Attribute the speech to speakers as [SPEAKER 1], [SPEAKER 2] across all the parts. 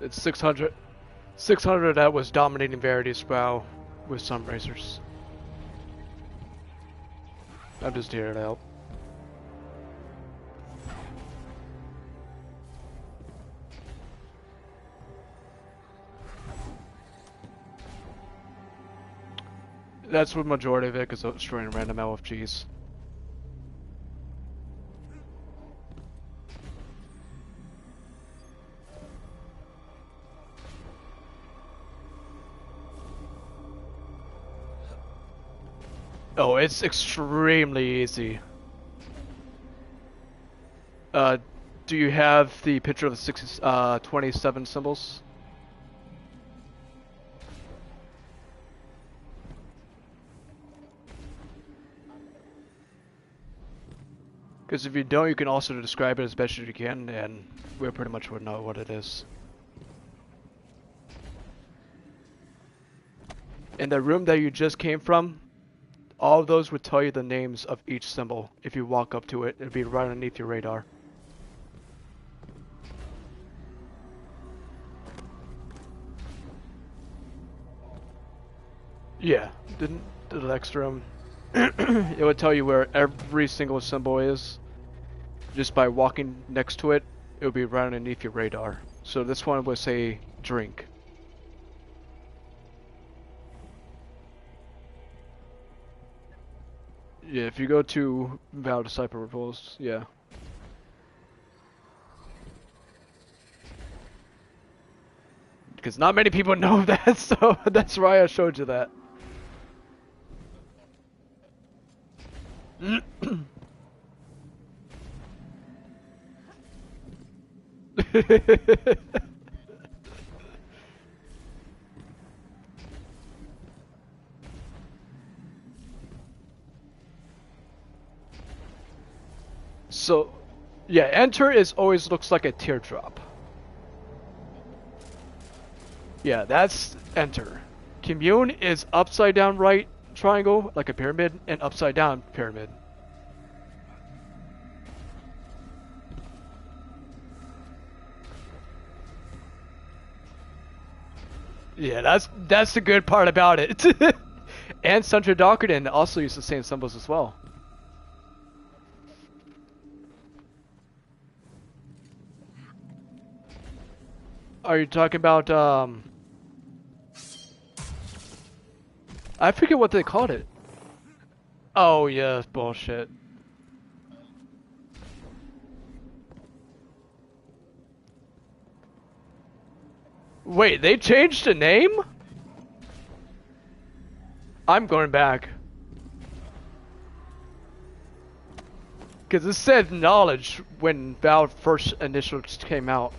[SPEAKER 1] It's 600. 600 that was dominating Verity's bow with some racers. I'm just here to help. That's what majority of it is destroying random LFGs. Oh, it's extremely easy. Do you have the picture of the 27 symbols? Because if you don't, you can also describe it as best as you can, and we pretty much would know what it is. In the room that you just came from, all of those would tell you the names of each symbol. If you walk up to it, it'd be right underneath your radar. Yeah, the next room. It would tell you where every single symbol is. Just by walking next to it, it would be right underneath your radar. So this one would say drink. Yeah, if you go to Vow Disciple Repose, yeah. Because not many people know that, so that's why I showed you that. So, yeah, enter is always looks like a teardrop. Yeah, that's enter. Commune is upside down right triangle, like a pyramid, and upside down pyramid. Yeah, that's the good part about it. And Sundry Dockerton also use the same symbols as well. Are you talking about I forget what they called it. Oh yeah, bullshit. Wait, they changed the name? I'm going back. Because it said knowledge when Valve first initially came out.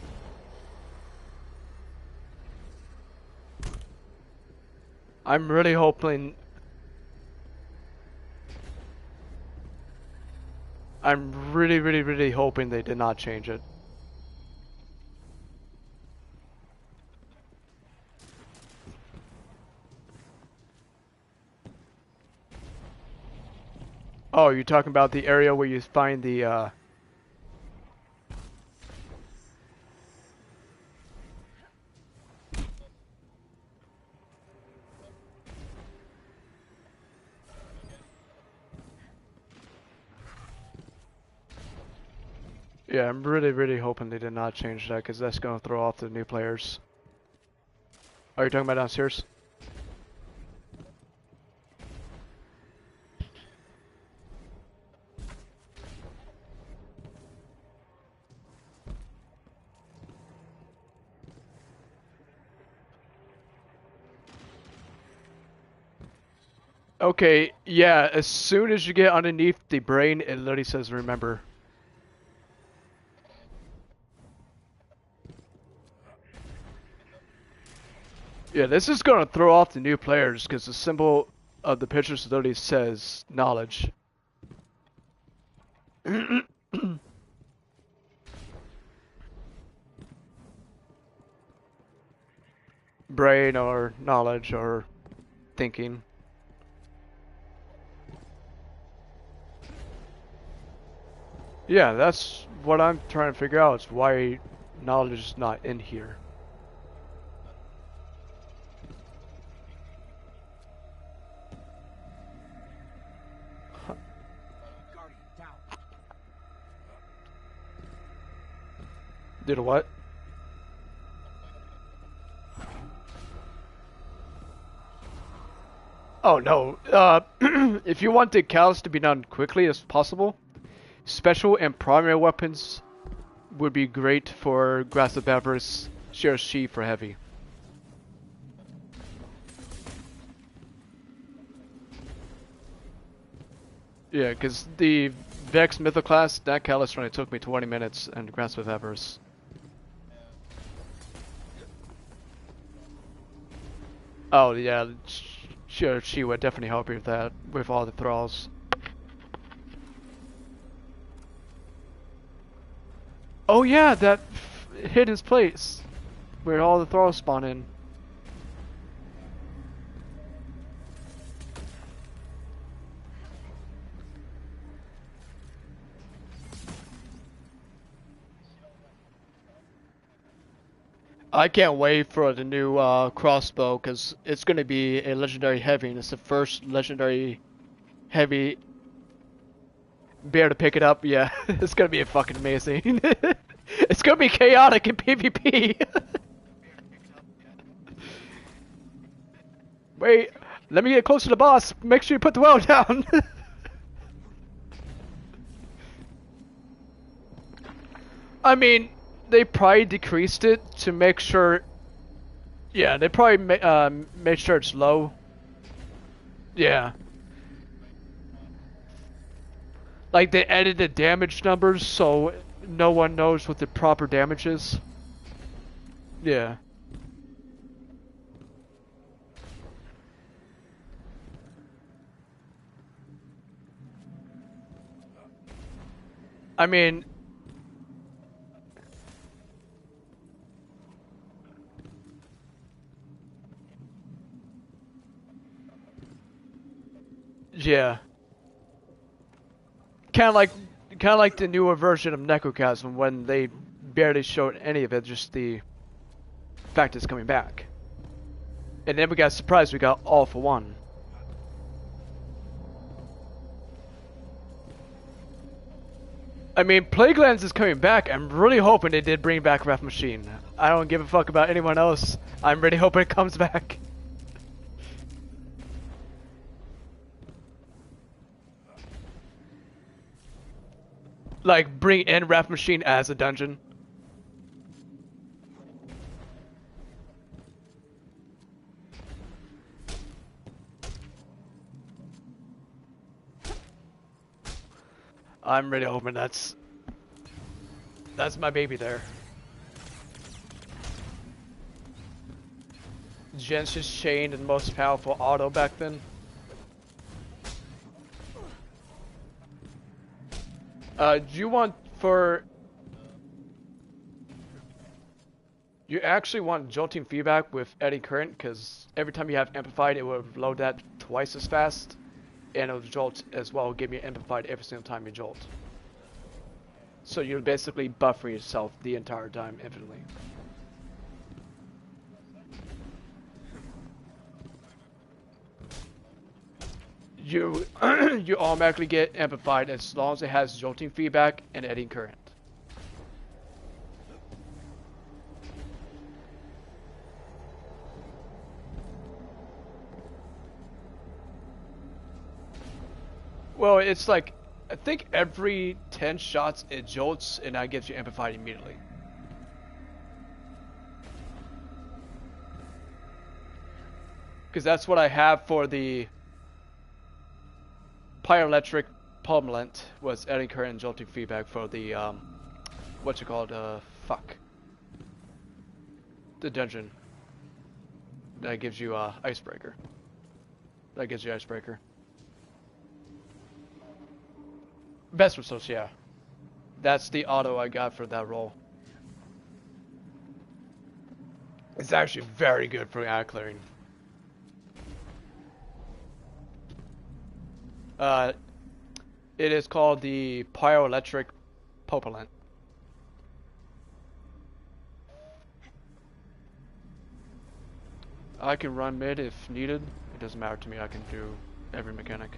[SPEAKER 1] I'm really hoping... I'm really hoping they did not change it. Oh, you're talking about the area where you find the, Yeah, I'm really hoping they did not change that, because that's going to throw off the new players. Are you talking about downstairs? Okay, yeah, as soon as you get underneath the brain, it literally says remember. Yeah, this is going to throw off the new players, because the symbol of the pictures literally says knowledge. Brain or knowledge or thinking. Yeah, that's what I'm trying to figure out, is why knowledge is not in here. Did a what? Oh no. If you want the cows to be done quickly as possible, special and primary weapons would be great for Grass of Avarice, Share She for heavy. Yeah, because the Vex Mythoclast, that callus only took me 20 minutes, and Grasp of Avarice. Oh yeah, sure, she would definitely help you with that, with all the thralls. Oh yeah, that hidden place, where all the thralls spawn in. I can't wait for the new crossbow, because it's going to be a legendary heavy, and it's the first legendary heavy. Be able to pick it up, yeah. It's going to be fucking amazing. It's going to be chaotic in PvP. Wait, let me get close to the boss. Make sure you put the well down. I mean, they probably decreased it to make sure. Yeah, they probably made sure it's low. Yeah. Like they added the damage numbers so no one knows what the proper damage is. Yeah. I mean, yeah. Kind of like the newer version of Necrochasm when they barely showed any of it, just the fact it's coming back. And then we got surprised we got All for One. I mean, Plaguelands is coming back. I'm really hoping they did bring back Wrath Machine. I don't give a fuck about anyone else. I'm really hoping it comes back. Like, bring in Wrath Machine as a dungeon. I'm really hoping that's my baby there. Jensen's Chain and most powerful auto back then. Do you want for... You actually want jolting feedback with eddy current, because every time you have amplified, it will load that twice as fast, and it will jolt as well, give you amplified every single time you jolt. So you're basically buffering yourself the entire time infinitely. You you automatically get amplified as long as it has jolting feedback and eddy current. Well, it's like, I think every 10 shots it jolts and that gets you amplified immediately. Because that's what I have for the Pyroelectric Pulmulent, was eddy current and jolting feedback for the, what's it called, fuck. The dungeon. That gives you, Icebreaker. That gives you Icebreaker. Best resource, yeah. That's the auto I got for that role. It's actually very good for ad clearing. It is called the Pyroelectric Propellant. I can run mid if needed. It doesn't matter to me, I can do every mechanic.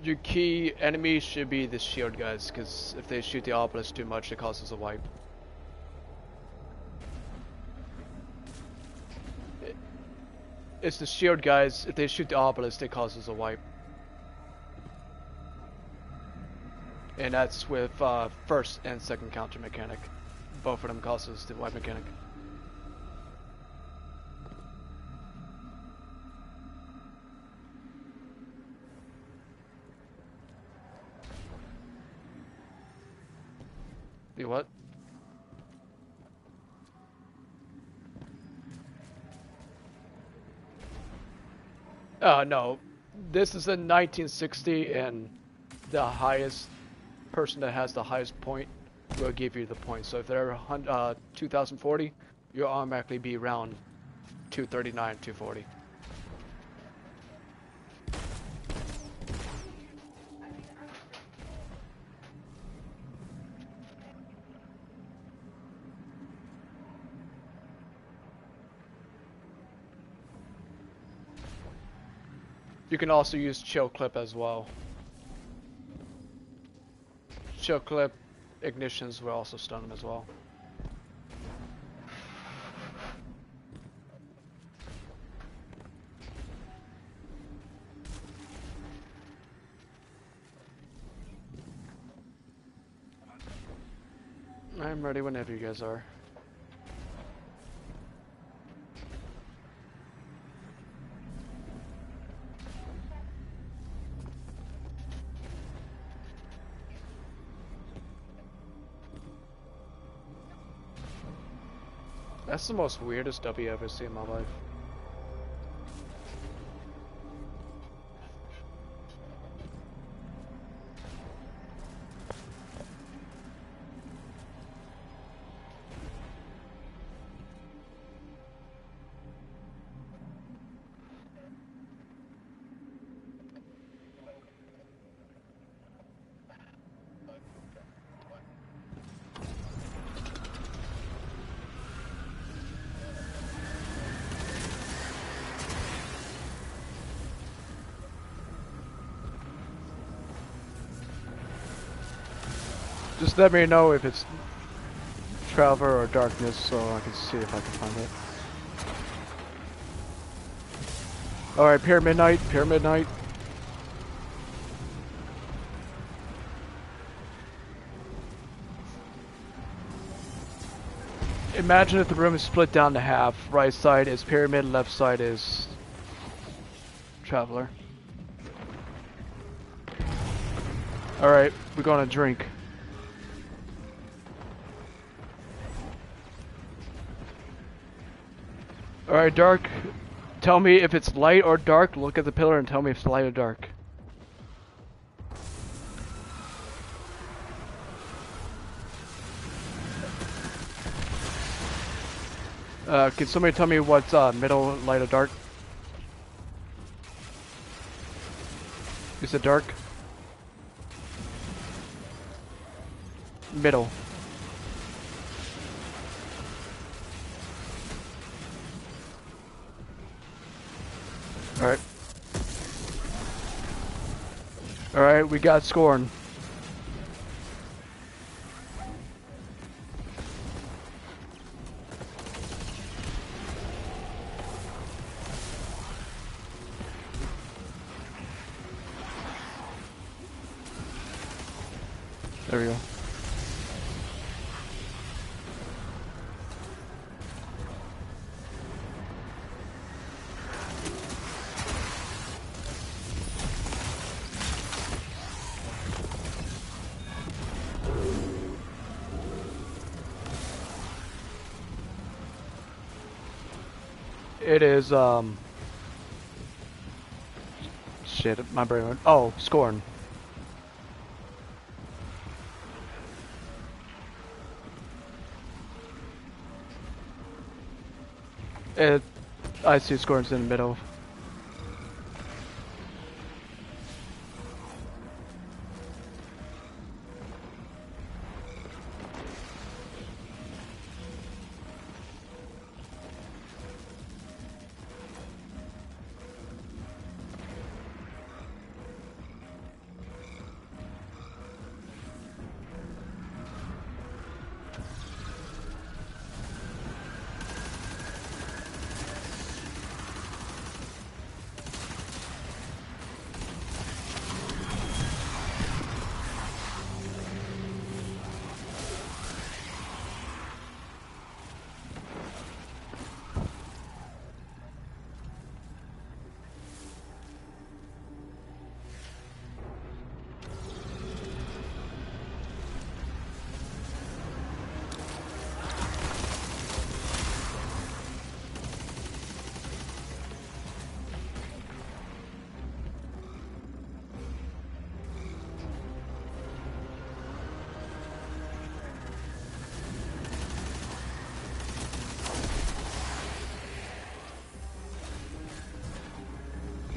[SPEAKER 1] Your key enemies should be the shield guys, because if they shoot the obelisk too much, it causes a wipe. It's the shield guys, if they shoot the obelisk, it causes a wipe. And that's with first and second counter mechanic. Both of them causes the wipe mechanic. The what? No. This is in 1960, and the highest person that has the highest point will give you the point. So if they're 2040, you'll automatically be around 239, 240. You can also use chill clip as well. Chill clip ignitions will also stun them as well. I'm ready whenever you guys are. That's the most weirdest W I've ever seen in my life. Just let me know if it's Traveler or Darkness so I can see if I can find it. Alright, Pyramid Knight, Pyramid Knight. Imagine if the room is split down to half. Right side is Pyramid, left side is Traveler. Alright, we're gonna drink. Alright, dark. Tell me if it's light or dark. Look at the pillar and tell me if it's light or dark. Can somebody tell me what's middle, light or dark? Is it dark? Middle. Alright. Alright, we got Scorn. There we go. It is, shit, my brain went, oh, Scorn. I see Scorn's in the middle.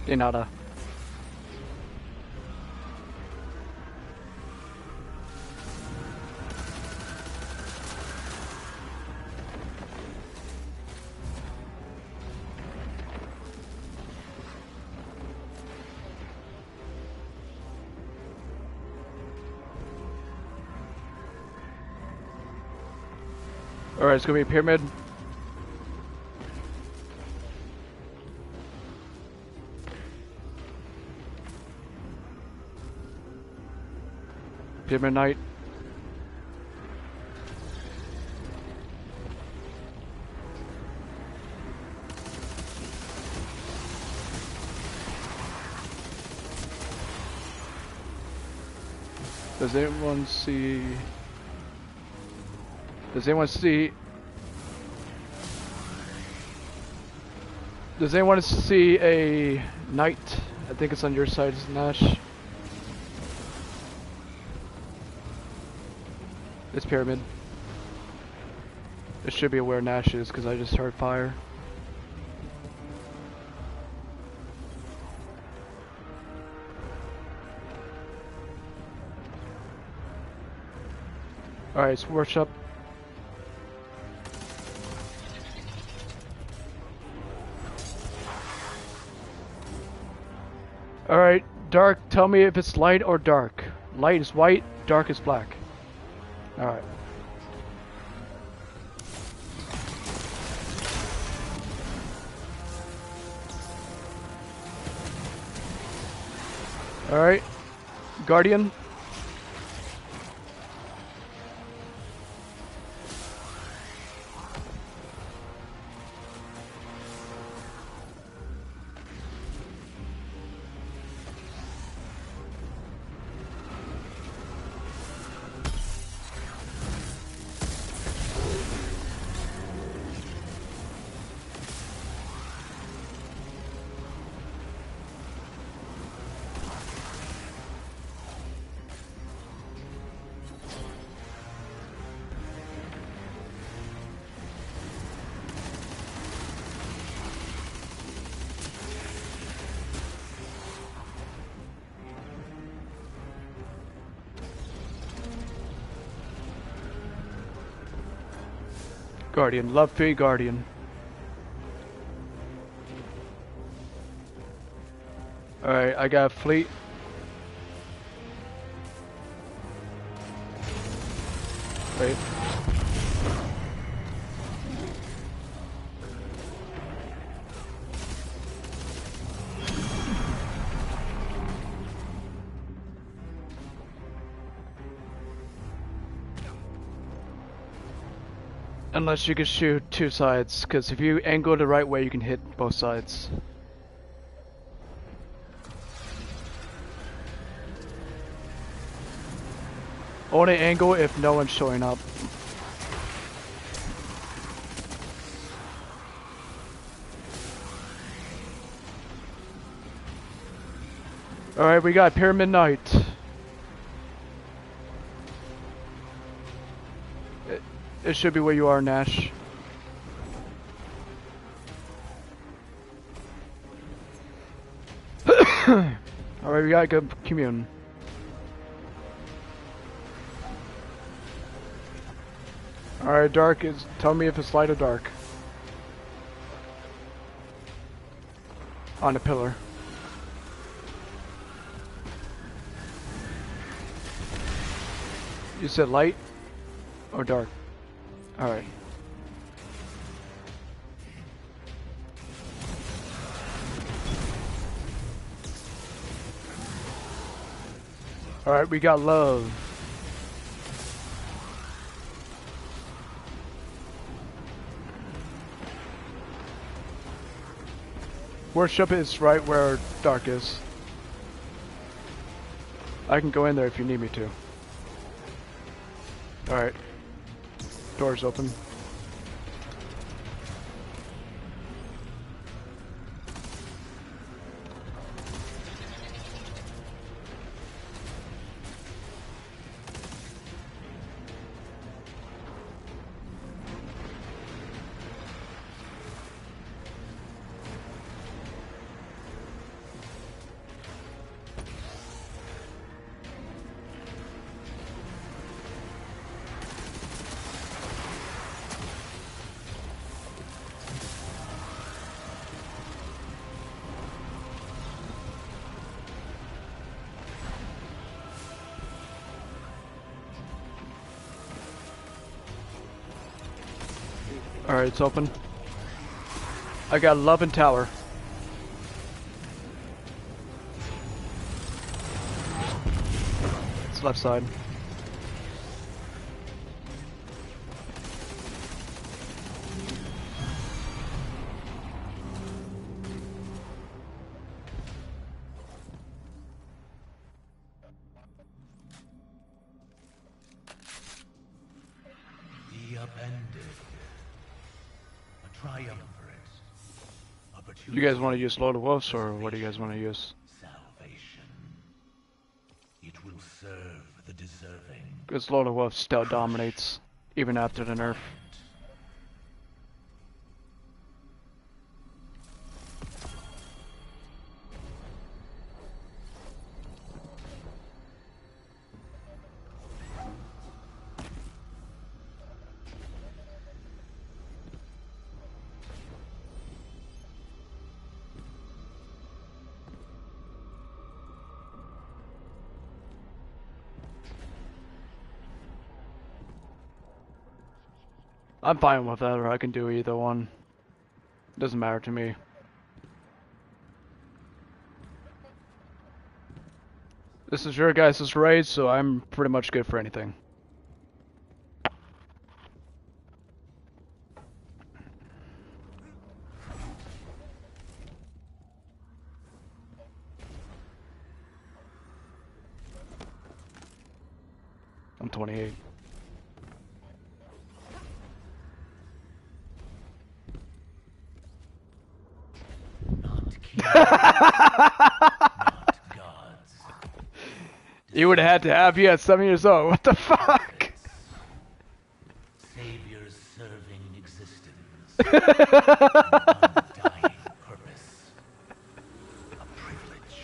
[SPEAKER 1] De nada. Alright, it's gonna be a pyramid. Pyramid Knight. Does anyone see... Does anyone see... Does anyone see a knight? I think it's on your side, Nash. It's pyramid. It should be where Nash is because I just heard fire. Alright, it's workshop. Alright, dark, tell me if it's light or dark. Light is white, dark is black. Alright. Alright. Guardian. Guardian, love free Guardian. Alright, I got fleet. Wait. Unless you can shoot two sides, because if you angle the right way, you can hit both sides. Only angle if no one's showing up. Alright, we got Pyramid Knight. It should be where you are, Nash. Alright, we got good commune. Alright, dark is... Tell me if it's light or dark. On a pillar. You said light or dark? Alright. Alright, we got love. Worship is right where dark is. I can go in there if you need me to. Alright. Doors open. Alright, it's open. I got Love and Tower. It's left side. You guys want to use Lord of Wolves, or what do you guys want to use?
[SPEAKER 2] Salvation. It will serve the deserving.
[SPEAKER 1] Because Lord of Wolves still dominates, even after the nerf. I'm fine with that, or I can do either one. Doesn't matter to me. This is your guys' raid, so I'm pretty much good for anything. I'm 28.
[SPEAKER 2] Not gods.
[SPEAKER 1] You would have had to have you at 7 years old. What the fuck?
[SPEAKER 2] Saviors serving existence. An undying purpose. A privilege.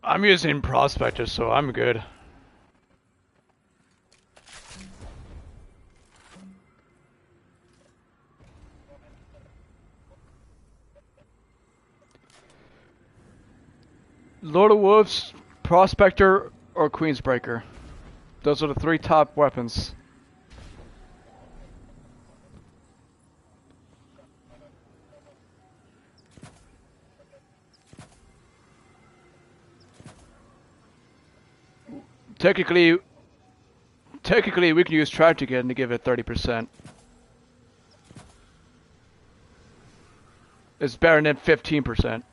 [SPEAKER 1] I'm using Prospector, so I'm good. Lord of Wolves, Prospector, or Queensbreaker. Those are the 3 top weapons. Technically, we can use Track again to give it 30%. It's better than 15%.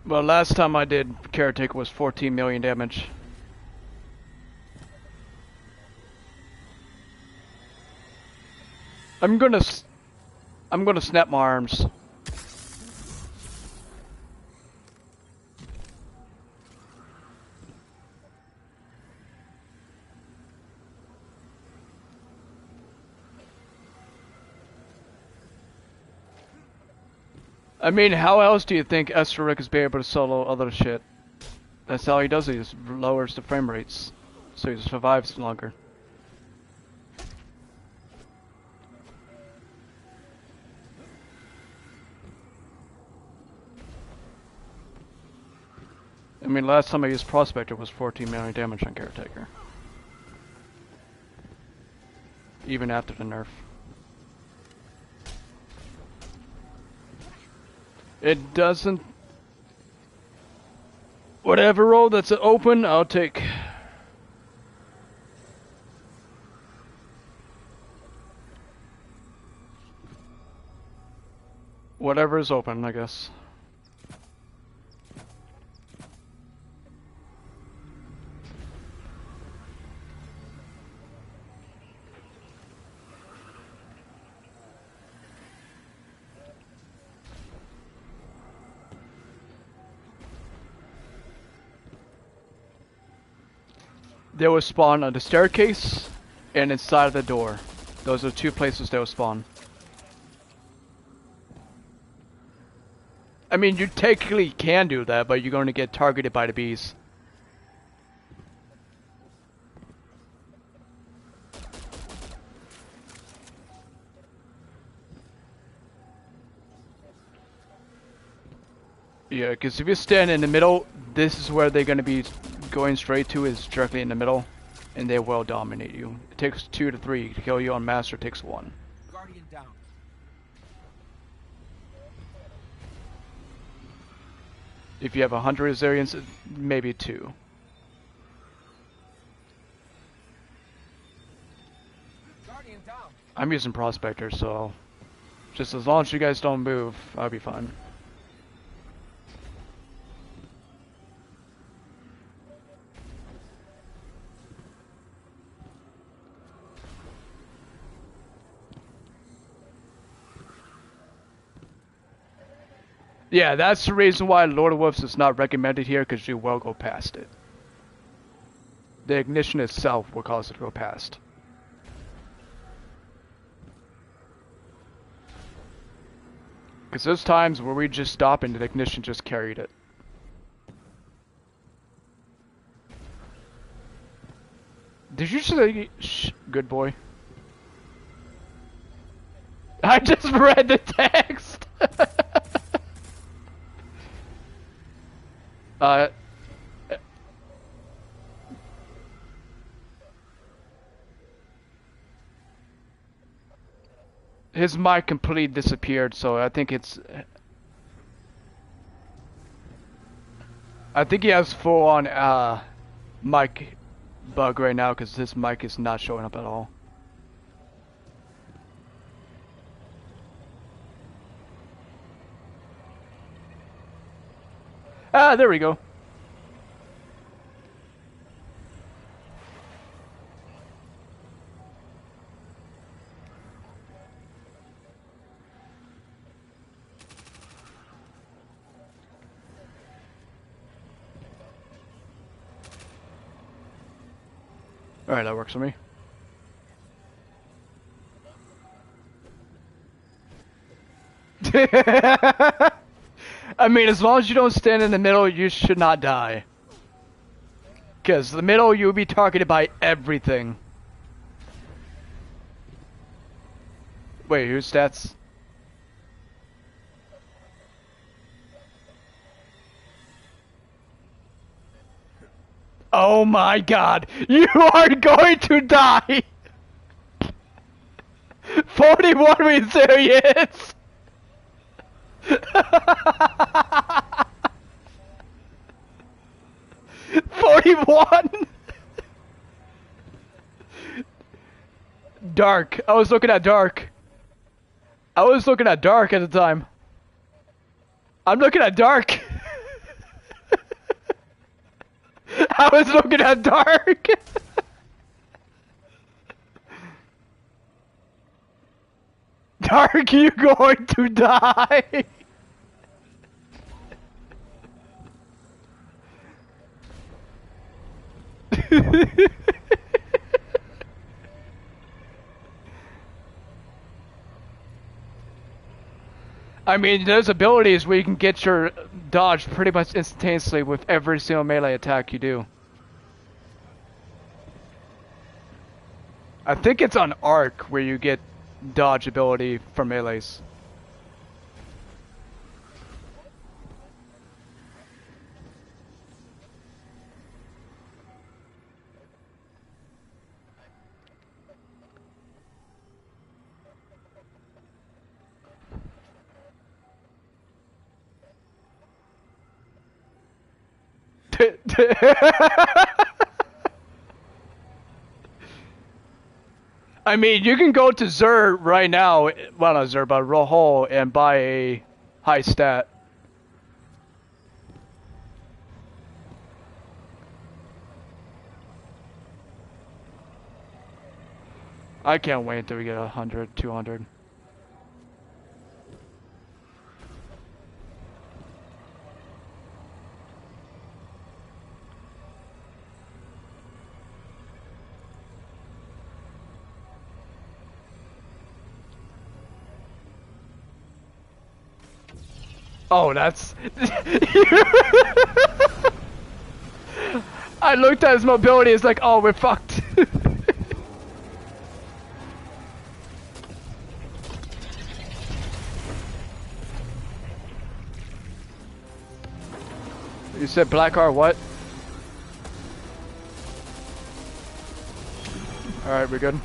[SPEAKER 1] Well, last time I did Caretaker was 14 million damage. I'm gonna snap my arms. I mean, how else do you think Esteric is be able to solo other shit? That's how he does it, he just lowers the frame rates, so he survives longer. I mean, last time I used Prospector was 14 million damage on Caretaker. Even after the nerf. It doesn't... Whatever role that's open, I'll take. Whatever is open, I guess. They will spawn on the staircase and inside of the door. Those are two places they'll spawn. I mean, you technically can do that, but you're going to get targeted by the bees. Yeah, because if you stand in the middle, this is where they're going to be going straight to, is directly in the middle, and they will dominate you. It takes 2 to 3 to kill you on Master. It takes 1.
[SPEAKER 3] Guardian down.
[SPEAKER 1] If you have 100 Azarians, maybe 2.
[SPEAKER 3] Guardian down.
[SPEAKER 1] I'm using Prospector, so just as long as you guys don't move, I'll be fine. Yeah, that's the reason why Lord of Wolves is not recommended here, because you will go past it. The ignition itself will cause it to go past. Because there's times where we just stop and the ignition just carried it. Did you say shh, good boy? I just read the text! His mic completely disappeared, so I think it's... I think he has full-on mic bug right now, because his mic is not showing up at all. Ah, there we go. Alright, that works for me. I mean, as long as you don't stand in the middle, you should not die. Because the middle, you'll be targeted by everything. Wait, whose stats? Oh my god! You are going to die! 41 resilience! 41! Dark. I was looking at dark. I was looking at dark at the time. I'm looking at dark. I was looking at dark. Dark, you're going to die. I mean, there's abilities where you can get your dodge pretty much instantaneously with every single melee attack you do. I think it's on Arc where you get dodge ability for melees. I mean, you can go to Zur right now, well not Zur, but Rohol, and buy a high stat. I can't wait until we get 100, 200. Oh, that's... I looked at his mobility, it's like, oh, we're fucked. You said black R what? Alright, we're good.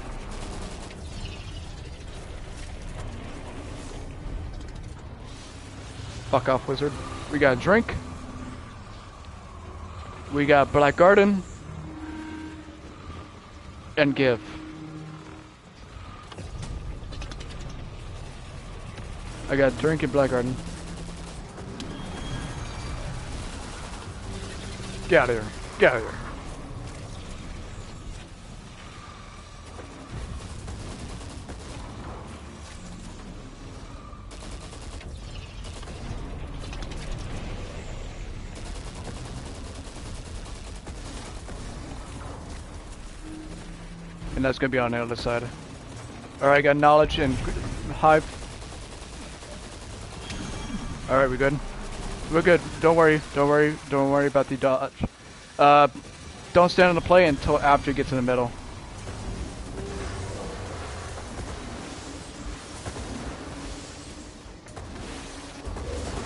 [SPEAKER 1] Fuck off, wizard. We got a drink. We got Black Garden. And give. I got drink and Black Garden. Get out of here. Get out of here. And that's gonna be on the other side. Alright, got knowledge and hive. Alright, we good? We're good. Don't worry. Don't worry. Don't worry about the dodge. Don't stand on the play until after you get to the middle.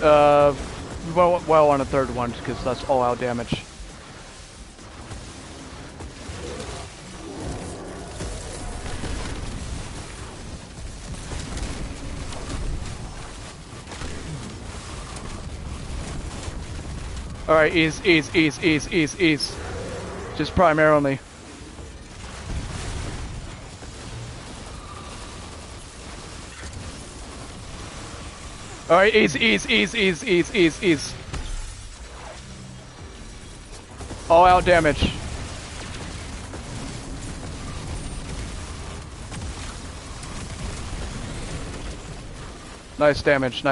[SPEAKER 1] Well on the third one, because that's all out damage. Alright, ease. Just primarily. Alright, ease. All out damage. Nice damage.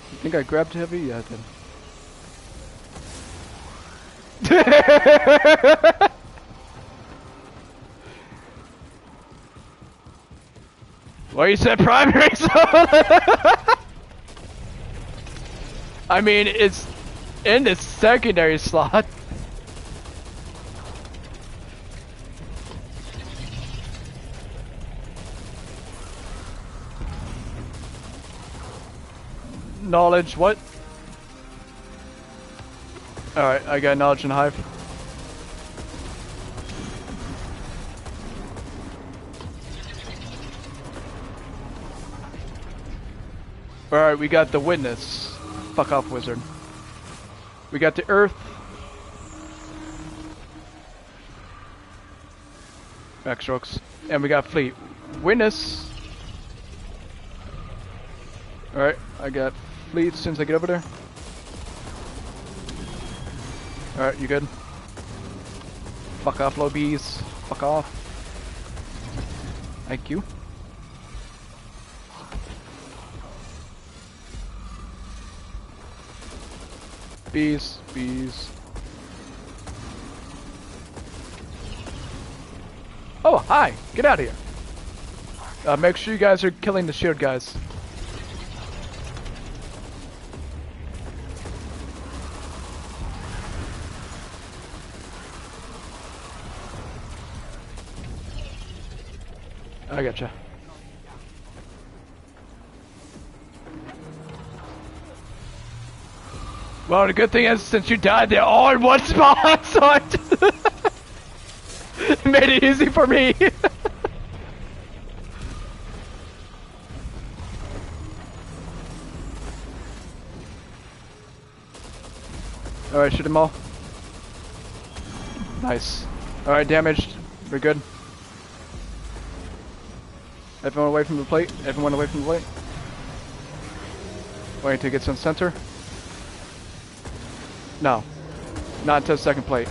[SPEAKER 1] I think I grabbed heavy? Yeah, I did. Well, you said primary zone? I mean, it's in the secondary slot. Knowledge, what? Alright, I got knowledge and hive. Alright, we got the witness. Fuck off, wizard. We got the earth. Backstrokes. And we got fleet. Witness. Alright, I got fleet as soon as I get over there. Alright, you good? Fuck off, low bees. Fuck off. Thank you. Bees. Oh, hi! Get out of here! Make sure you guys are killing the shield guys. I gotcha. Well, the good thing is, since you died, they're all in one spot, so I it made it easy for me. Alright, shoot them all. Nice. Alright, damaged. We're good. Everyone away from the plate. Everyone away from the plate. Wait till it gets in center. No. Not until second plate.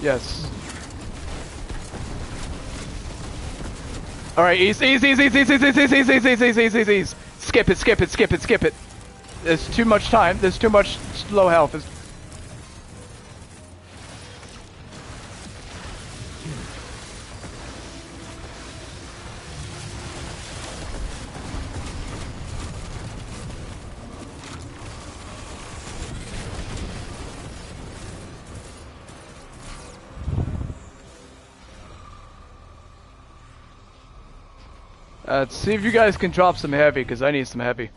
[SPEAKER 1] Yes. Alright, ease, ease, ease, ease, ease, ease, ease, ease, ease, ease, ease, ease, ease, ease. Skip it, skip it, skip it, skip it. There's too much time. There's too much low health. See if you guys can drop some heavy, because I need some heavy.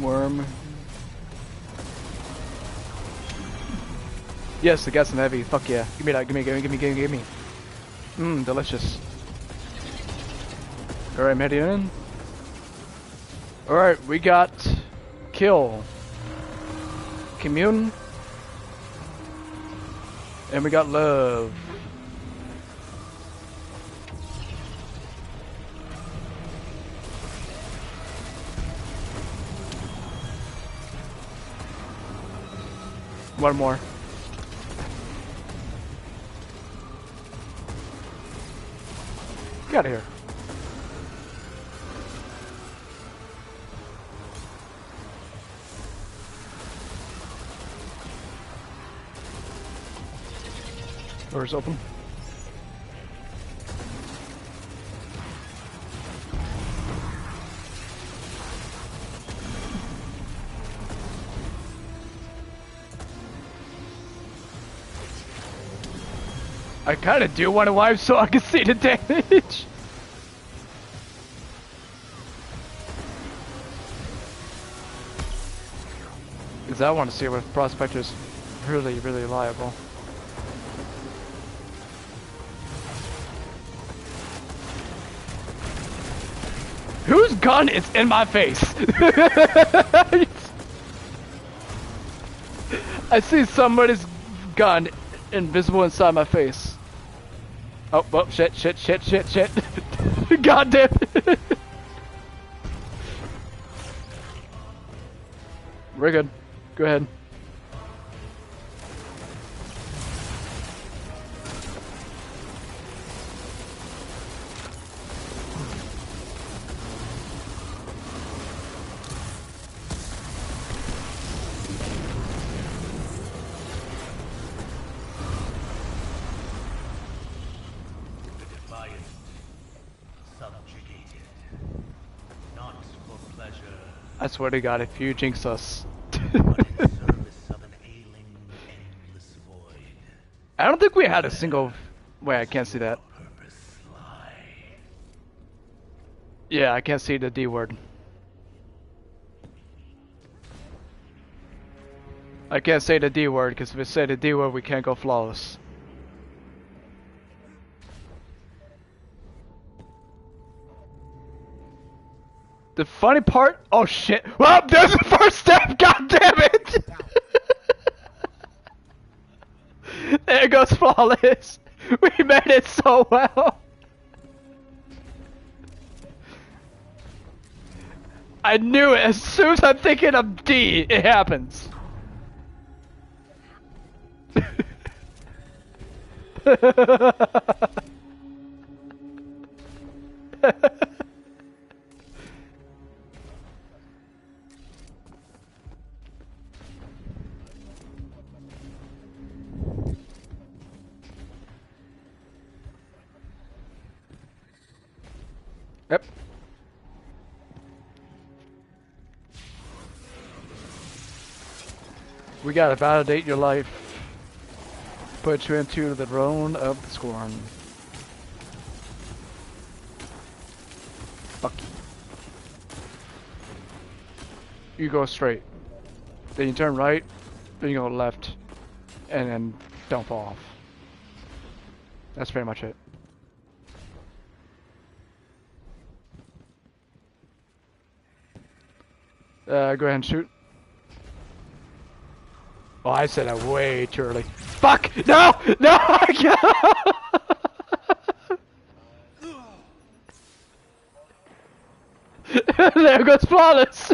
[SPEAKER 1] Worm. Yes, I got some heavy. Fuck yeah. Give me that. Give me, give me, give me, give me, give me. Mmm, delicious. Alright, I'm heading in. Alright, we got kill. Commune. And we got love. One more. Get out of here. Doors open. I kinda do want to wipe so I can see the damage. Because I want to see if Prospector's really, really liable. Whose gun is in my face? I see somebody's gun invisible inside my face. Oh, oh, shit, shit, shit, shit, shit. God damn it. We're good. Go ahead. I swear to God, if you jinx us. I don't think we had a single... Wait, I can't see that. Yeah, I can't see the D word. I can't say the D word, because if we say the D word, we can't go flawless. The funny part... Oh shit! Well, there's the first step! God damn it! There goes flawless! We made it so well! I knew it! As soon as I'm thinking of D, it happens! Yep. We gotta validate your life. Put you into the throne of the scorn. Fuck you. You go straight. Then you turn right. Then you go left. And then don't fall off. That's pretty much it. Go ahead and shoot. Oh, I said that way too early. Fuck! No! No! There goes flawless!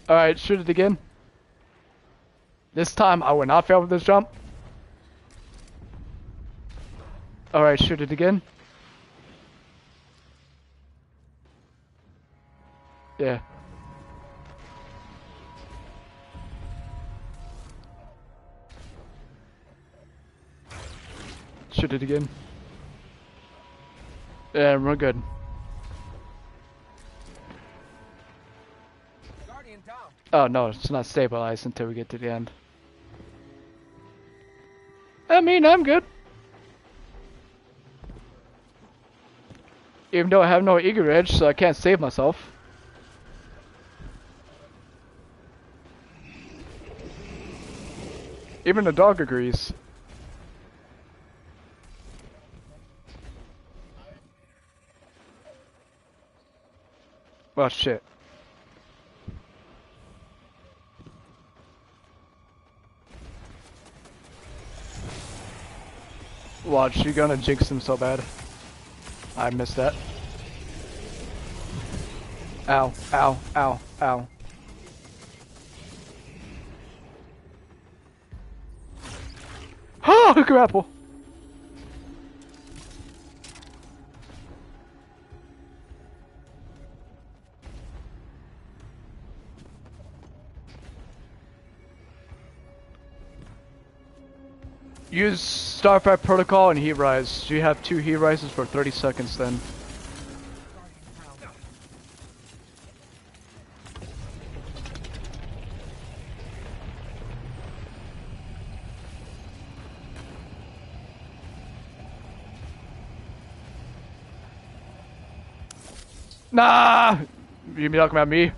[SPEAKER 1] Alright, shoot it again. This time I will not fail with this jump. Alright, shoot it again. Yeah. Shoot it again. Yeah, we're good.
[SPEAKER 3] Guardian down.
[SPEAKER 1] Oh no, it's not stabilized until we get to the end. I mean, I'm good. Even though I have no eager edge, so I can't save myself. Even the dog agrees. Well, shit. Watch, you're gonna jinx him so bad. I missed that. Ow, ow, ow, ow. Oh, grapple! Use Starfire Protocol and Heat Rise. You have 2 Heat Rises for 30 seconds then. Nah! You be talking about me?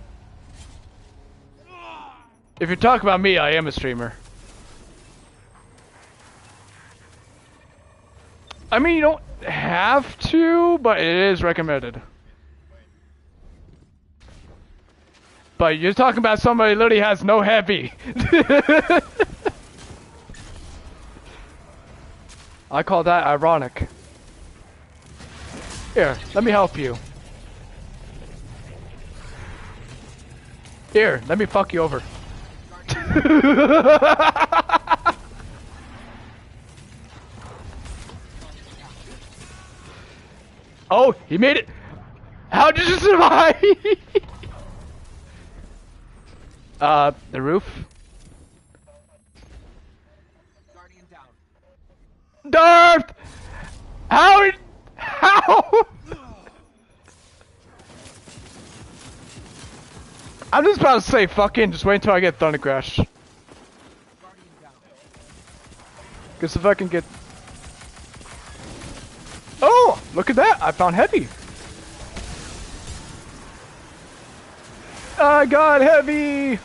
[SPEAKER 1] If you're talking about me, I am a streamer. I mean, you don't have to, but it is recommended. But you're talking about somebody who literally has no heavy. I call that ironic. Here, let me help you. Here, let me fuck you over. Oh, he made it! How did you survive? The roof.
[SPEAKER 3] Guardian down.
[SPEAKER 1] Darth! How? How? I'm just about to say, fucking, just wait until I get Thunder Crash.
[SPEAKER 3] Guardian down.
[SPEAKER 1] Guess if I can get... Oh! Look at that! I found heavy! I got heavy!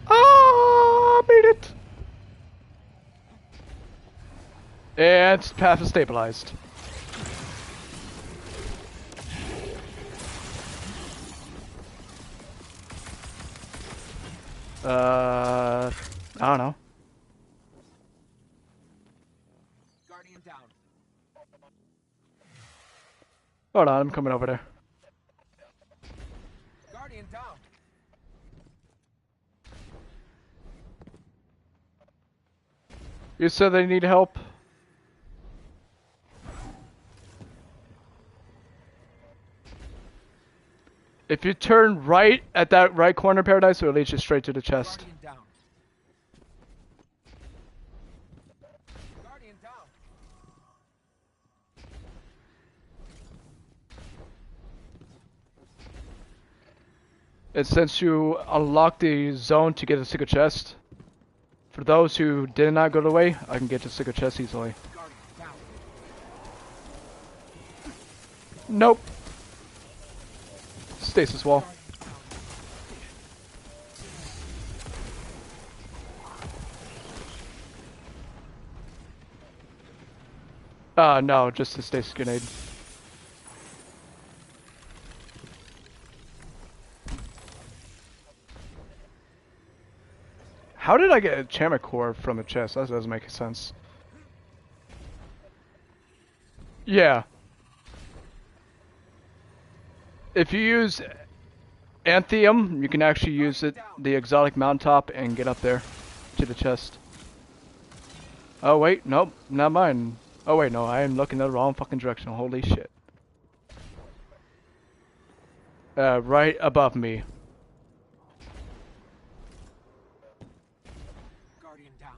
[SPEAKER 1] Ah, made it! And path is stabilized. I don't know.
[SPEAKER 3] Guardian down.
[SPEAKER 1] Hold on, I'm coming over there.
[SPEAKER 3] Guardian down.
[SPEAKER 1] You said they need help? If you turn right at that right corner, Paradise, it'll lead you straight to the chest.
[SPEAKER 3] Guardian down. Guardian down.
[SPEAKER 1] And since you unlock the zone to get a secret chest, for those who did not go the way, I can get the secret chest easily.
[SPEAKER 3] Guardian down.
[SPEAKER 1] Nope. Stasis wall. No, just a stasis grenade. How did I get a Chamic core from a chest? That doesn't make sense. Yeah. If you use Anthium, you can actually use it, the exotic mountaintop, and get up there to the chest. Oh wait, nope, not mine. Oh wait, no, I am looking the wrong fucking direction. Holy shit. Right above me.
[SPEAKER 3] Guardian down.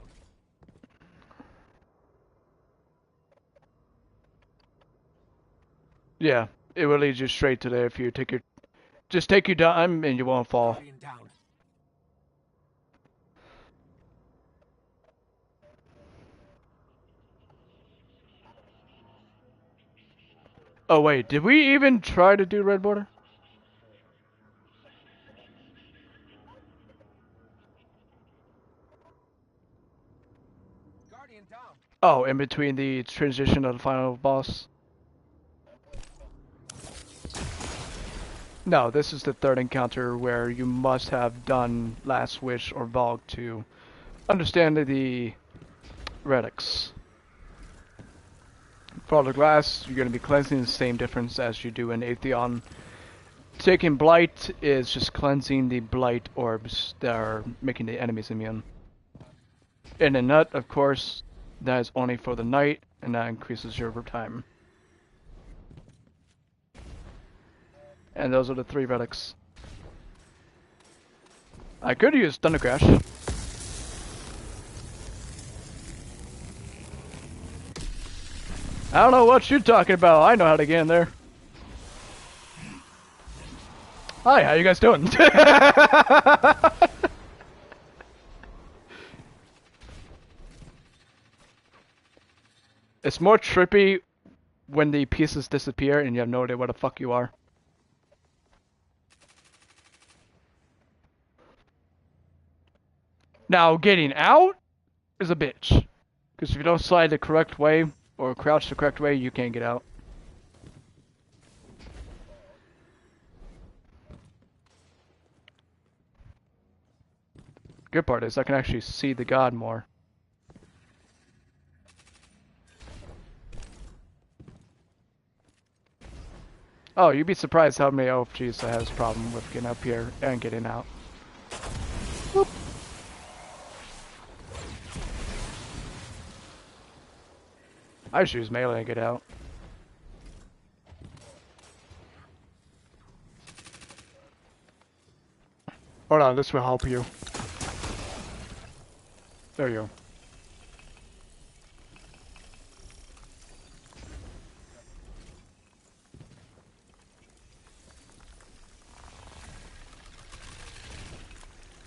[SPEAKER 1] Yeah, it will lead you straight to there if you take your... Just take your time and you won't fall.
[SPEAKER 3] Guardian down.
[SPEAKER 1] Oh wait, did we even try to do red border?
[SPEAKER 3] Guardian down.
[SPEAKER 1] Oh, in between the transition of the final boss? No, this is the third encounter where you must have done Last Wish or Valk to understand the relics. For the glass, you're going to be cleansing the same difference as you do in Atheon. Taking Blight is just cleansing the Blight orbs that are making the enemies immune. In a nut, of course, that is only for the night, and that increases your time. And those are the 3 relics. I could use Thunder Crash. I don't know what you're talking about. I know how to get in there. Hi, how you guys doing? It's more trippy when the pieces disappear and you have no idea where the fuck you are. Now, getting out is a bitch. Because if you don't slide the correct way, or crouch the correct way, you can't get out. Good part is I can actually see the god more. Oh, you'd be surprised how many OFGs that has a problem with getting up here and getting out. Whoop. I just use melee and get out. Hold on, this will help you. There you go.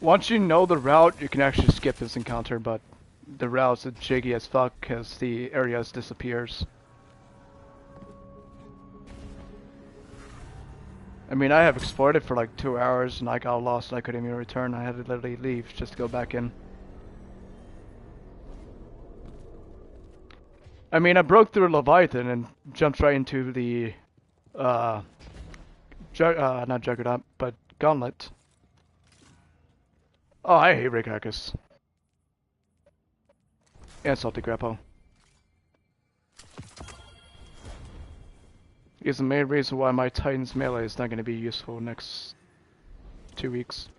[SPEAKER 1] Once you know the route, you can actually skip this encounter, but the route's jiggy as fuck because the area disappears. I mean, I have explored it for like 2 hours and I got lost and I couldn't even return. I had to literally leave just to go back in. I mean, I broke through Leviathan and jumped right into the, not Juggernaut, but Gauntlet. Oh, I hate Rickakus. And Salty Grappo. Is the main reason why my Titan's melee is not going to be useful next 2 weeks.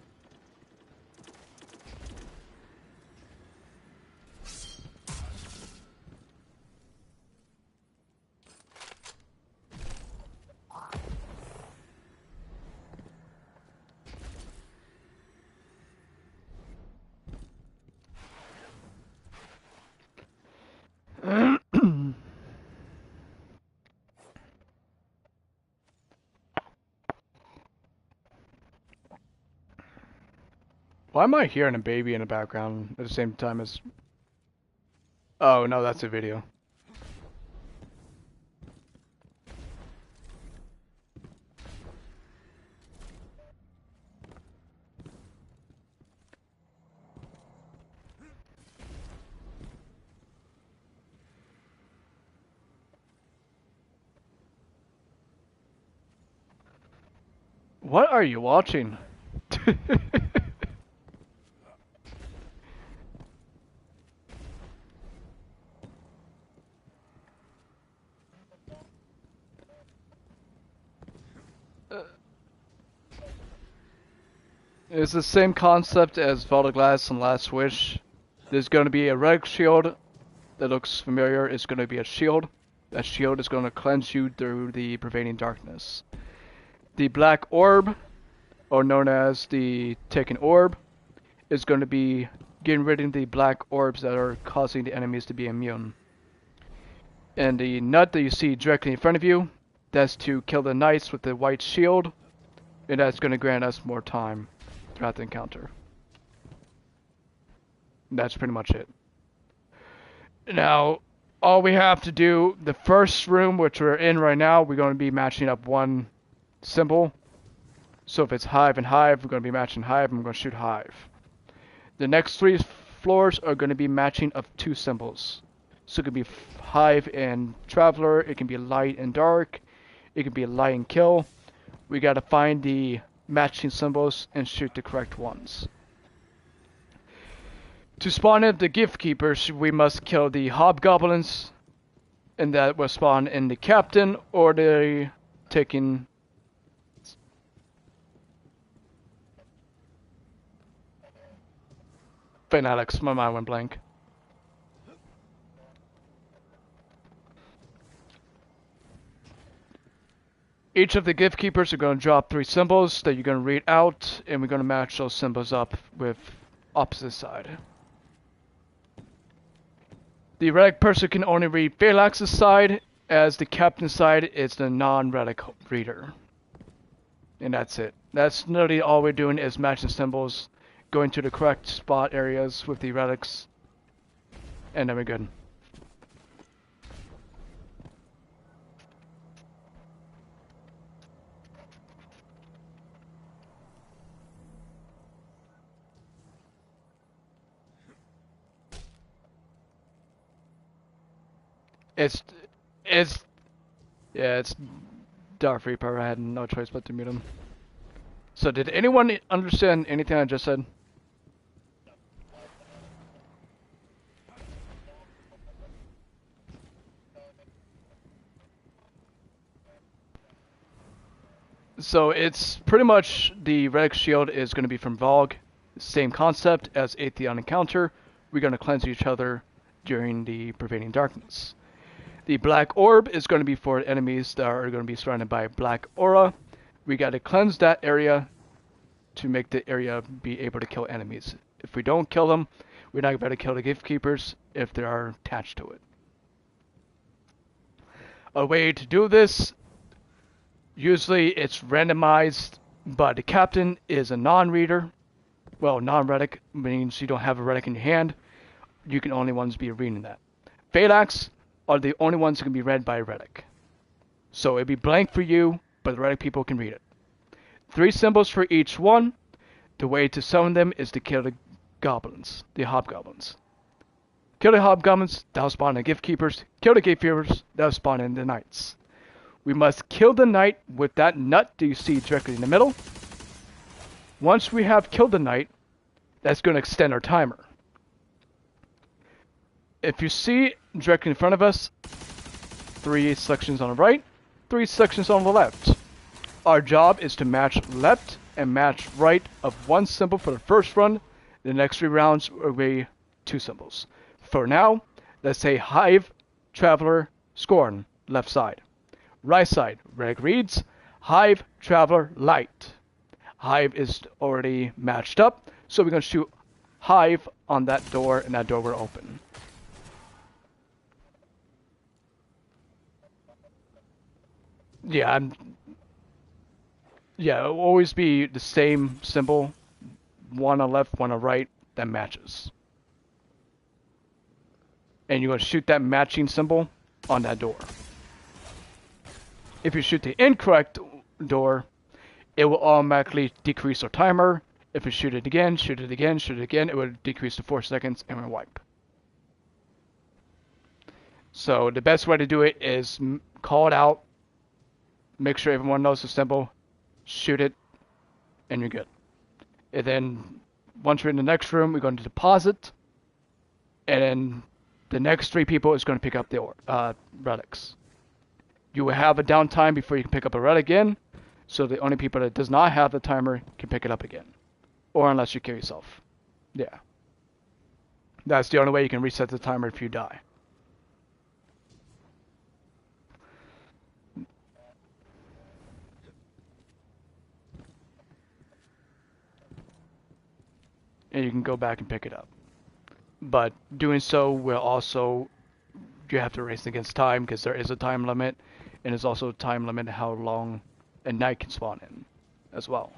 [SPEAKER 1] Why am I hearing a baby in the background at the same time as... Oh, no, that's a video. What are you watching? It's the same concept as Vault of Glass and Last Wish. There's going to be a red shield that looks familiar. It's going to be a shield. That shield is going to cleanse you through the pervading darkness. The black orb, or known as the taken orb, is going to be getting rid of the black orbs that are causing the enemies to be immune. And the nut that you see directly in front of you, that's to kill the knights with the white shield, and that's going to grant us more time throughout the encounter. That's pretty much it. Now, all we have to do, the first room, which we're in right now, we're going to be matching up one symbol. So if it's Hive and Hive, we're going to be matching Hive, and we're going to shoot Hive. The next 3 floors are going to be matching up 2 symbols. So it could be Hive and Traveler, it can be Light and Dark, it can be Light and Kill. We got to find the matching symbols and shoot the correct ones. To spawn in the Gift Keepers, we must kill the Hobgoblins, and that will spawn in the Captain or the taking. Fanatics, my mind went blank. Each of the Gift Keepers are going to drop 3 symbols that you're going to read out, and we're going to match those symbols up with opposite side. The relic person can only read Phalanx's side, as the captain's side is the non-relic reader. And that's it. That's literally all we're doing is matching symbols, going to the correct spot areas with the relics, and then we're good. It's Darth Reaper. I had no choice but to mute him. So did anyone understand anything I just said? So it's pretty much the relic shield is going to be from Vogue. Same concept as Atheon Encounter. We're going to cleanse each other during the pervading darkness. The black orb is going to be for enemies that are going to be surrounded by black aura. We got to cleanse that area to make the area be able to kill enemies. If we don't kill them, we're not going to kill the Gift Keepers if they are attached to it. A way to do this, usually it's randomized, but the captain is a non-reader. Well, non-relic means you don't have a relic in your hand. You can only ones be reading that. Phalanx are the only ones that can be read by a relic. So it'd be blank for you, but the relic people can read it. 3 symbols for each one. The way to summon them is to kill the goblins, the hobgoblins. Kill the hobgoblins, that'll spawn the Gift Keepers. Kill the Gift Keepers, that'll spawn in the knights. We must kill the knight with that nut that you see directly in the middle. Once we have killed the knight, that's going to extend our timer. If you see directly in front of us, 3 sections on the right, 3 sections on the left. Our job is to match left and match right of 1 symbol for the first run. The next 3 rounds will be 2 symbols. For now, let's say Hive, Traveler, Scorn, left side. Right side, Reg reads, Hive, Traveler, Light. Hive is already matched up, so we're going to shoot Hive on that door, and that door will open. Yeah, it'll always be the same symbol, 1 on left, 1 on right, that matches. And you're going to shoot that matching symbol on that door. If you shoot the incorrect door, it will automatically decrease our timer. If you shoot it again, shoot it again, shoot it again, it will decrease to 4 seconds and we'll wipe. So the best way to do it is call it out, make sure everyone knows the symbol, shoot it, and you're good. And then once we're in the next room, we're going to deposit, and then the next 3 people is going to pick up the relics. You will have a downtime before you can pick up a relic again, so the only people that does not have the timer can pick it up again, or unless you kill yourself. Yeah, that's the only way you can reset the timer if you die. And you can go back and pick it up. But doing so will also, you have to race against time because there is a time limit, and there's also a time limit how long a night can spawn in as well.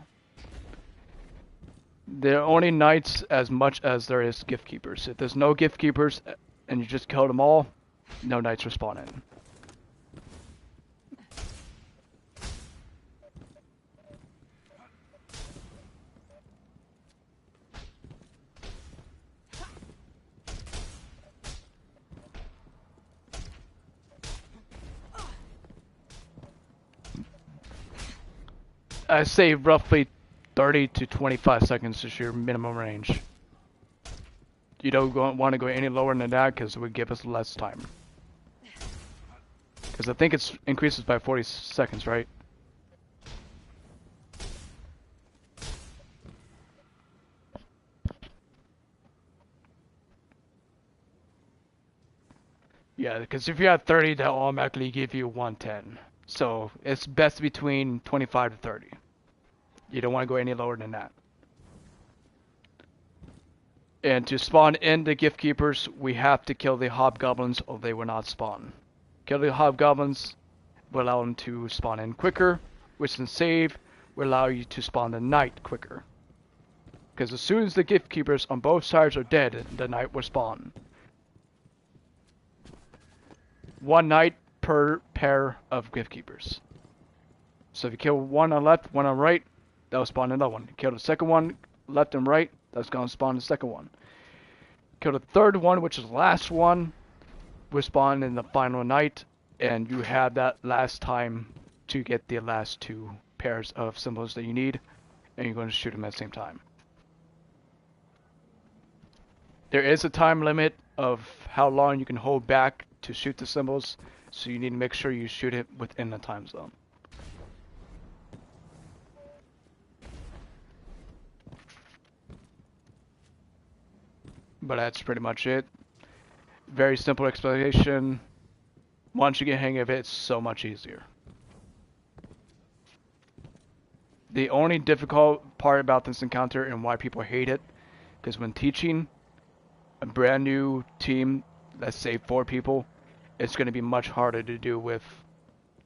[SPEAKER 1] There are only knights as much as there is gift keepers. If there's no gift keepers and you just kill them all, no knights respawn in. I say roughly 30 to 25 seconds is your minimum range. You don't want to go any lower than that because it would give us less time. Because I think it increases by 40 seconds, right? Yeah, because if you're at 30, they'll automatically give you 110. So it's best between 25 to 30. You don't want to go any lower than that. And to spawn in the gift keepers, we have to kill the hobgoblins or they will not spawn. Kill the hobgoblins will allow them to spawn in quicker, which in save will allow you to spawn the knight quicker. Because as soon as the gift keepers on both sides are dead, the knight will spawn. 1 knight per pair of gift keepers. So if you kill one on left, one on right, that'll spawn another one. Kill the second one, left and right, that's going to spawn the second one. Kill the third one, which is the last one, will spawn in the final night, and you have that last time to get the last 2 pairs of symbols that you need, and you're going to shoot them at the same time. There is a time limit of how long you can hold back to shoot the symbols, so you need to make sure you shoot it within the time zone. But that's pretty much it. Very simple explanation. Once you get the hang of it, it's so much easier. The only difficult part about this encounter and why people hate it, because when teaching a brand new team, let's say 4 people, it's going to be much harder to do with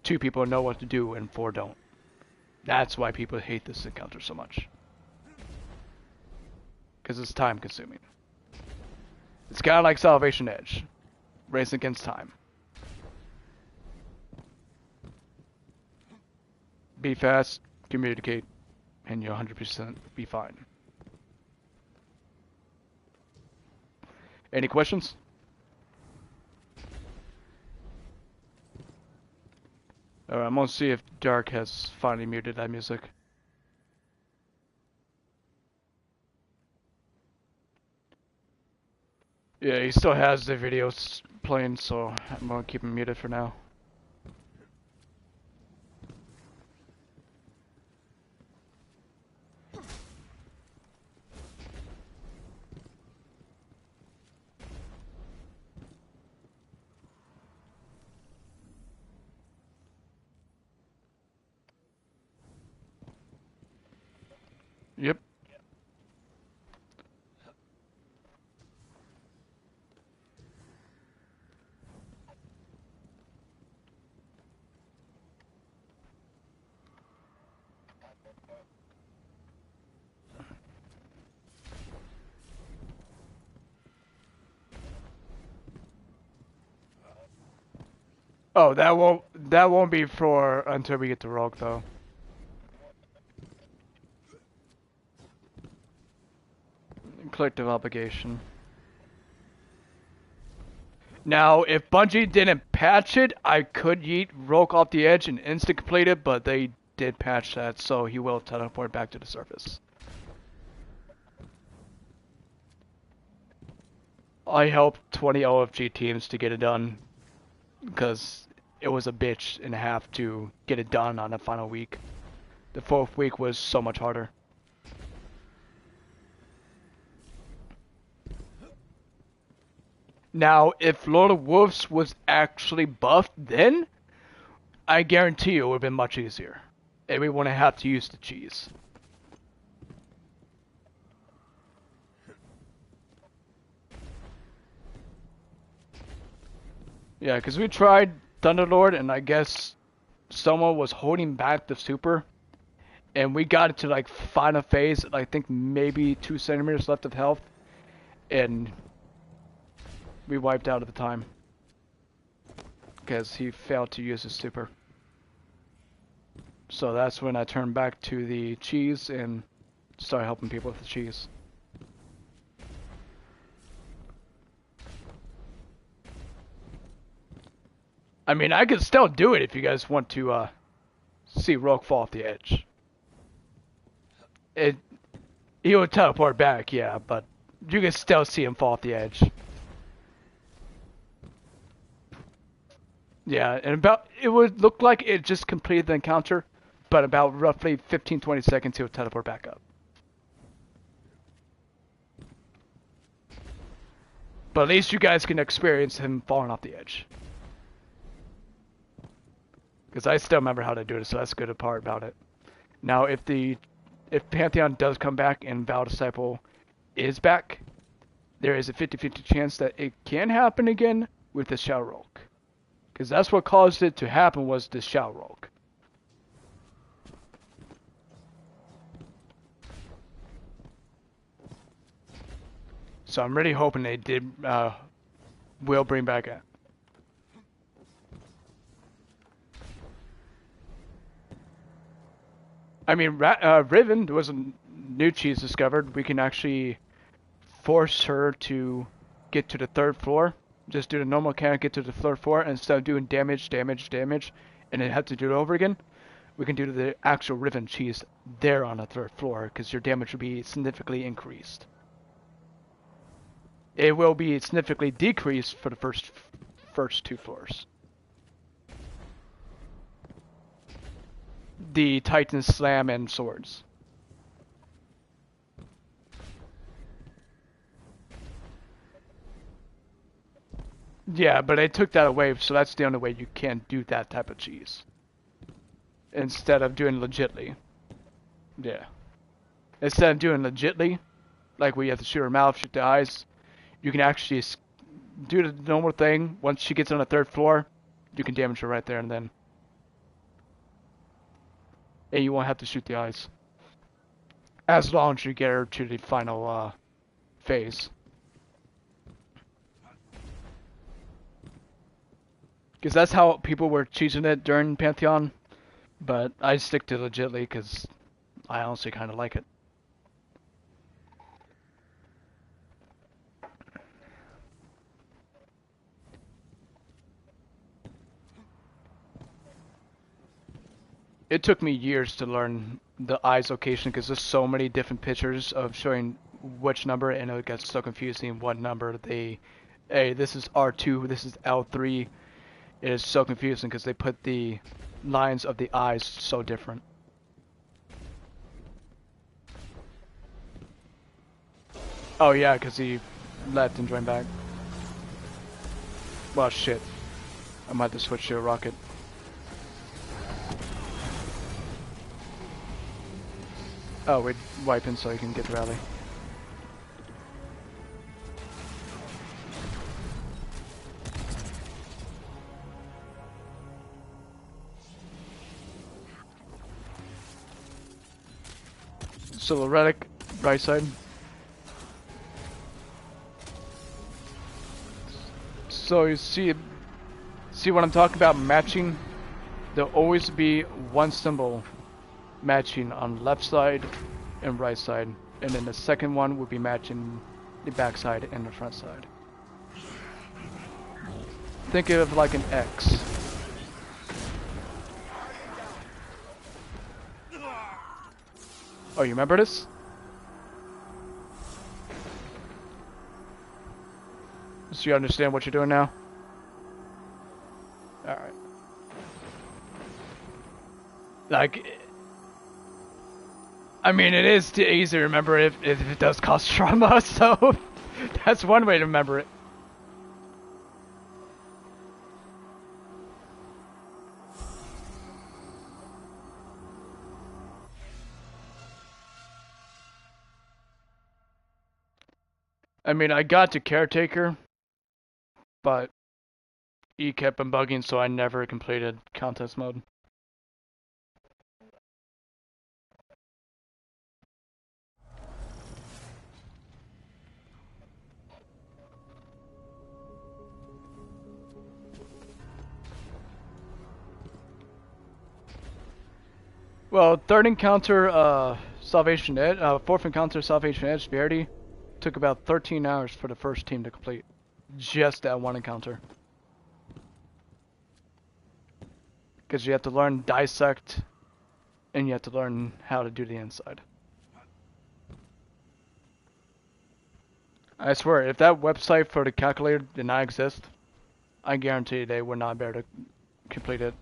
[SPEAKER 1] 2 people know what to do and 4 don't. That's why people hate this encounter so much. Because it's time consuming. It's kind of like Salvation Edge. Race against time. Be fast, communicate, and you'll 100% be fine. Any questions? Alright, I'm gonna see if Dark has finally muted that music. Yeah, he still has the videos playing, so I'm gonna keep him muted for now. Yep. Oh, that won't be for until we get to Rogue though. Collective obligation. Now, if Bungie didn't patch it, I could yeet Rogue off the edge and instant complete it, but they did patch that, so he will teleport back to the surface. I helped 20 OFG teams to get it done, because it was a bitch and a half to get it done on the final week. The fourth week was so much harder. Now, if Lord of Wolves was actually buffed then, I guarantee you it would have been much easier. And we wouldn't have to use the cheese. Yeah, because we tried Thunderlord, and I guess someone was holding back the super. And we got it to like final phase, I think maybe 2 centimeters left of health. And we wiped out at the time. Because he failed to use his super. So that's when I turned back to the cheese and started helping people with the cheese. I mean, I could still do it if you guys want to see Rogue fall off the edge. He would teleport back, yeah, but you can still see him fall off the edge. Yeah, and it would look like it just completed the encounter, but about roughly 15-20 seconds he would teleport back up. But at least you guys can experience him falling off the edge. Because I still remember how to do it, so that's the good part about it. Now, if Pantheon does come back and Val Disciple is back, there is a 50-50 chance that it can happen again with the Shadow Rogue. Because that's what caused it to happen, was the Shadow Rogue. So I'm really hoping they will bring back it. I mean, Riven was a new cheese discovered. We can actually force her to get to the 3rd floor. Just do the normal mechanic, get to the 3rd floor, and instead of doing damage, and then have to do it over again, we can do the actual Riven cheese there on the 3rd floor, because your damage will be significantly increased. It will be significantly decreased for the first 2 floors. The Titan Slam and swords. Yeah, but I took that away, so that's the only way you can do that type of cheese. Instead of doing legitly. Yeah. Instead of doing legitly, like where you have to shoot her mouth, shoot the eyes, you can actually do the normal thing. Once she gets on the 3rd floor, you can damage her right there and then. And you won't have to shoot the eyes. As long as you get her to the final phase. Because that's how people were cheesing it during Pantheon. But I stick to legitly because I honestly kind of like it. It took me years to learn the eyes location because there's so many different pictures of showing which number, and it gets so confusing what number hey, this is R2, this is L3. It is so confusing because they put the lines of the eyes so different. Oh yeah, because he left and joined back. Well, shit. I might have to switch to a rocket. Oh, we're wiping so you can get the rally. So the relic, right side. So you see what I'm talking about matching? There'll always be one symbol matching on left side and right side, and then the second one would be matching the back side and the front side. Think of it like an X. Oh, you remember this? So you understand what you're doing now? Alright. Like, I mean, it is easy to remember if it does cause trauma, so that's one way to remember it. I mean, I got to Caretaker, but he kept on bugging, so I never completed contest mode. Well, third encounter, Salvation Edge, fourth encounter, Salvation Edge, Disparity, took about 13 hours for the first team to complete. Just that one encounter. Because you have to learn Dissect, and you have to learn how to do the inside. I swear, if that website for the calculator did not exist, I guarantee they would not be able to complete it.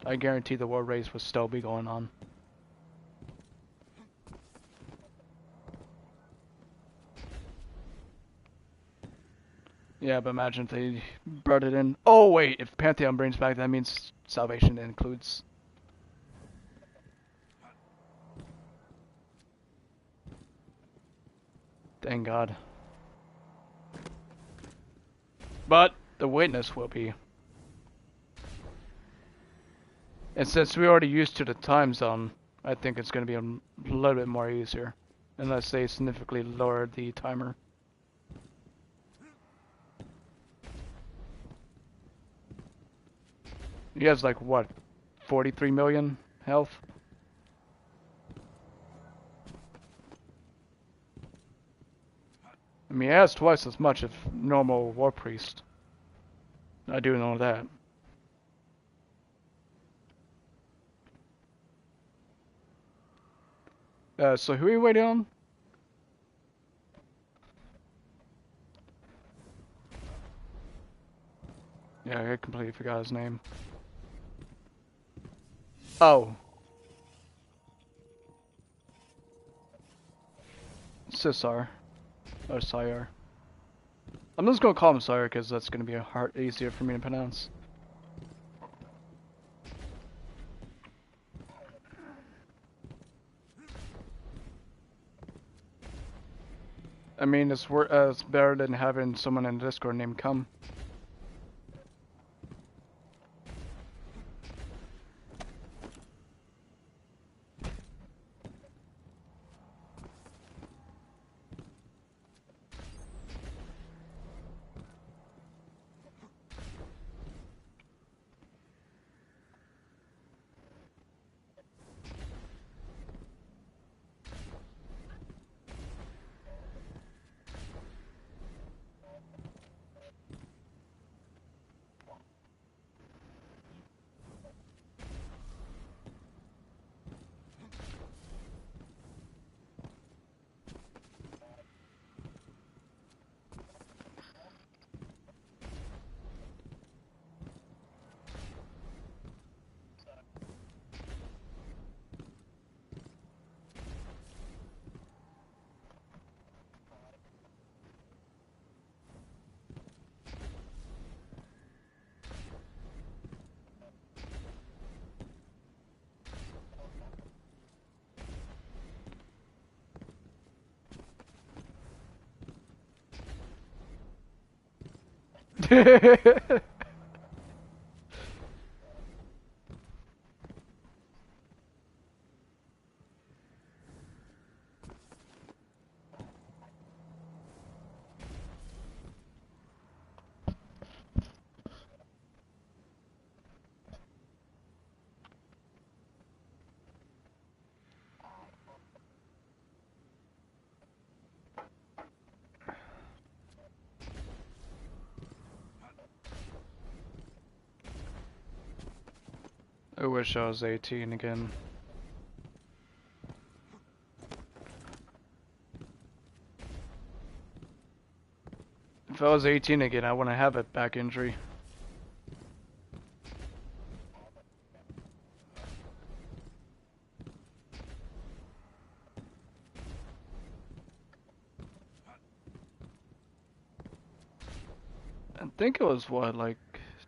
[SPEAKER 1] I guarantee the world race would still be going on. Yeah, but imagine if they brought it in. Oh wait, if Pantheon brings back, that means Salvation includes. Thank God. But the witness will be. And since we're already used to the time zone, I think it's going to be a little bit more easier. Unless they significantly lower the timer. He has like, what, 43 million health? I mean, he has twice as much as normal War Priest. I do know that. So who are you waiting on? Yeah, I completely forgot his name. Oh. Sisar. Or Sayar. I'm just gonna call him Sayar because that's gonna be easier for me to pronounce. I mean, it's better than having someone in Discord named Cum. I wish I was 18 again. If I was 18 again, I wouldn't have a back injury. I think it was what, like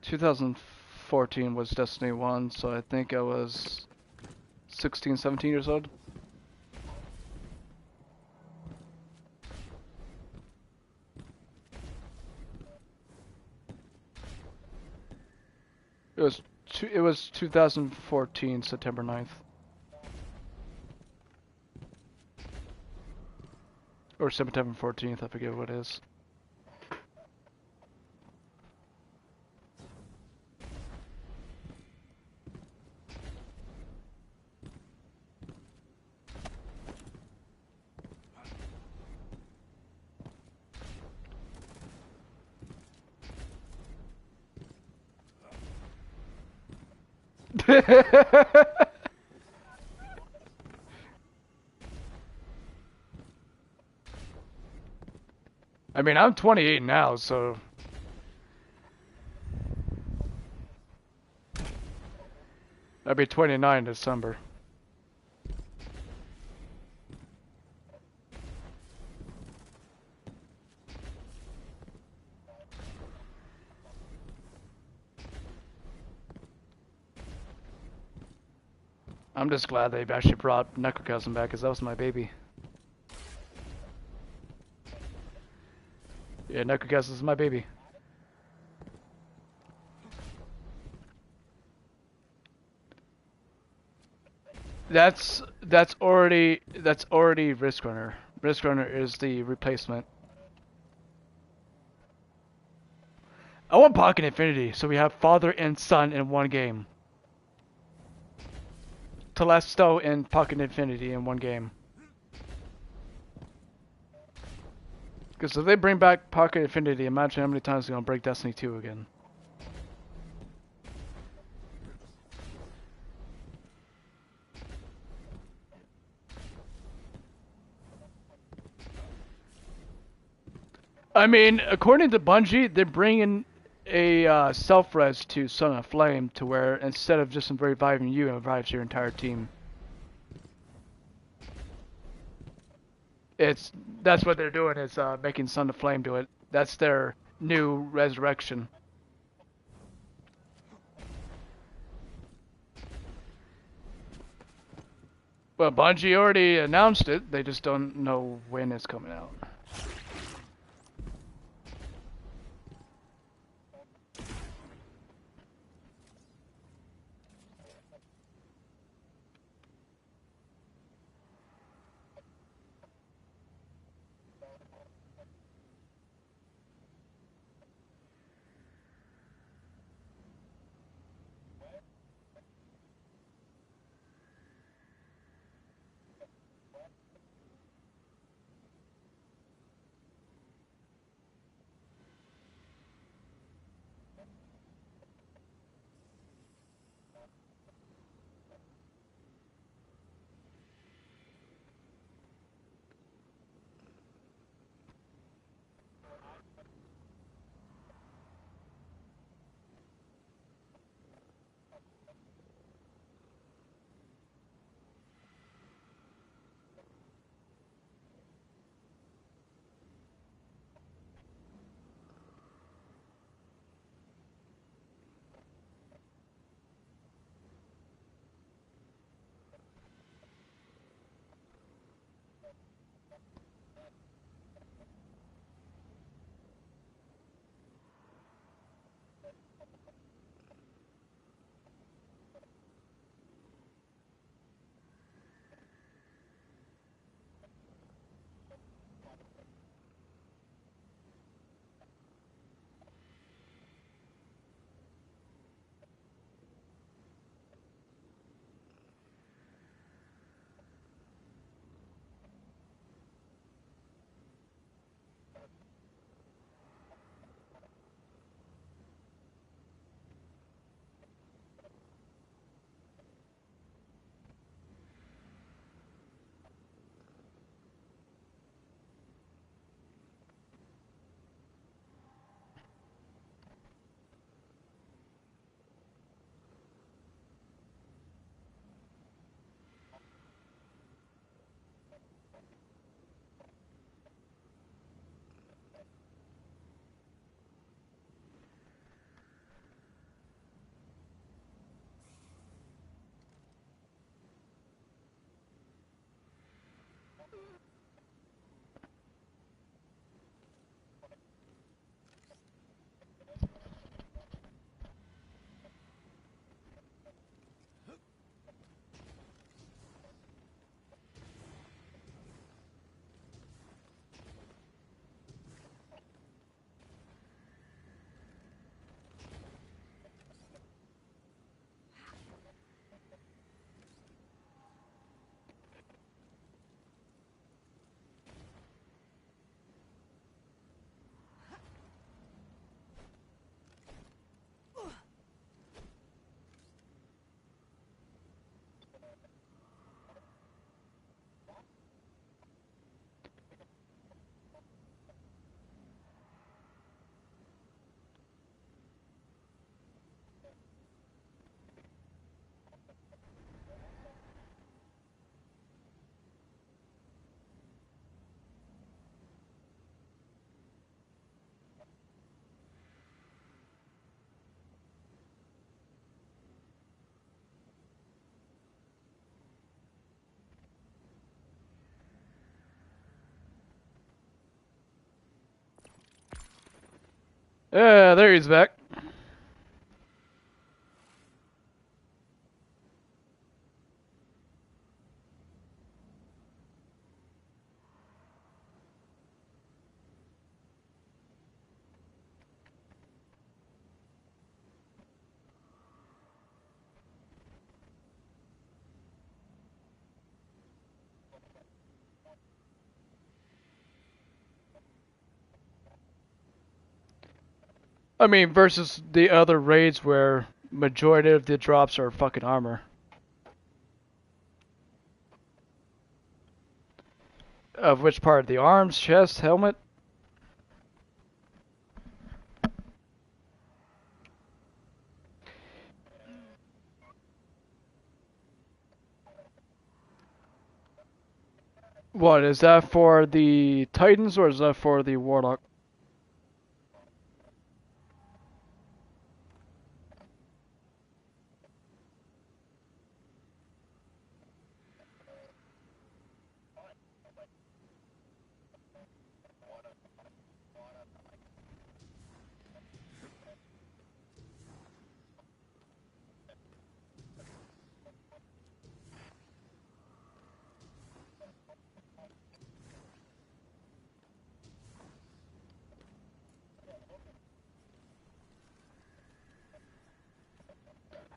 [SPEAKER 1] 2014 was Destiny 1, so I think I was 16, 17 years old. It was 2014 September 9th. Or September 14th, I forget what it is. I mean, I'm 28 now, so I'll be 29 in December. I'm just glad they've actually brought Necrocosm back, because that was my baby. Yeah, Necrocosm is my baby. That's already Risk Runner. Risk Runner is the replacement. I want Pocket Infinity, so we have father and son in one game. Telesto and Pocket Infinity in one game. Because if they bring back Pocket Infinity, imagine how many times they're gonna break Destiny 2 again. I mean, according to Bungie, they're bringing a self-res to Son of Flame to where instead of just reviving you, it revives your entire team. That's what they're doing is making Son of Flame do it. That's their new resurrection. Well, Bungie already announced it. They just don't know when it's coming out. Yeah, there he's back. I mean, versus the other raids where majority of the drops are fucking armor. Of which part? The arms, chest, helmet? What, is that for the Titans or is that for the Warlock?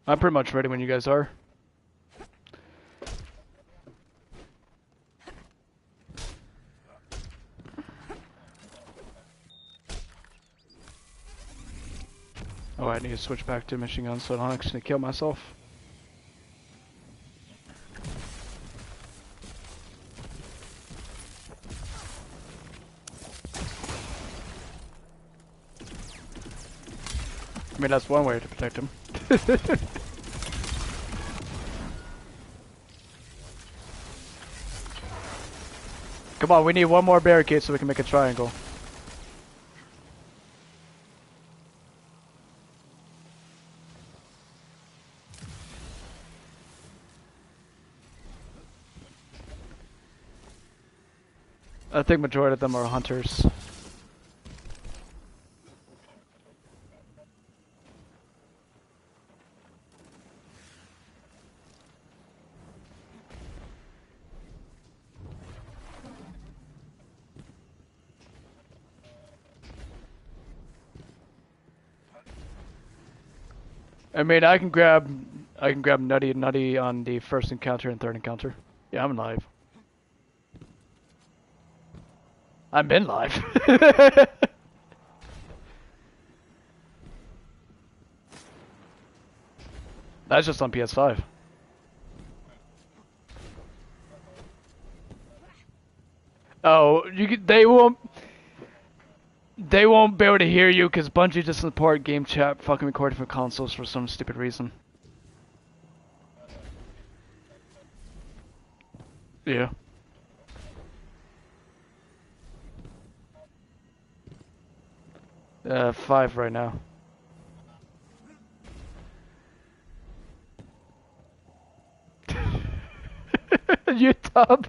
[SPEAKER 1] I'm pretty much ready when you guys are. Oh, I need to switch back to machine gun so I don't actually kill myself. I mean, that's one way to protect him. Come on, we need one more barricade so we can make a triangle. I think majority of them are hunters. I mean, I can grab Nutty on the first encounter and third encounter. Yeah, I'm live. I'm been live. That's just on PS5. Oh, they won't be able to hear you because Bungie doesn't support game chat fucking recording for consoles for some stupid reason. Yeah. Five right now. You tub.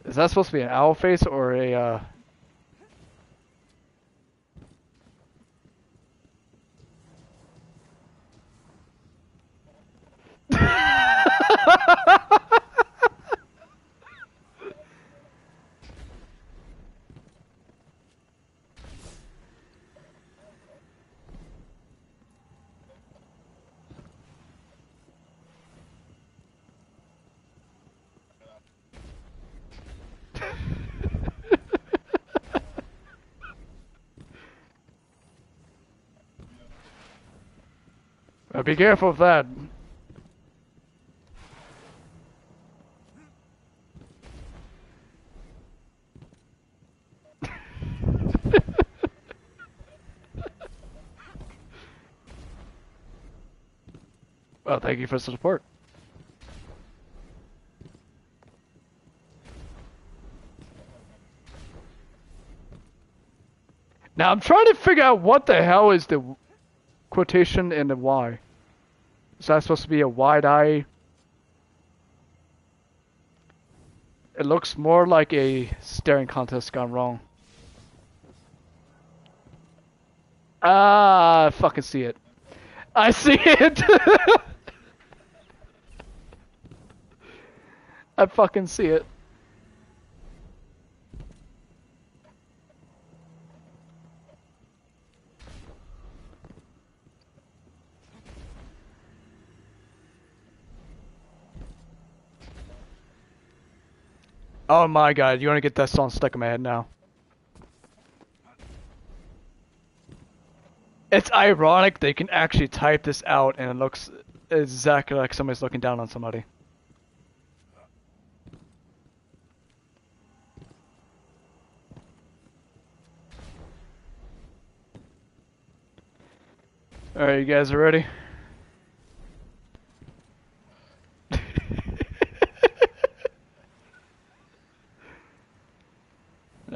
[SPEAKER 1] Is that supposed to be an owl face or a, Be careful of that. Well, thank you for the support. Now I'm trying to figure out what the hell is the quotation in the Y. Is that supposed to be a wide eye? It looks more like a staring contest gone wrong. Ah, I fucking see it. I see it! I fucking see it. Oh my god, you wanna get that song stuck in my head now. It's ironic they can actually type this out and it looks exactly like somebody's looking down on somebody. Alright, you guys are ready?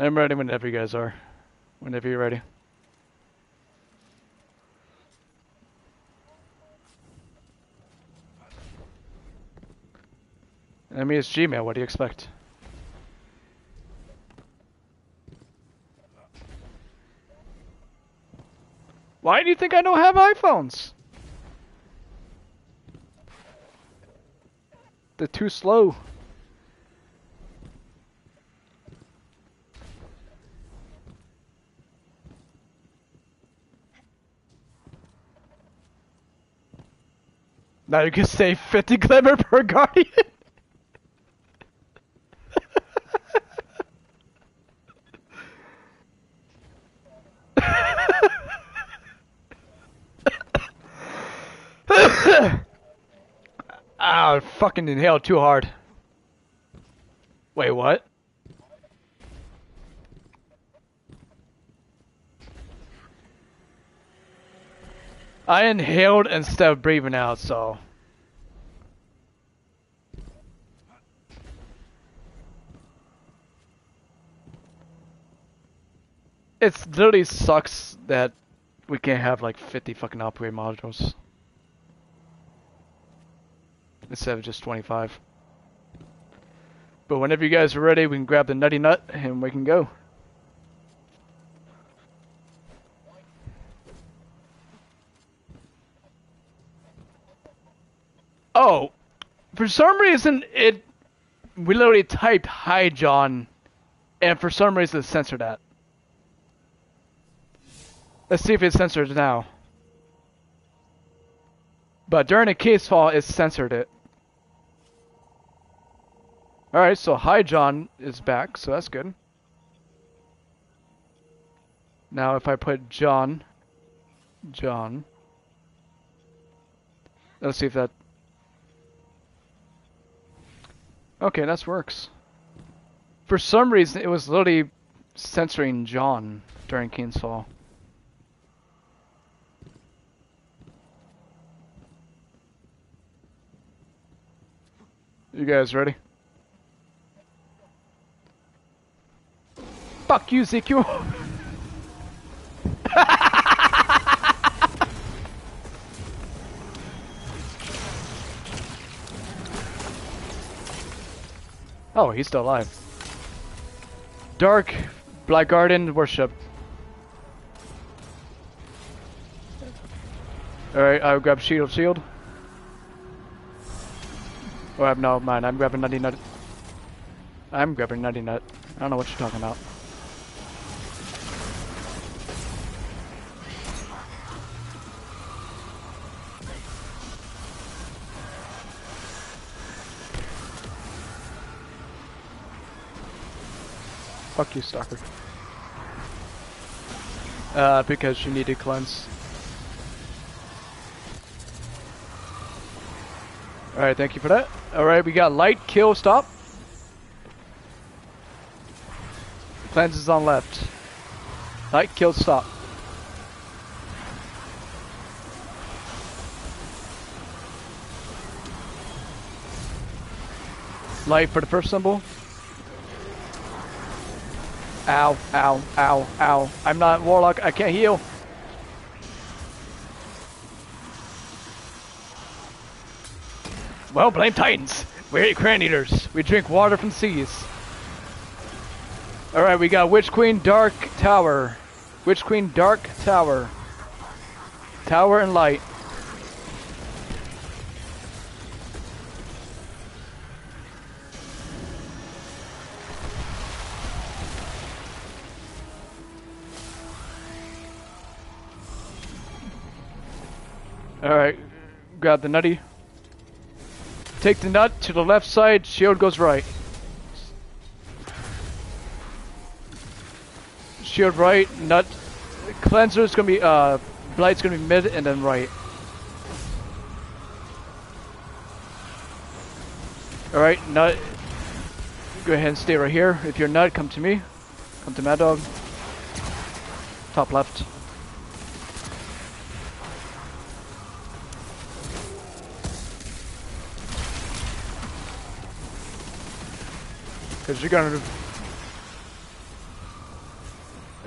[SPEAKER 1] I'm ready whenever you guys are. Whenever you're ready. I mean, it's Gmail, what do you expect? Why do you think I don't have iPhones? They're too slow. Now you can save 50 glimmer per guardian. Ah, I fucking inhaled too hard. Wait, what? I inhaled instead of breathing out, so. It literally sucks that we can't have like 50 fucking upgrade modules. Instead of just 25. But whenever you guys are ready, we can grab the nutty nut and we can go. Oh, for some reason we literally typed "Hi John," and for some reason it censored that. Let's see if it's censored now. But during a case file, it censored it. Alright, so Hi John is back, so that's good. Now if I put John. Let's see if that... Okay, that works. For some reason, it was literally censoring John during King's Fall. You guys ready? Fuck you, Ezekiel! Oh, he's still alive. dark, Black Garden, worship. Alright, I'll grab shield. Oh, no, mine. I'm grabbing Nutty Nut. I'm grabbing Nutty Nut. I don't know what you're talking about. Fuck you, Stalker. Because you need to cleanse. Alright, thank you for that. Alright, we got light, kill, stop. Cleanse is on left. Light, kill, stop. Light for the first symbol. Ow, ow, ow, ow. I'm not Warlock, I can't heal. Well, blame Titans. We're Cran Eaters. We drink water from seas. Alright, we got Witch Queen, Dark Tower. Witch Queen, Dark Tower. Tower and Light. Alright, grab the nutty. Take the nut to the left side, shield goes right. Shield right, nut. Cleanser's gonna be, Blight's gonna be mid and then right. Alright, nut. Go ahead and stay right here. If you're nut, come to me. Come to Mad Dog. Top left. Because you're gonna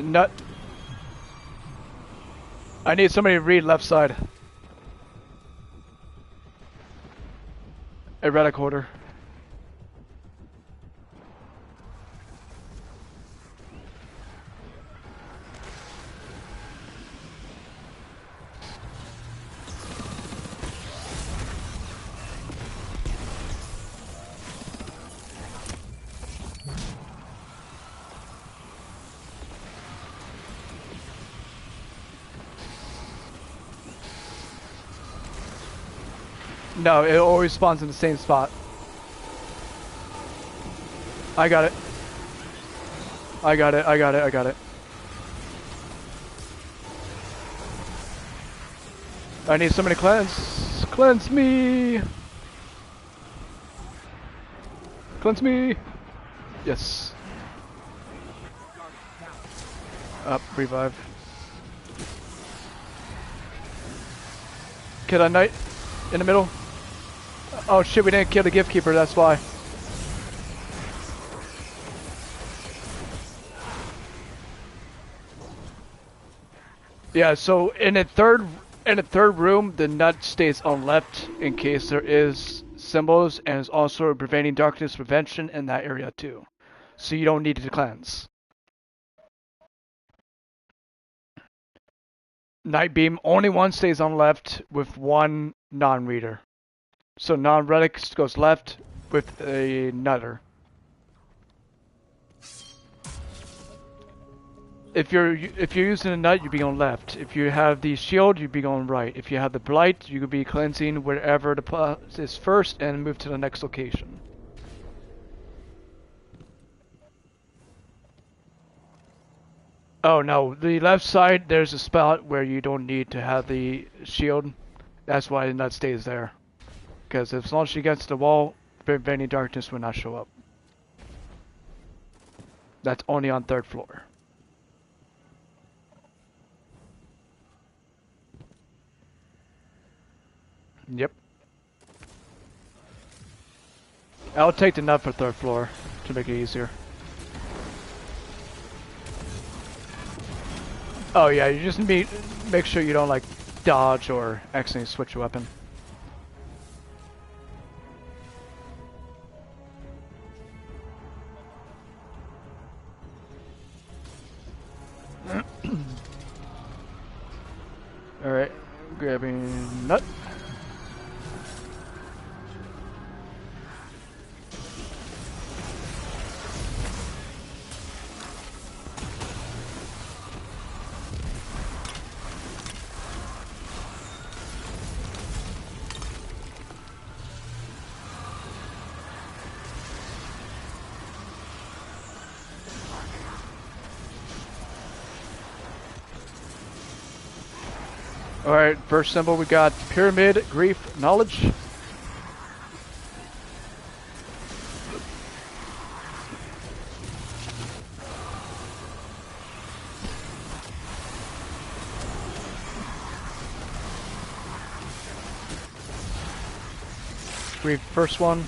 [SPEAKER 1] nut. I need somebody to read left side. Erratic order. No, it always spawns in the same spot. I got it. I got it, I got it, I got it. I need somebody to cleanse. Cleanse me! Cleanse me! Yes. Up, revive. Kill that knight in the middle. Oh shit, we didn't kill the gift keeper, that's why. Yeah, so in the third room, the nut stays on left in case there is symbols, and it's also preventing darkness prevention in that area too. So you don't need to cleanse. Night beam, only one stays on left with one non-reader. So non-relic goes left with a nutter. If you're using a nut, you'd be on left. If you have the shield, you'd be going right. If you have the blight, you could be cleansing wherever the plus is first and move to the next location. Oh no, the left side there's a spot where you don't need to have the shield. That's why the nut stays there. Because as long as she gets the wall, preventing darkness will not show up. That's only on third floor. Yep. I'll take the nut for third floor to make it easier. Oh yeah, you just make sure you don't like dodge or accidentally switch your weapon. Grabbing nut. Alright, first symbol we got pyramid, grief, knowledge. Grief, first one.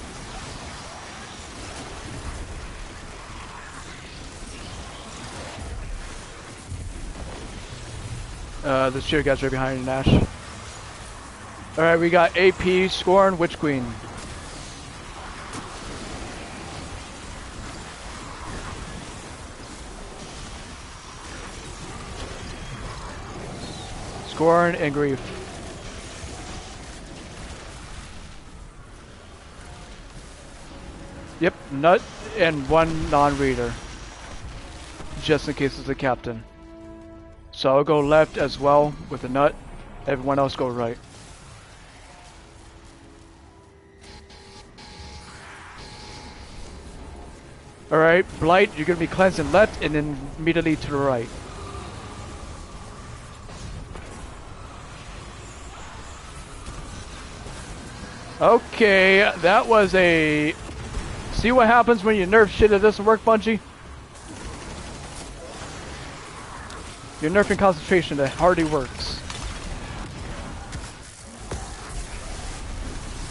[SPEAKER 1] The shield guys right behind you, Nash. Alright, we got AP, Scorn, Witch Queen. Scorn and Grief. Yep, Nut and one non-reader. Just in case it's the captain. So I'll go left as well with the nut. Everyone else go right. Alright, Blight, you're gonna be cleansing left and then immediately to the right. Okay, that was a... See what happens when you nerf shit that doesn't work, Bungie? You're nerfing concentration that hardly works.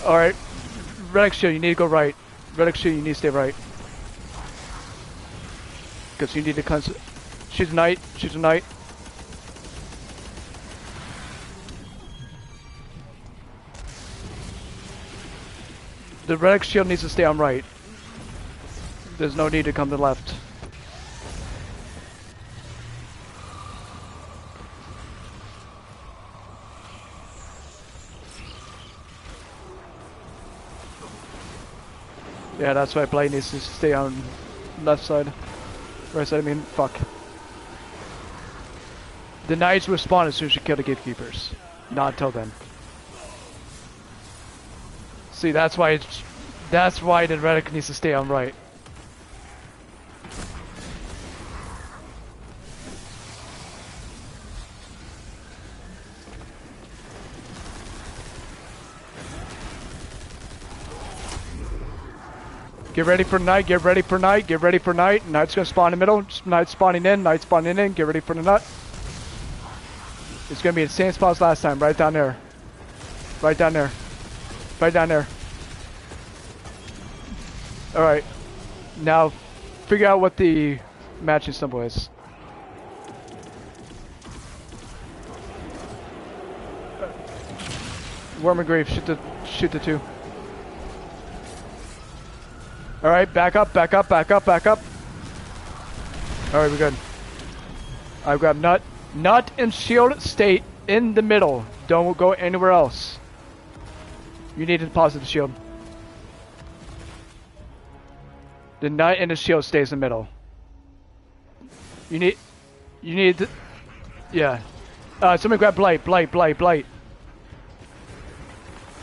[SPEAKER 1] Alright. Relic Shield, you need to go right. Relic Shield, you need to stay right. Because you need to cleanse it. She's a knight. She's a knight. The Relic Shield needs to stay on right. There's no need to come to the left. Yeah, that's why Blight needs to stay on left side. Right side, I mean, fuck. The knights will spawn as soon as you kill the gatekeepers. Not until then. See, that's why the relic needs to stay on right. Get ready for night, get ready for night, get ready for night. Knight's gonna spawn in the middle, Knight spawning in, Knight spawning in, get ready for the nut. It's gonna be the same spot as last time, right down there. Right down there. Right down there. Alright. Now, figure out what the matching symbol is. Worm and Grave, shoot the two. Alright, back up, back up, back up, back up. Alright, we're good. I've got Nut. Nut and Shield stay in the middle. Don't go anywhere else. You need to deposit the shield. The Nut and the Shield stays in the middle. You need to, yeah. Somebody grab Blight.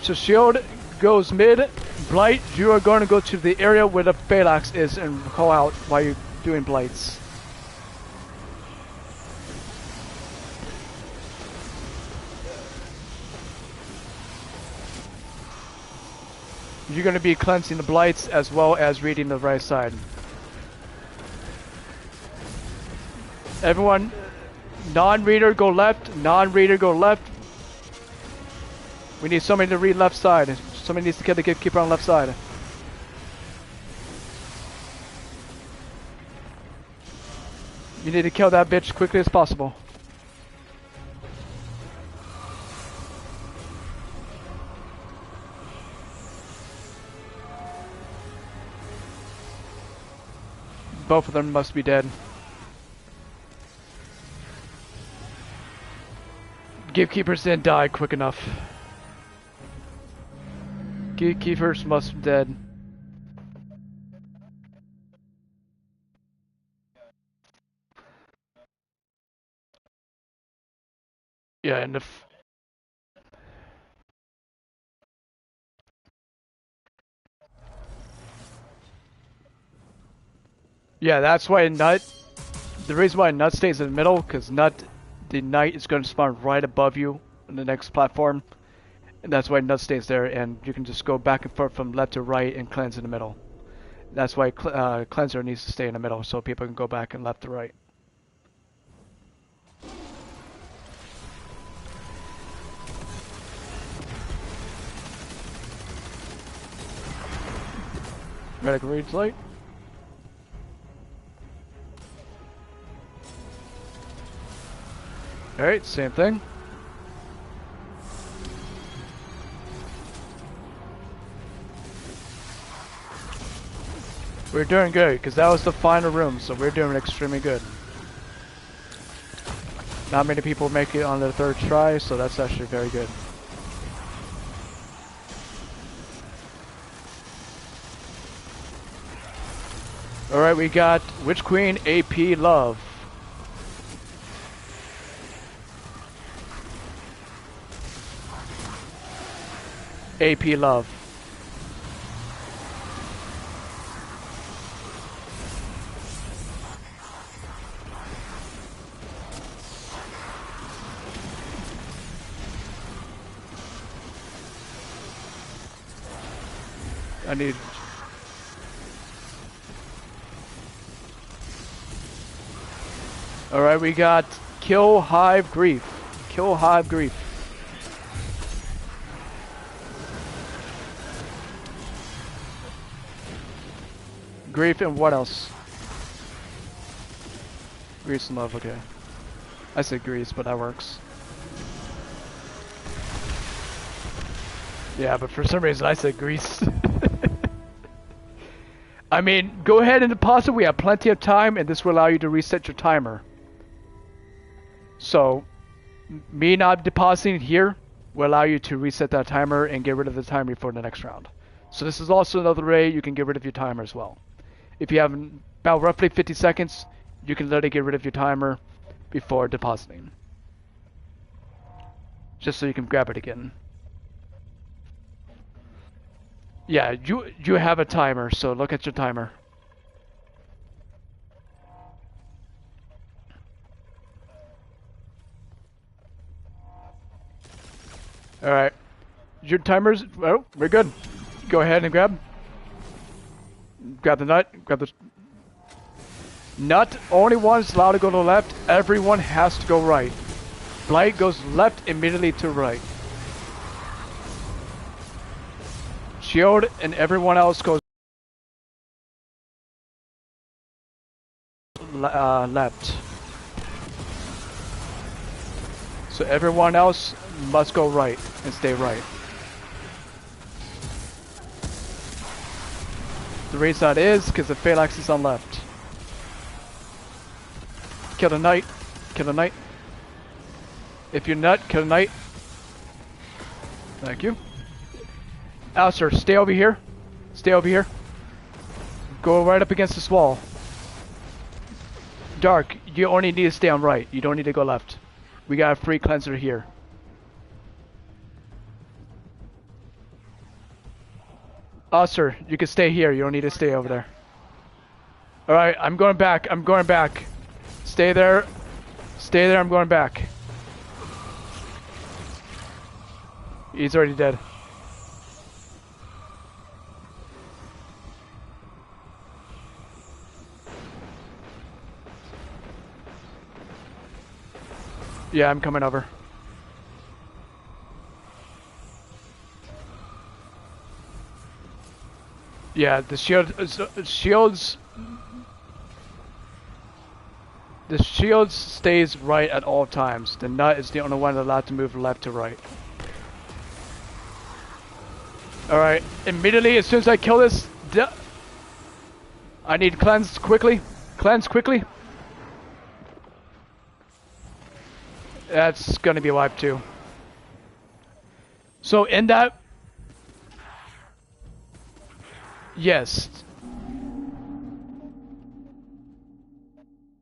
[SPEAKER 1] So Shield goes mid. Blight, you are going to go to the area where the Phalanx is and call out while you're doing Blights. You're going to be cleansing the Blights as well as reading the right side. Everyone, non-reader go left, non-reader go left. We need somebody to read left side. Somebody needs to kill the gatekeeper on left side. You need to kill that bitch as quickly as possible. Both of them must be dead. Gatekeepers didn't die quick enough. Gatekeepers must be dead. Yeah, and if... Yeah, that's why Nut... The reason why Nut stays in the middle, because the Knight is going to spawn right above you on the next platform. And that's why Nut stays there, and you can just go back and forth from left to right and cleanse in the middle. That's why Cleanser needs to stay in the middle, so people can go back and left to right. Medic reads light. Alright, same thing. We're doing good, because that was the final room, so we're doing extremely good. Not many people make it on their third try, so that's actually very good. Alright, we got Witch Queen AP Love. AP Love. I need... Alright, we got Kill Hive Grief. Kill Hive Grief. Grief and what else? Grease and love, okay. I said grease, but that works. Yeah, but for some reason I said grease. I mean, go ahead and deposit. We have plenty of time, and this will allow you to reset your timer. So, me not depositing here will allow you to reset that timer and get rid of the timer for the next round. So this is also another way you can get rid of your timer as well. If you have about roughly 50 seconds, you can literally get rid of your timer before depositing. Just so you can grab it again. Yeah, you have a timer, so look at your timer. Alright. Your timer's... Oh, we're good. Go ahead and grab. Grab the nut. Grab the... Nut, only one's allowed to go to the left. Everyone has to go right. Blight goes left immediately to right. Shield and everyone else goes left. So everyone else must go right and stay right. The reason that is because the phalanx is on left. Kill the knight. Kill the knight. If you're nut, kill the knight. Thank you. Alistair, stay over here. Stay over here. Go right up against this wall. Dark, you only need to stay on right. You don't need to go left. We got a free cleanser here. Alistair, you can stay here. You don't need to stay over there. Alright, I'm going back. I'm going back. Stay there. Stay there. I'm going back. He's already dead. Yeah, I'm coming over. Yeah, the shields. The shield stays right at all times. The nut is the only one allowed to move left to right. Alright, immediately as soon as I kill this, I need cleanse quickly. Cleanse quickly. That's gonna be a wipe too. So in that, yes,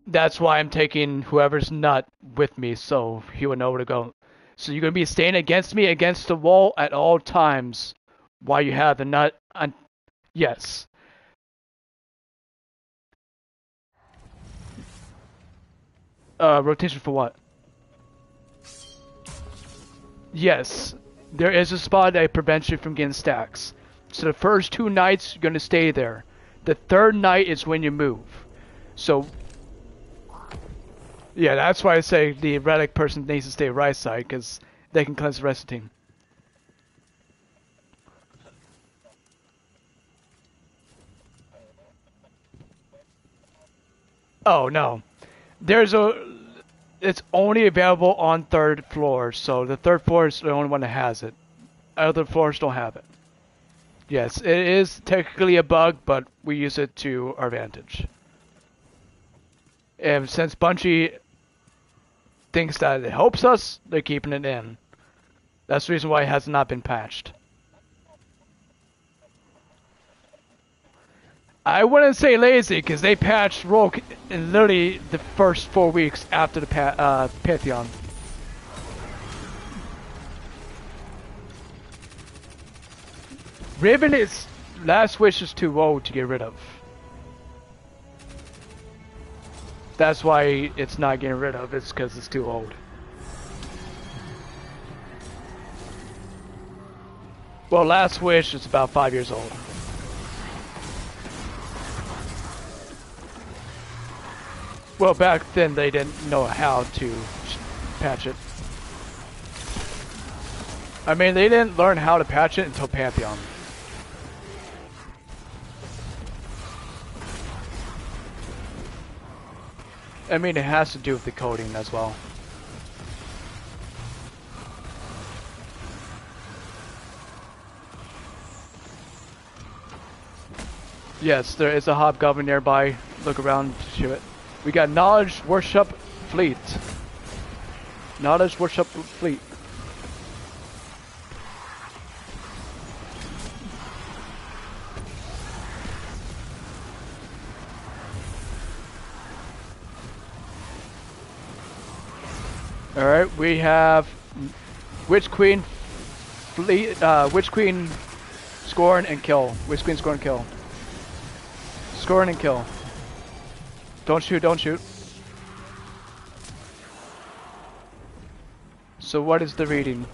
[SPEAKER 1] that's why I'm taking whoever's nut with me, so he would know where to go. So you're gonna be staying against me against the wall at all times, while you have the nut on. Yes. Rotation for what? Yes, there is a spot that prevents you from getting stacks. So the first 2 nights you're gonna stay there. The third night is when you move. So yeah, that's why I say the relic person needs to stay right side because they can cleanse the rest of the team. Oh no, there's a. It's only available on third floor, so the third floor is the only one that has it. Other floors don't have it. Yes, it is technically a bug, but we use it to our advantage. And since Bungie thinks that it helps us, they're keeping it in. That's the reason why it has not been patched. I wouldn't say lazy, because they patched Rogue in literally the first 4 weeks after the Pantheon. Riven is Last Wish is too old to get rid of. That's why it's not getting rid of. It's because it's too old. Well, Last Wish is about 5 years old. Well, back then they didn't know how to patch it. I mean, they didn't learn how to patch it until Pantheon. I mean, it has to do with the coding as well. Yes, there is a hobgoblin nearby. Look around to shoot it. We got Knowledge Worship Fleet. Knowledge Worship Fleet. Alright, we have Witch Queen Fleet, Witch Queen Scorn and Kill. Witch Queen Scorn and Kill. Scorn and Kill. Don't shoot, don't shoot. So what is the reading?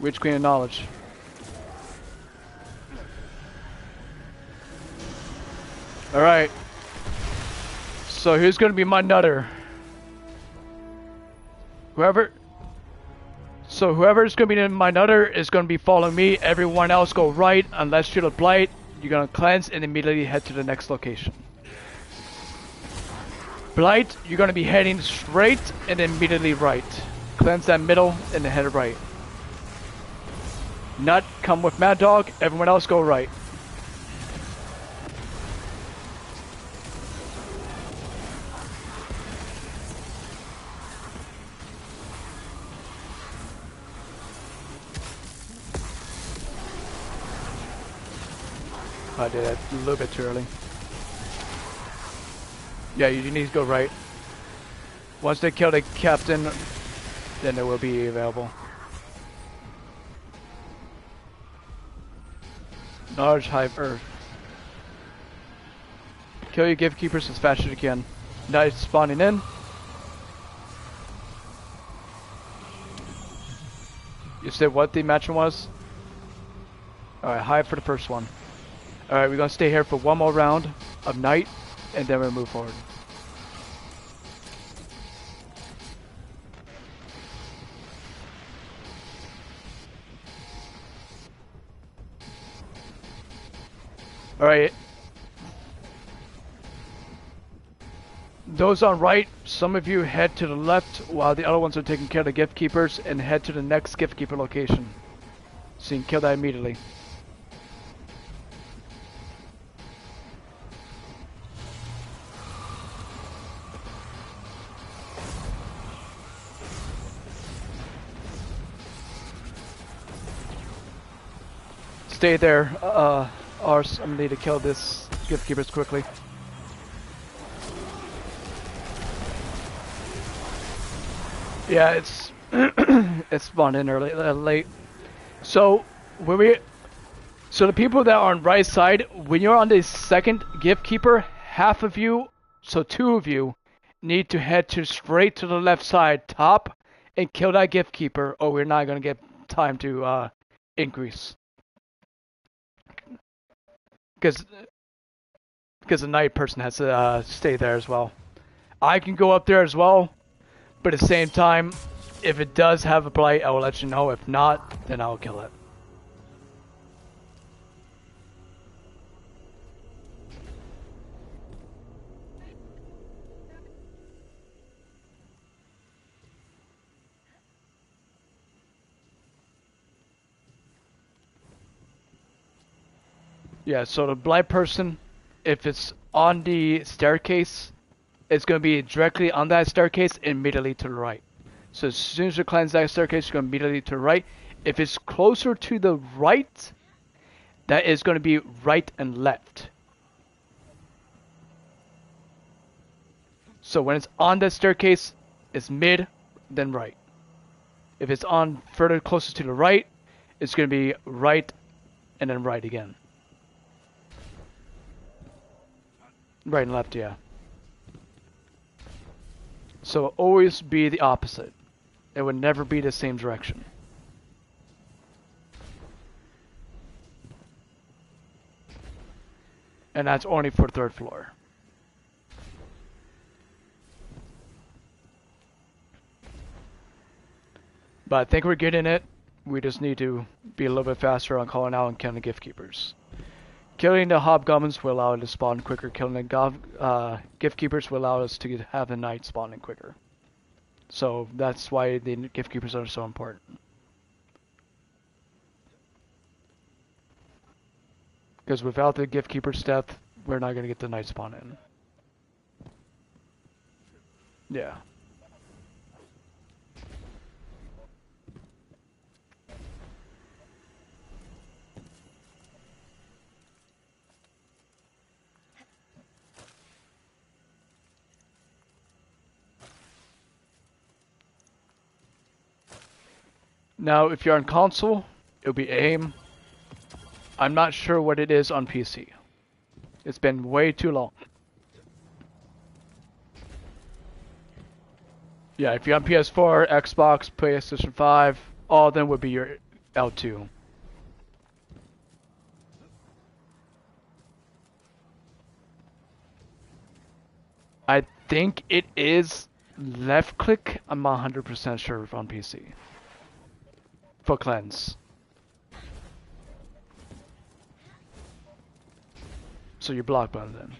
[SPEAKER 1] Witch Queen of Knowledge. Alright. So who's gonna be my nutter? Whoever's gonna be my nutter is gonna be following me. Everyone else go right unless you're the blight. You're gonna cleanse and immediately head to the next location. Blight, you're gonna be heading straight and immediately right. Cleanse that middle and then head right. Nut, come with Mad Dog. Everyone else go right. I did it a little bit too early. Yeah, you need to go right. Once they kill the captain, then it will be available. Knowledge Hive Earth. Kill your gift keepers as fast as you can. Knights spawning in. You said what the match was? Alright, Hive for the first one. Alright, we're gonna stay here for one more round of night, and then we'll move forward. Alright. Those on right, some of you head to the left while the other ones are taking care of the gift keepers and head to the next gift keeper location. So you can kill that immediately. Stay there, Ars. I'm gonna need to kill this gift keepers quickly. Yeah, it's it's spawned in early, late. So so the people that are on right side, when you're on the second gift keeper, half of you, so two of you, need to head to straight to the left side, top, and kill that gift keeper, or we're not gonna get time to increase. Because the night person has to stay there as well. I can go up there as well, but at the same time, if it does have a blight, I will let you know. If not, then I'll kill it. Yeah, so the blight person, if it's on the staircase, it's going to be directly on that staircase immediately to the right. So as soon as you cleanse that staircase, you're going to immediately to the right. If it's closer to the right, that is going to be right and left. So when it's on that staircase, it's mid, then right. If it's on further closer to the right, it's going to be right and then right again. Right and left, yeah. So always be the opposite. It would never be the same direction. And that's only for third floor. But I think we're getting it. We just need to be a little bit faster on calling out and killing the gift keepers. Killing the hobgoblins will allow it to spawn quicker. Killing the gift keepers will allow us to have the night spawning quicker. So that's why the gift keepers are so important. Because without the gift keeper's death, we're not going to get the night spawn in. Yeah. Now, if you're on console, it'll be aim. I'm not sure what it is on PC. It's been way too long. Yeah, if you're on PS4, Xbox, PlayStation 5, all of them would be your L2. I think it is left click. I'm not 100% sure on PC. For cleanse. So you block button then.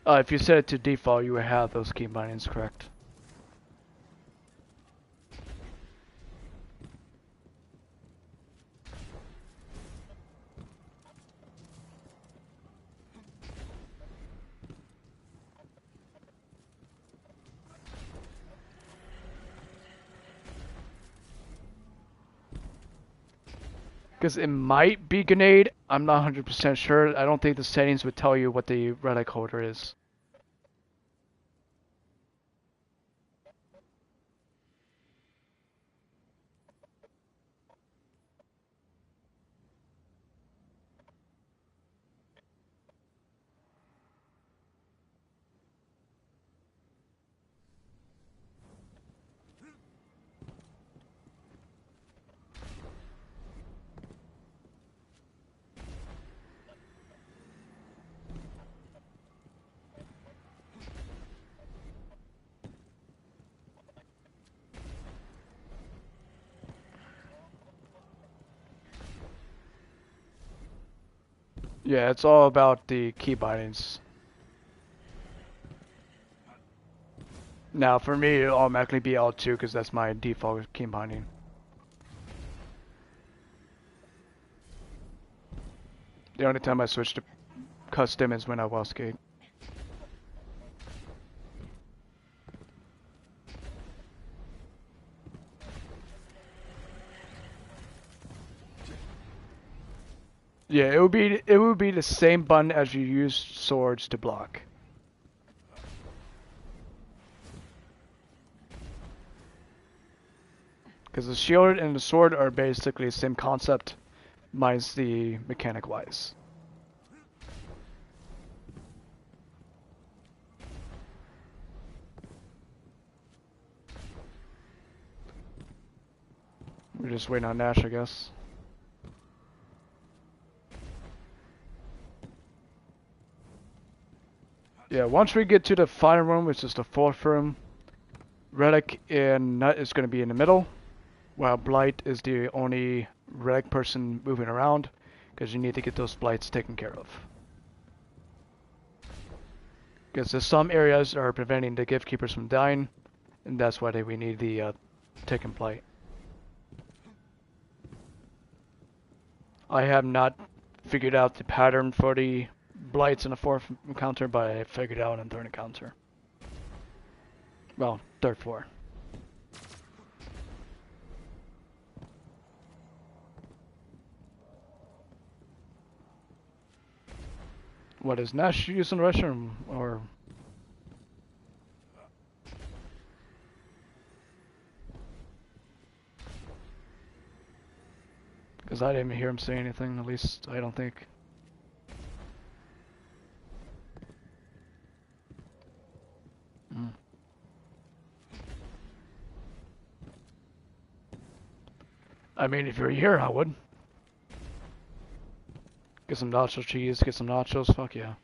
[SPEAKER 1] If you set it to default, you will have those key bindings correct. Because it might be grenade, I'm not 100% sure. I don't think the settings would tell you what the relic holder is. Yeah, it's all about the key bindings. Now, for me, it'll automatically be L2 because that's my default key binding. The only time I switch to custom is when I wall skate. Yeah, it would be the same button as you use swords to block. Because the shield and the sword are basically the same concept, minus the mechanic wise. We're just waiting on Nash, I guess. Yeah, once we get to the final room, which is the fourth room, Relic and Nut is going to be in the middle, while Blight is the only Relic person moving around, because you need to get those Blights taken care of. Because some areas are preventing the Gift Keepers from dying, and that's why we need the taken Blight. I have not figured out the pattern for the Blights in the fourth encounter, but I figured out in the third encounter. Well, third floor. What is Nash using the restroom, or? Because I didn't even hear him say anything, at least I don't think. I mean, if you're here, I would. Get some nacho cheese, get some nachos, fuck yeah.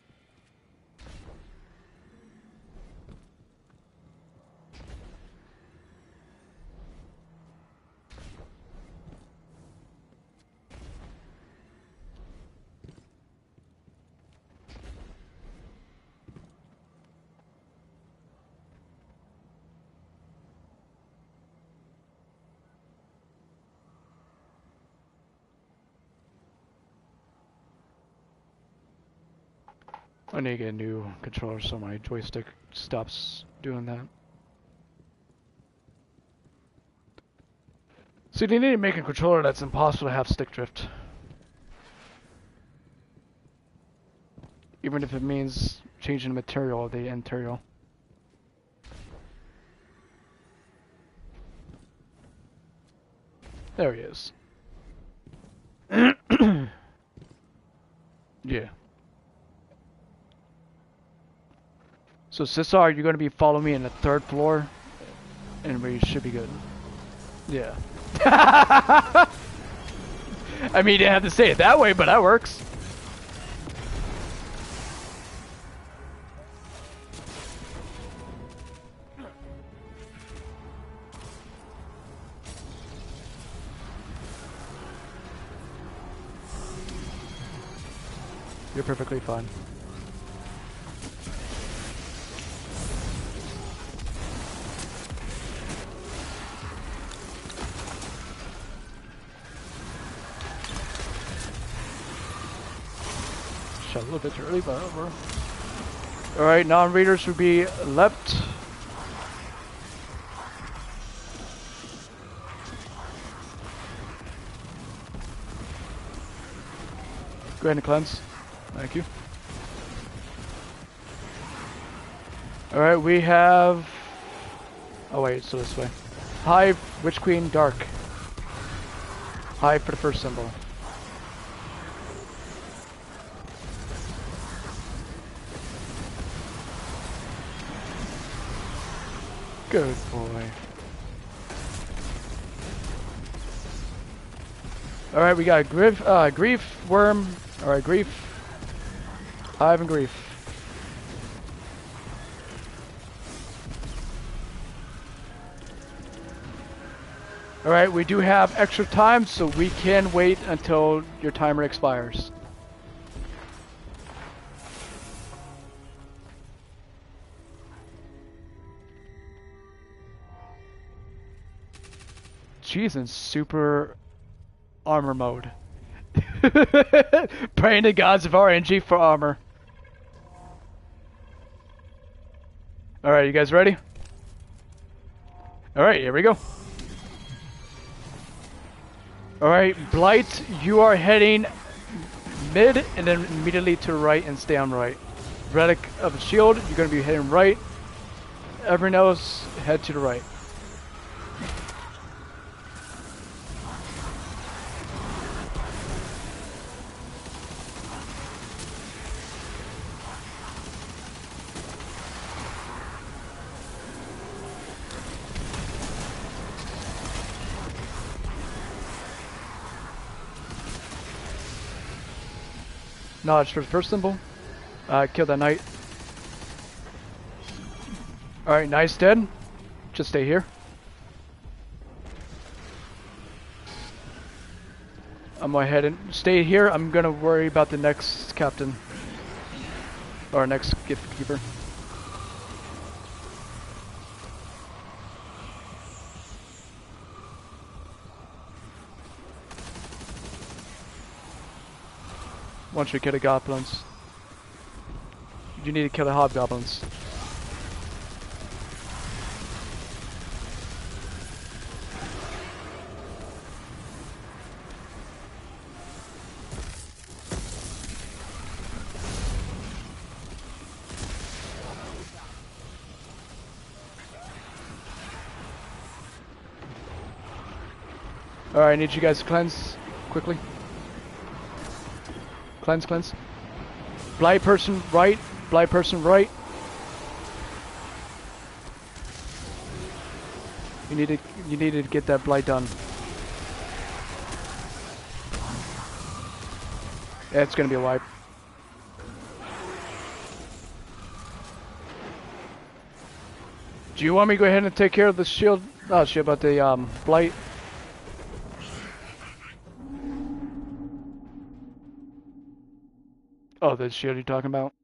[SPEAKER 1] I need to get a new controller so my joystick stops doing that. See, they need to make a controller that's impossible to have stick drift. Even if it means changing the material of the interior. There he is. Yeah. So Cesar, you're going to be following me in the third floor, and we should be good. Yeah. I mean, you didn't have to say it that way, but that works. You're perfectly fine. Shot a little bit early, but over. Alright, non-readers would be left. Go ahead and cleanse. Thank you. Alright, we have... Oh wait, so this way. Hive, Witch Queen, Dark. Hive for the first symbol. Good boy. Alright, we got Grief, Worm. Alright, Grief. Hive and Grief. Alright, we do have extra time, so we can wait until your timer expires. She's in super armor mode. Praying to gods of RNG for armor. Alright, you guys ready? Alright, here we go. Alright, Blight, you are heading mid and then immediately to right and stay on right. Relic of the Shield, you're going to be heading right. Everyone else, head to the right. Knowledge for the first symbol. Kill that knight. Alright, knight's dead. Just stay here. I'm gonna head and stay here. I'm gonna worry about the next captain. Or next gift keeper. Once you kill the goblins. You need to kill the hobgoblins. Alright, I need you guys to cleanse quickly. Cleanse, cleanse. Blight person right. Blight person right. You need to get that blight done. Yeah, it's gonna be a wipe. Do you want me to go ahead and take care of the shield? Oh shit, about the blight. Oh, the shield you're talking about?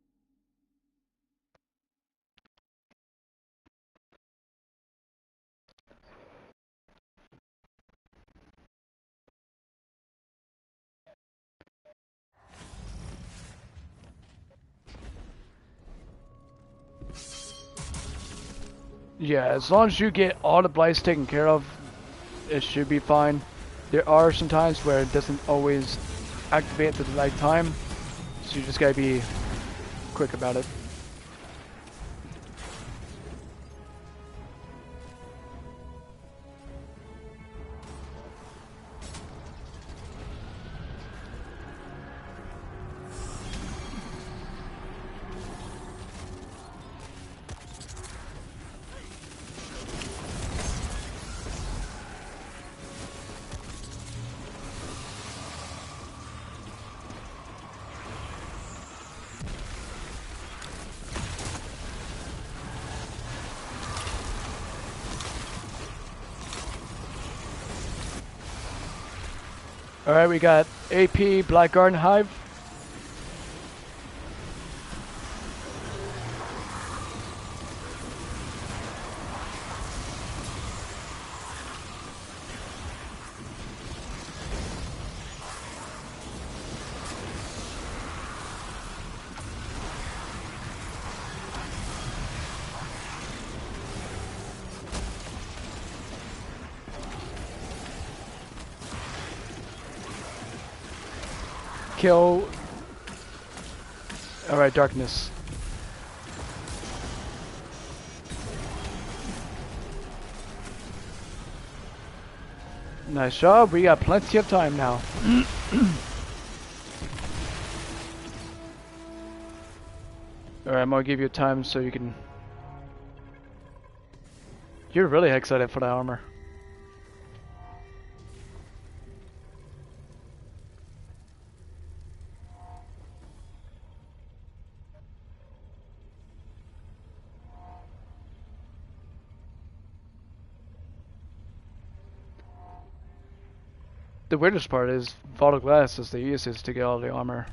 [SPEAKER 1] Yeah, as long as you get all the blights taken care of, it should be fine. There are some times where it doesn't always activate at the right time, so you just gotta be quick about it. Alright, we got AP Black Garden Hive. Kill. Alright, darkness. Nice job, we got plenty of time now. Alright, I'm gonna give you time so you can... You're really excited for the armor. The weirdest part is Vault of Glass is the easiest to get all the armor.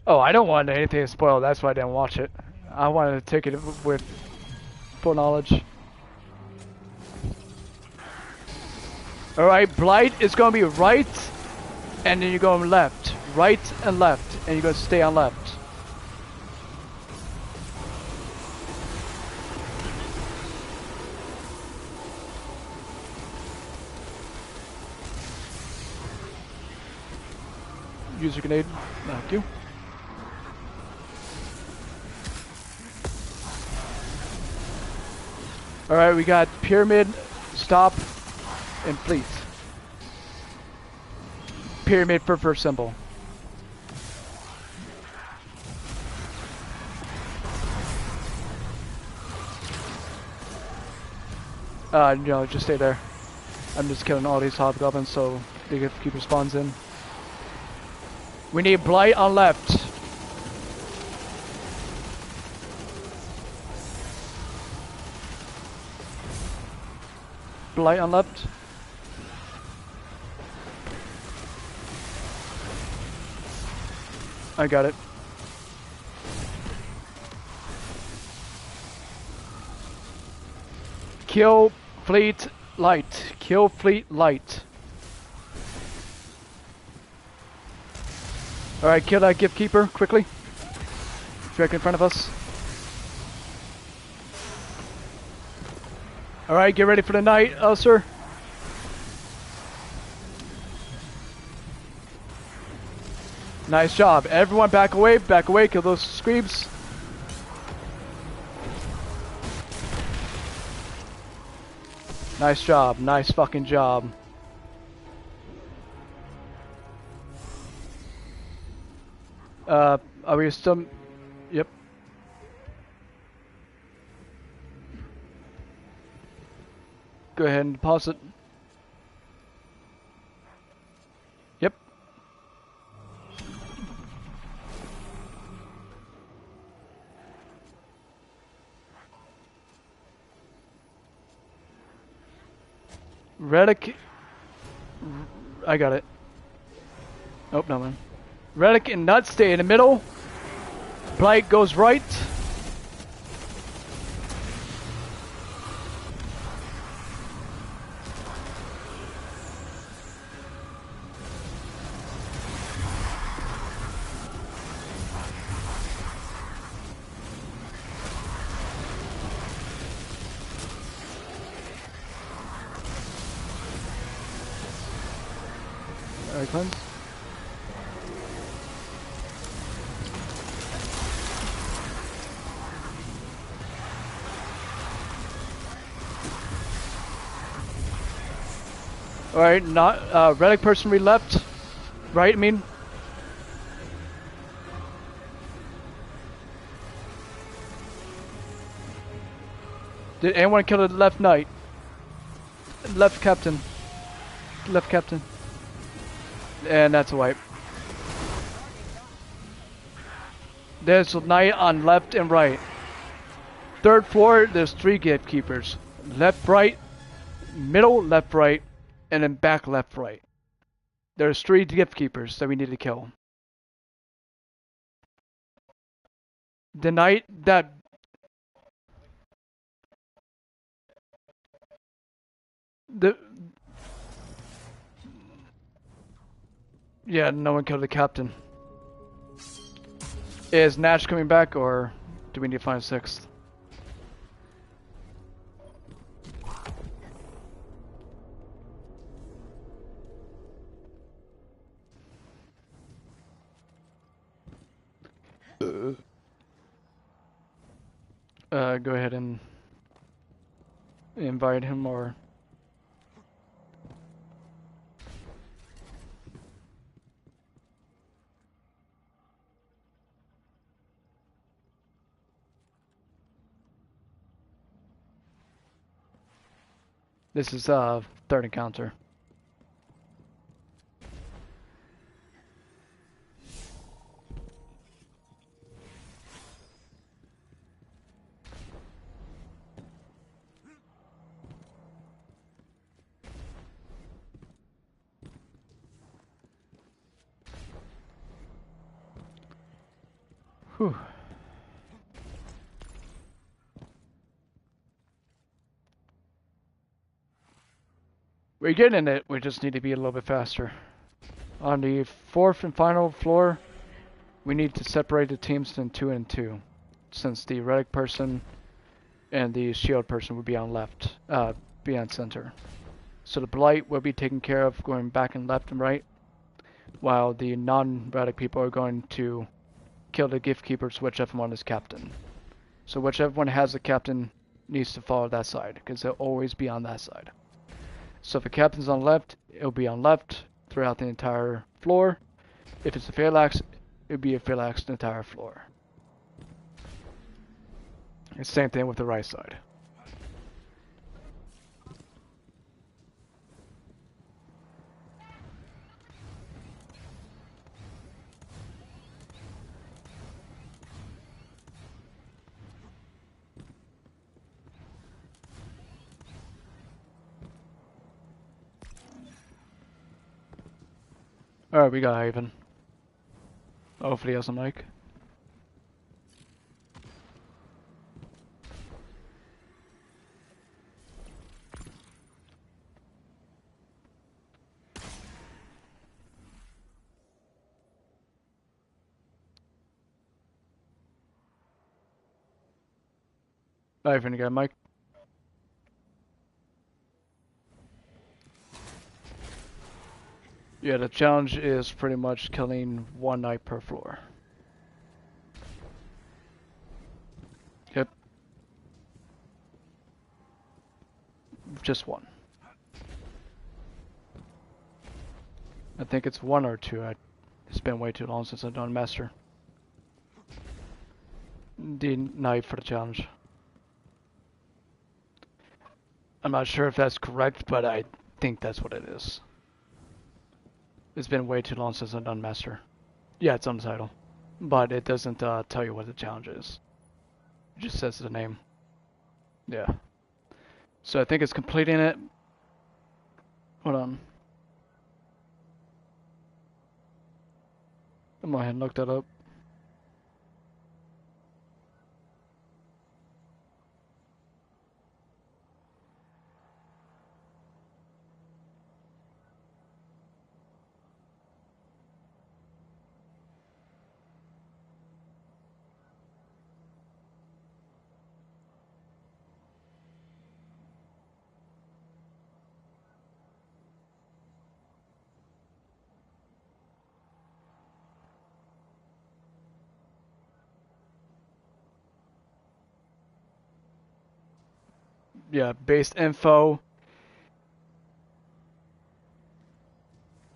[SPEAKER 1] Oh, I don't want anything spoiled. That's why I didn't watch it. I wanted to take it with full knowledge. All right, Blight is gonna be right, and then you're going left, right and left, and you're gonna stay on left. Use your grenade. Thank you. All right, we got pyramid, stop, and fleet. Pyramid for first symbol. No, just stay there. I'm just killing all these hobgoblins so they can keep their spawns in. We need Blight on left. Blight on left. I got it. Kill fleet light. Kill fleet light. Alright, kill that gift keeper quickly. It's right in front of us. Alright, get ready for the night, sir. Nice job. Everyone back away, kill those screams. Nice job, nice fucking job. Are we still... Yep. Go ahead and pause it. Yep. Relic... I got it. Oh, no man. Relic and Nut stay in the middle. Blight goes right. Alright, cleanse. Alright, not relic person we left. Right, I mean. Did anyone kill the left knight? Left captain. Left captain. And that's a wipe. There's a knight on left and right. Third floor, there's 3 gatekeepers. Left, right, middle, left, right, and then back, left, right. There's 3 gift keepers that we need to kill. The knight that... Yeah, no one killed the captain. Is Nash coming back, or do we need to find a 6th? Go ahead and invite him, or... This is third encounter.
[SPEAKER 4] Whew. We're getting it, we just need to be a little bit faster. On the fourth and final floor, we need to separate the teams in 2 and 2, since the relic person and the shield person will be on left, be on center. So the blight will be taken care of going back and left and right, while the non-relic people are going to kill the gift keepers, whichever one is captain. So whichever one has the captain needs to follow that side, because they'll always be on that side. So if the captain's on left, it'll be on left throughout the entire floor. If it's a phalanx, it'll be a phalanx the entire floor. And same thing with the right side. Alright, we got Ivan. Hopefully he has a mic. Ivan, you got a mic? Yeah, the challenge is pretty much killing one knight per floor. Yep. Just one. I think it's 1 or 2. It's been way too long since I've done Master. The knight for the challenge. I'm not sure if that's correct, but I think that's what it is. It's been way too long since I've done Master. Yeah, it's on the title. But it doesn't tell you what the challenge is. It just says the name. Yeah. So I think it's completing it. Hold on. I'm gonna go ahead and look that up. Yeah, base info.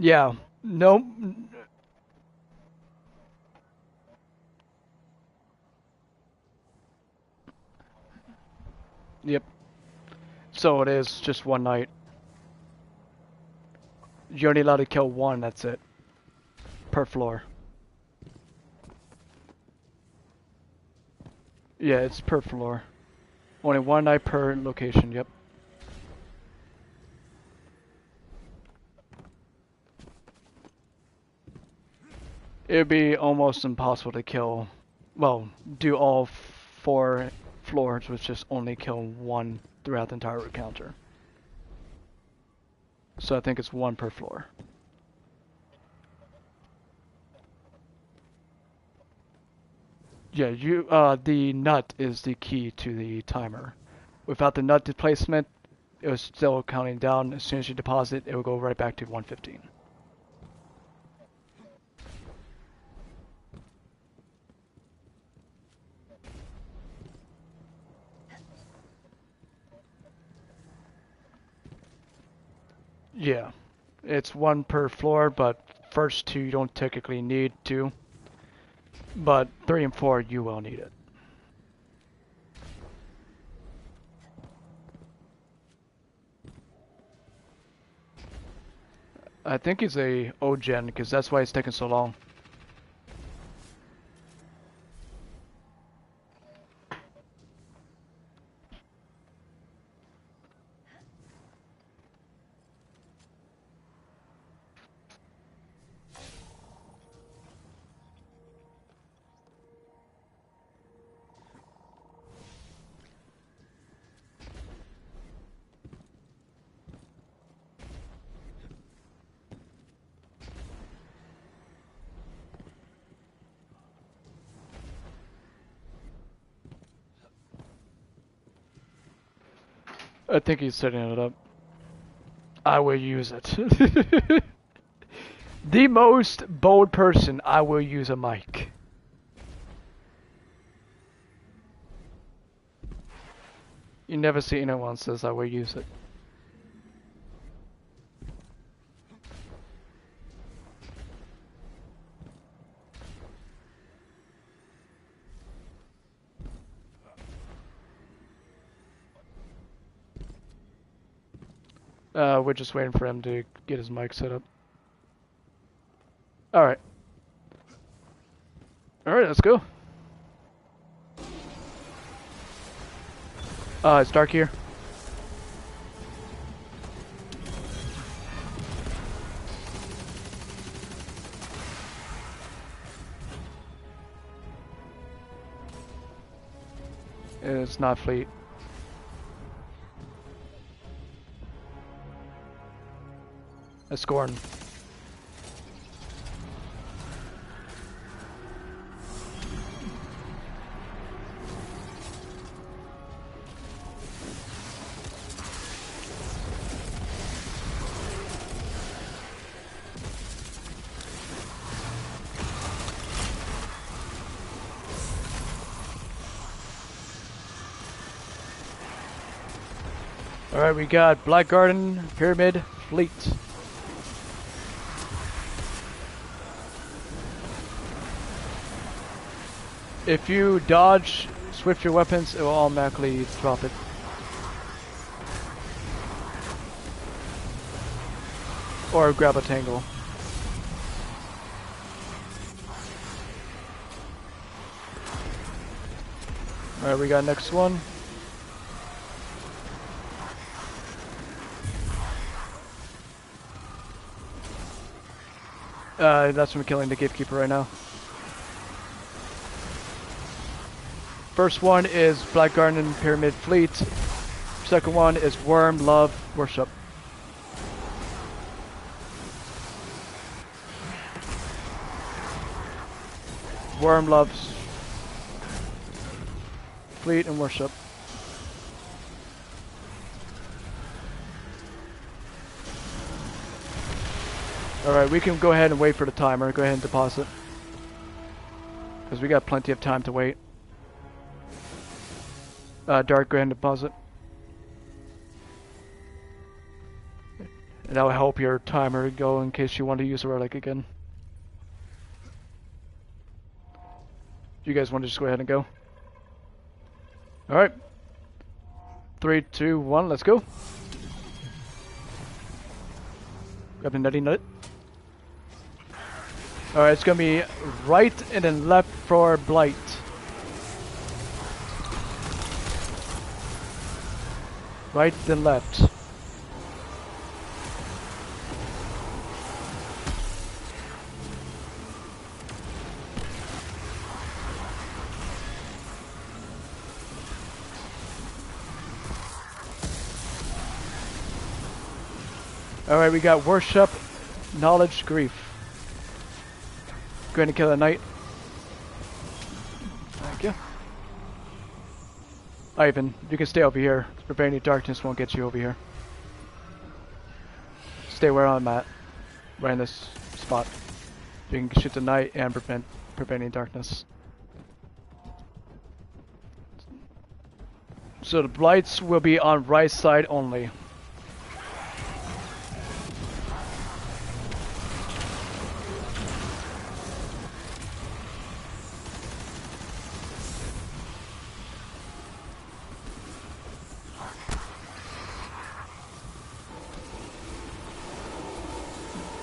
[SPEAKER 4] Yeah, nope. Yep. So it is just one night. You're only allowed to kill one, that's it. Per floor. Yeah, it's per floor. Only one night per location, yep. It would be almost impossible to kill, well, do all 4 floors with just only kill one throughout the entire encounter. So I think it's 1 per floor. Yeah, the nut is the key to the timer. Without the nut displacement, it was still counting down. As soon as you deposit, it will go right back to 115. Yeah, it's 1 per floor, but first 2 you don't technically need to. But 3 and 4 you will need it. I think it's a O-gen because that's why it's taking so long. I think he's setting it up. I will use it. The most bold person, I will use a mic. You never see anyone says I will use it. We're just waiting for him to get his mic set up. Alright. Alright, let's go. It's dark here. It's not fleet. A scorn. Alright, we got Black Garden, Pyramid, Fleet. If you dodge, swift your weapons, it will automatically drop it. Or grab a tangle. Alright, we got next one. That's from killing the gatekeeper right now. First one is Black Garden Pyramid Fleet. Second one is Worm Love Worship. Worm loves Fleet and Worship. Alright, we can go ahead and wait for the timer. Go ahead and deposit. Because we got plenty of time to wait. Dark, go ahead and deposit. And that will help your timer go in case you want to use a relic again. You guys want to just go ahead and go? Alright. 3, 2, 1, let's go. Grab the nutty nut. Alright, it's gonna be right and then left for Blight. Right then left. Alright, we got Worship, Knowledge, Grief. Going to kill a knight. Thank you. Ivan, you can stay over here. Preventing darkness won't get you over here. Stay where I'm at. Right in this spot. You can shoot the knight and preventing darkness. So the blights will be on right side only.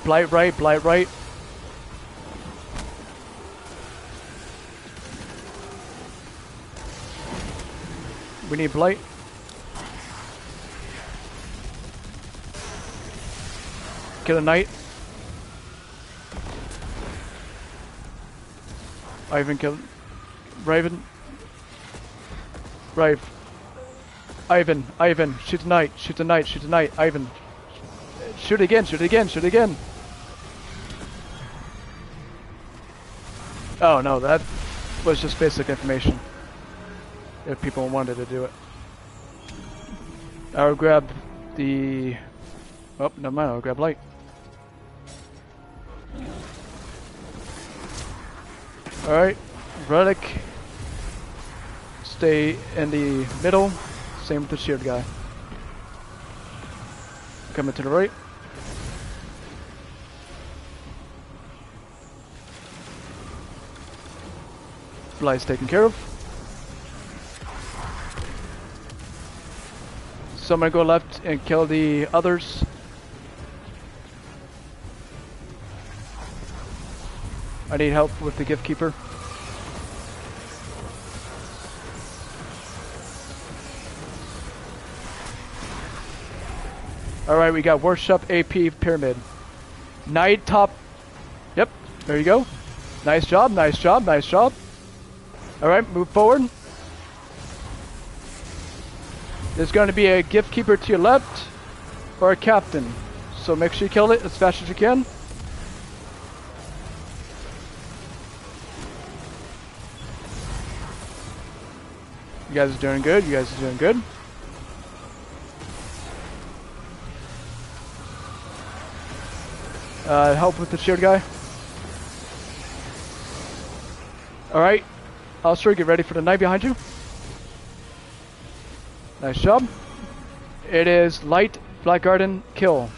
[SPEAKER 4] Blight right, blight right. We need blight. Kill a knight. Ivan kill Raven. Rive. Ivan, shoot the knight, shoot the knight, shoot the knight, Ivan. Shoot again, shoot again, shoot again. Oh no, that was just basic information. If people wanted to do it. I'll grab the... Oh, never mind, I'll grab light. Alright, relic. Stay in the middle. Same with the shield guy. Coming to the right. Light's taken care of. Somebody go left and kill the others. I need help with the gift keeper. Alright, we got workshop AP pyramid. Knight top. Yep, there you go. Nice job, nice job, nice job. Alright, move forward. There's going to be a gift keeper to your left, or a captain. So make sure you kill it as fast as you can. You guys are doing good, you guys are doing good. Help with the shield guy. Alright, Alistair, get ready for the knight behind you. Nice job. It is light, black garden, kill.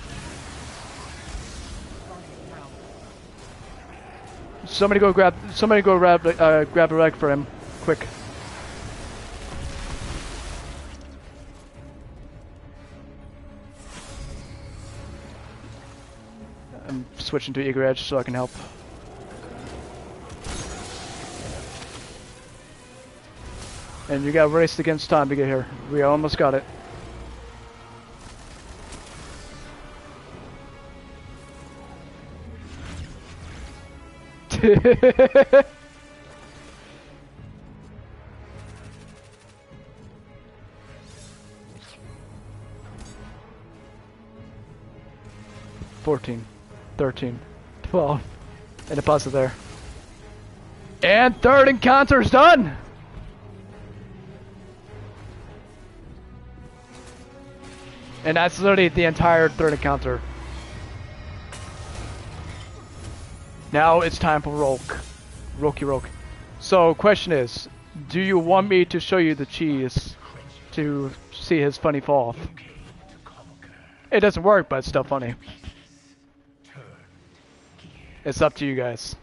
[SPEAKER 4] Somebody go grab grab a rag for him, quick. I'm switching to eager edge so I can help. And you got raced against time to get here. We almost got it. $14, $13, $12, and deposit there. And third encounter's done! And that's literally the entire third encounter. Now it's time for Roke. Roke. So, question is, do you want me to show you the cheese to see his funny fall? It doesn't work, but it's still funny. It's up to you guys.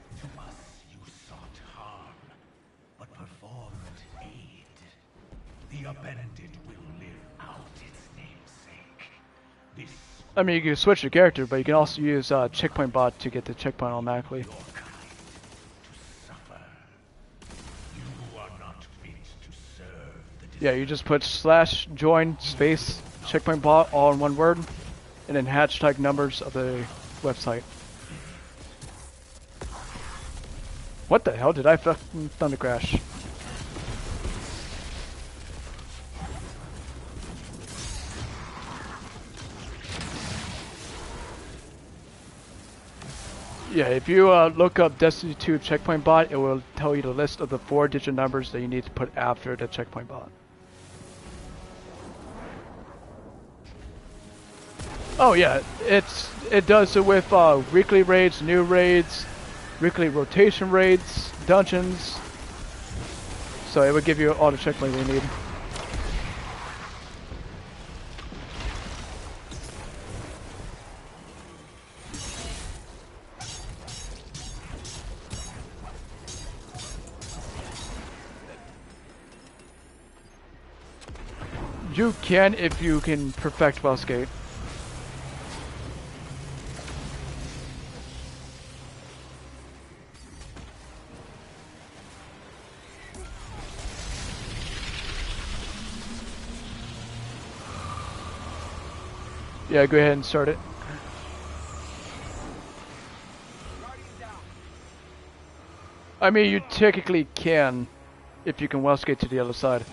[SPEAKER 4] I mean, you can switch your character, but you can also use checkpoint bot to get the checkpoint automatically. Yeah, you just put / join space checkpoint bot all in one word, and then hashtag numbers of the website. What the hell did I fucking thunder crash? Yeah, if you look up Destiny 2 checkpoint bot, it will tell you the list of the 4-digit numbers that you need to put after the checkpoint bot. Oh yeah, it does it with weekly raids, new raids, weekly rotation raids, dungeons. So it would give you all the checkpoints you need. You can if you can perfect boss gate. Yeah, go ahead and start it. I mean, you technically can, if you can well skate to the other side.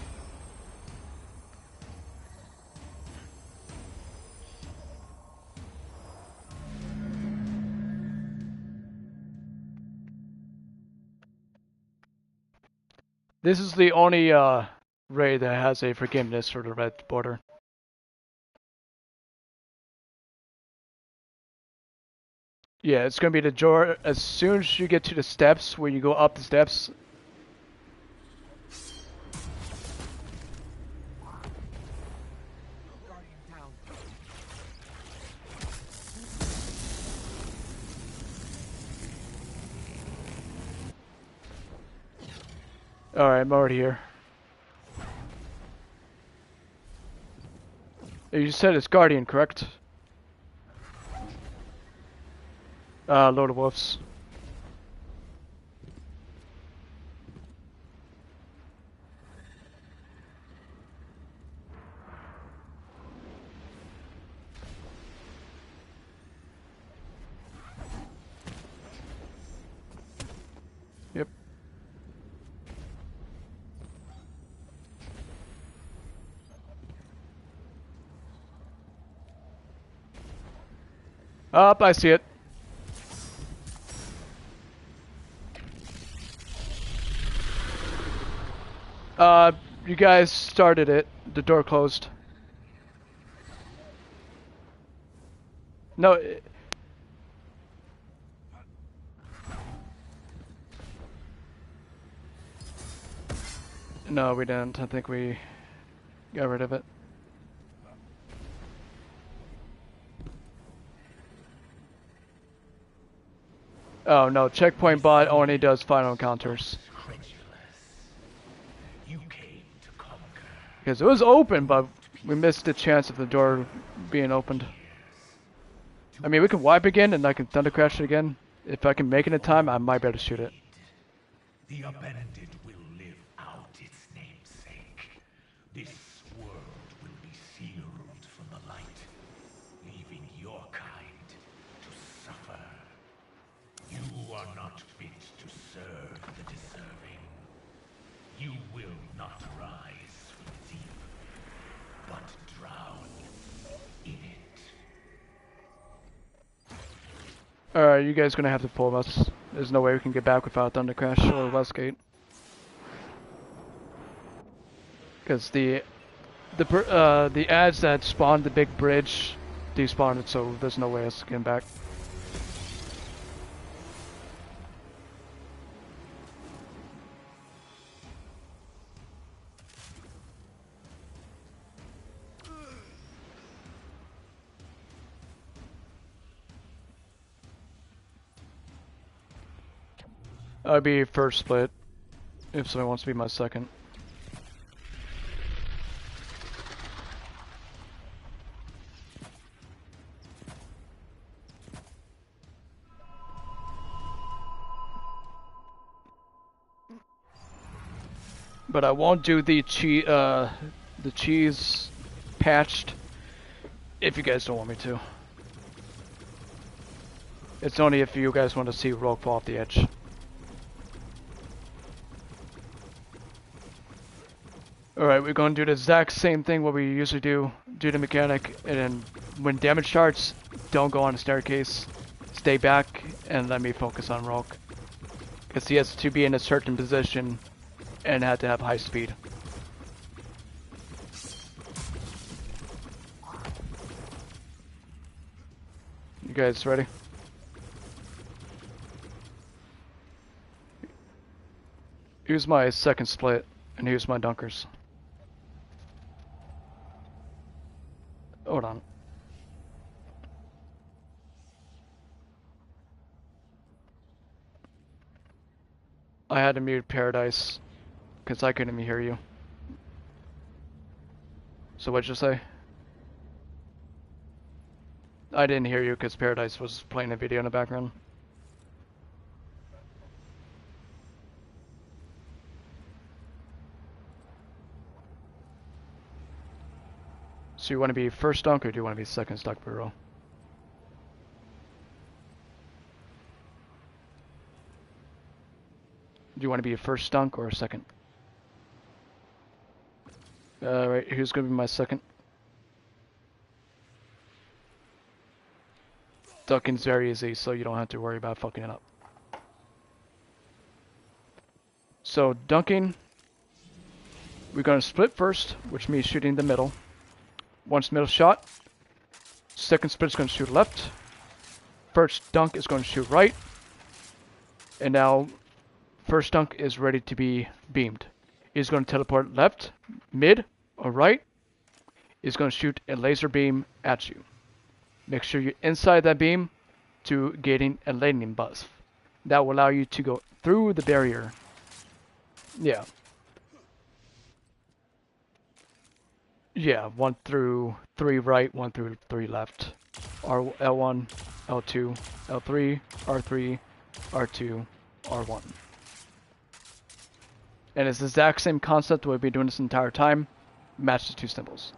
[SPEAKER 4] This is the only raid that has a forgiveness for the red border. Yeah, it's gonna be the door as soon as you get to the steps where you go up the steps.
[SPEAKER 3] Guardian down.
[SPEAKER 4] Alright, I'm already here. You said it's Guardian, correct? Lord of Wolves. Yep. Up, I see it. You guys started it. The door closed. No. No, we didn't. I think we got rid of it. Oh no, checkpoint bot only does final encounters.
[SPEAKER 2] You came to conquer.
[SPEAKER 4] Because it was open, but we missed the chance of the door being opened. I mean, we can wipe again and I can thunder crash it again. If I can make it in time, I might be able to shoot it.
[SPEAKER 2] The abandoned will live out its namesake. This world will be sealed from the light, leaving your kind to suffer. You are not fit to serve the deserving. You will not rise from the deep, but drown in it.
[SPEAKER 4] Alright, you guys gonna have to pull us. There's no way we can get back without Thunder Crash or Westgate. Because the ads that spawned the big bridge despawned it, so there's no way us getting back. I'd be first split if someone wants to be my second. But I won't do the cheese patched if you guys don't want me to. It's only if you guys want to see Rogue fall off the edge. Alright, we're going to do the exact same thing what we usually do. Do the mechanic, and then when damage starts, don't go on the staircase. Stay back, and let me focus on Rogue. Because he has to be in a certain position, and had to have high speed. You guys ready? Here's my second split, and here's my dunkers. Hold on. I had to mute Paradise, because I couldn't even hear you. So what'd you say? I didn't hear you because Paradise was playing a video in the background. So you want to be first dunk or do you want to be second stuck barrel? Do you want to be a first dunk or a second? Alright, who's going to be my second? Dunking's very easy, so you don't have to worry about fucking it up. So dunking, we're going to split first, which means shooting the middle. Once middle shot, second split's going to shoot left. first dunk is going to shoot right. And now first dunk is ready to be beamed. He's going to teleport left, mid, or right. He's going to shoot a laser beam at you. Make sure you're inside that beam to gaining a lightning buff. That will allow you to go through the barrier. Yeah. Yeah, 1 through 3 right, 1 through 3 left. L1, L2, L3, R3, R2, R1. And it's the exact same concept we've been doing this entire time. Match the two symbols.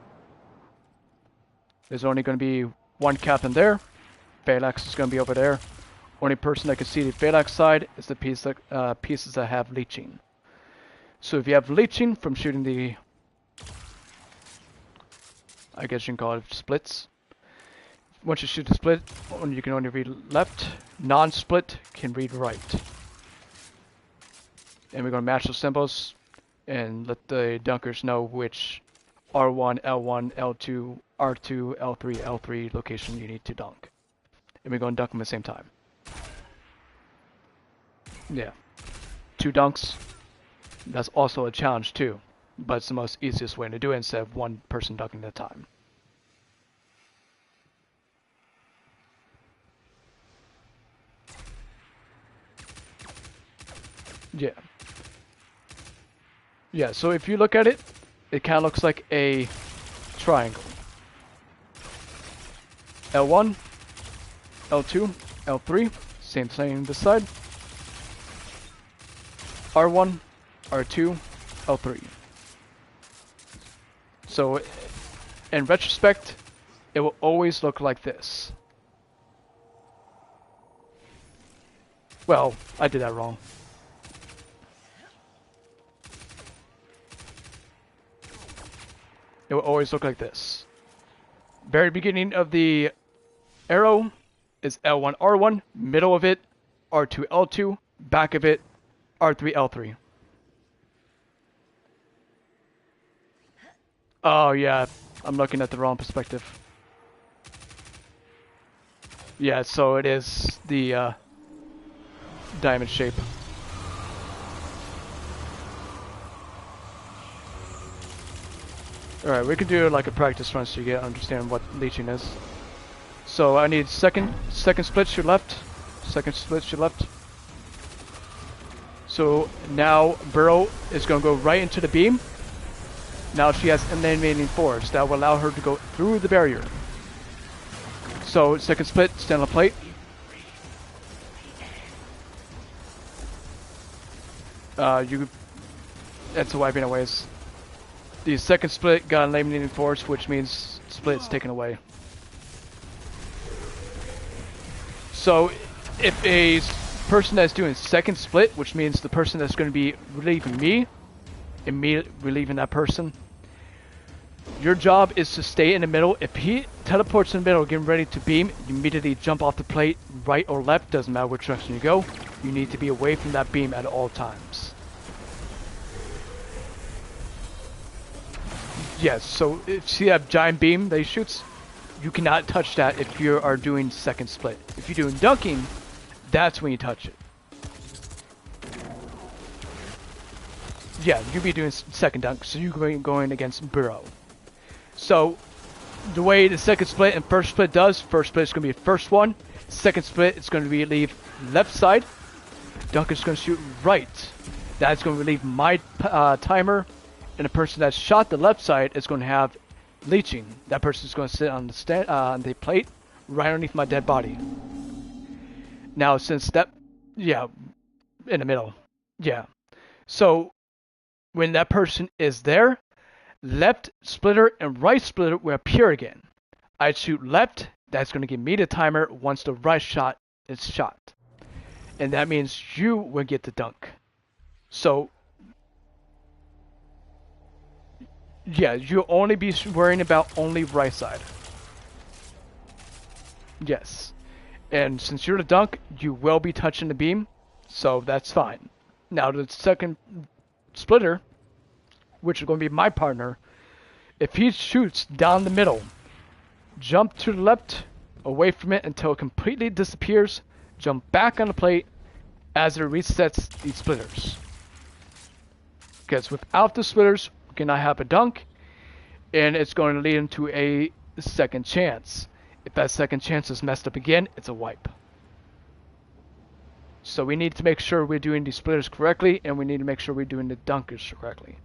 [SPEAKER 4] There's only going to be one captain there. Phalanx is going to be over there. Only person that can see the Phalanx side is the pieces that have leeching. So if you have leeching from shooting the, I guess you can call it splits. Once you shoot the split, you can only read left. Non-split can read right. And we're going to match those symbols and let the dunkers know which R1, L1, L2, R2, L3, L3 location you need to dunk. And we're going to dunk them at the same time. Yeah. 2 dunks. That's also a challenge too. But it's the most easiest way to do it instead of one person dunking at a time. Yeah. Yeah, so if you look at it, it kind of looks like a triangle. L1, L2, L3, same thing this side. R1, R2, L3. So, in retrospect, it will always look like this. Well, I did that wrong. It will always look like this. Very beginning of the arrow is L1, R1. Middle of it, R2, L2. Back of it, R3, L3. Oh yeah, I'm looking at the wrong perspective. Yeah, so it is the diamond shape. Alright, we can do like a practice run so you understand what leeching is. So I need second split to your left. Second split to your left. So now Burrow is going to go right into the beam. Now she has eliminating force that will allow her to go through the barrier. So second split, stand on the plate. That's wiping away. The second split got eliminating force, which means split's taken away. So if a person that's doing second split, which means the person that's going to be relieving me, immediately relieving that person, your job is to stay in the middle. If he teleports in the middle, getting ready to beam, you immediately jump off the plate, right or left, doesn't matter which direction you go. You need to be away from that beam at all times. Yes, so if you see that giant beam that he shoots, you cannot touch that if you are doing second split. If you're doing dunking, that's when you touch it. Yeah, you'll be doing second dunk, so you're going against Burrow. So, the way the second split and first split does, first split is going to be the first one. Second split, it's going to relieve left side. Dunk is going to shoot right. That's going to relieve my timer. And the person that shot the left side is going to have leeching. That person is going to sit on the plate right underneath my dead body. Now, since that, yeah, in the middle, yeah. So, when that person is there, left splitter and right splitter will appear again. I shoot left, that's going to give me the timer once the right shot is shot. And that means you will get the dunk. So, yeah, you'll only be worrying about only right side. Yes. And since you're the dunk, you will be touching the beam, so that's fine. Now the second splitter, which is going to be my partner, if he shoots down the middle, jump to the left, away from it until it completely disappears, jump back on the plate as it resets the splitters. Because without the splitters, we cannot have a dunk, and it's going to lead into a second chance. If that second chance is messed up again, it's a wipe. So we need to make sure we're doing the splitters correctly, and we need to make sure we're doing the dunkers correctly.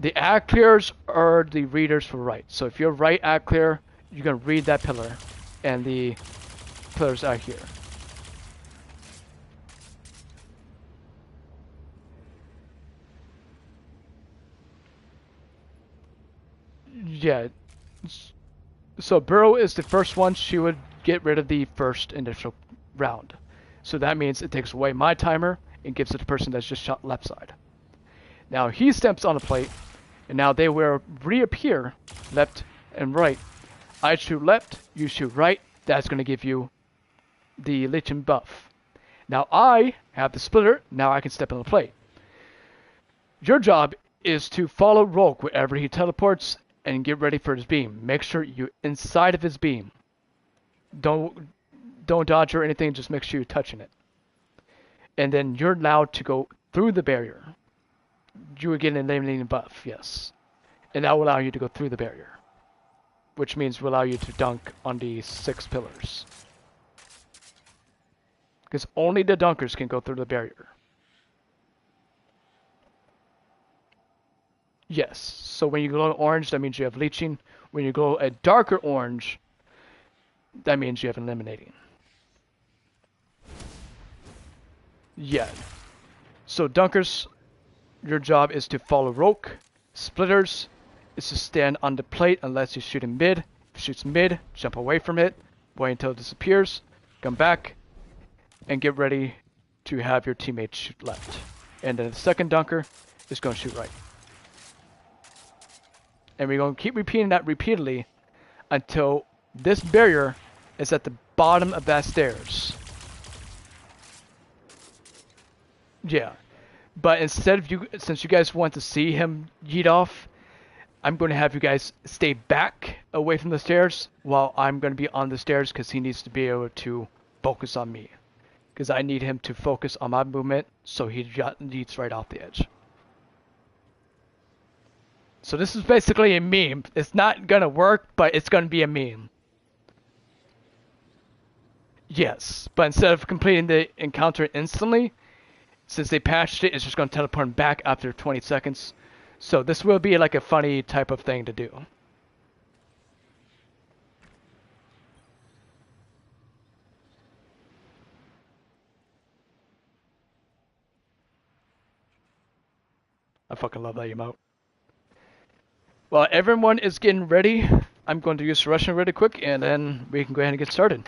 [SPEAKER 4] The ad clears are the readers for right. So if you're right ad clear, you're going to read that pillar, and the pillars are here. Yeah. So Burrow is the first one. She would get rid of the first initial round. So that means it takes away my timer and gives it to the person that's just shot left side. Now he steps on the plate, and now they will reappear left and right. I shoot left, you shoot right. That's going to give you the Legion buff. Now I have the splitter. Now I can step on the plate. Your job is to follow Rogue wherever he teleports and get ready for his beam. Make sure you're inside of his beam. Don't dodge or anything, just make sure you're touching it. And then you're allowed to go through the barrier. You will get an eliminating buff, yes. And that will allow you to go through the barrier. Which means will allow you to dunk on the 6 pillars. Because only the dunkers can go through the barrier. Yes, so when you glow orange, that means you have leeching. When you glow a darker orange, that means you have eliminating. Yeah. So dunkers, your job is to follow Rogue. Splitters is to stand on the plate unless you shoot in mid. If you shoot mid, jump away from it, wait until it disappears, come back, and get ready to have your teammates shoot left. And then the second dunker is going to shoot right. And we're going to keep repeating that repeatedly until this barrier is at the bottom of that stairs. Yeah. But instead of you, since you guys want to see him yeet off, I'm going to have you guys stay back away from the stairs while I'm going to be on the stairs because he needs to be able to focus on me. Because I need him to focus on my movement so he yeets right off the edge. So this is basically a meme. It's not going to work, but it's going to be a meme. Yes, but instead of completing the encounter instantly, since they patched it, it's just going to teleport him back after 20 seconds. So this will be like a funny type of thing to do. I fucking love that emote. While everyone is getting ready, I'm going to use Russian really quick, and then we can go ahead and get started.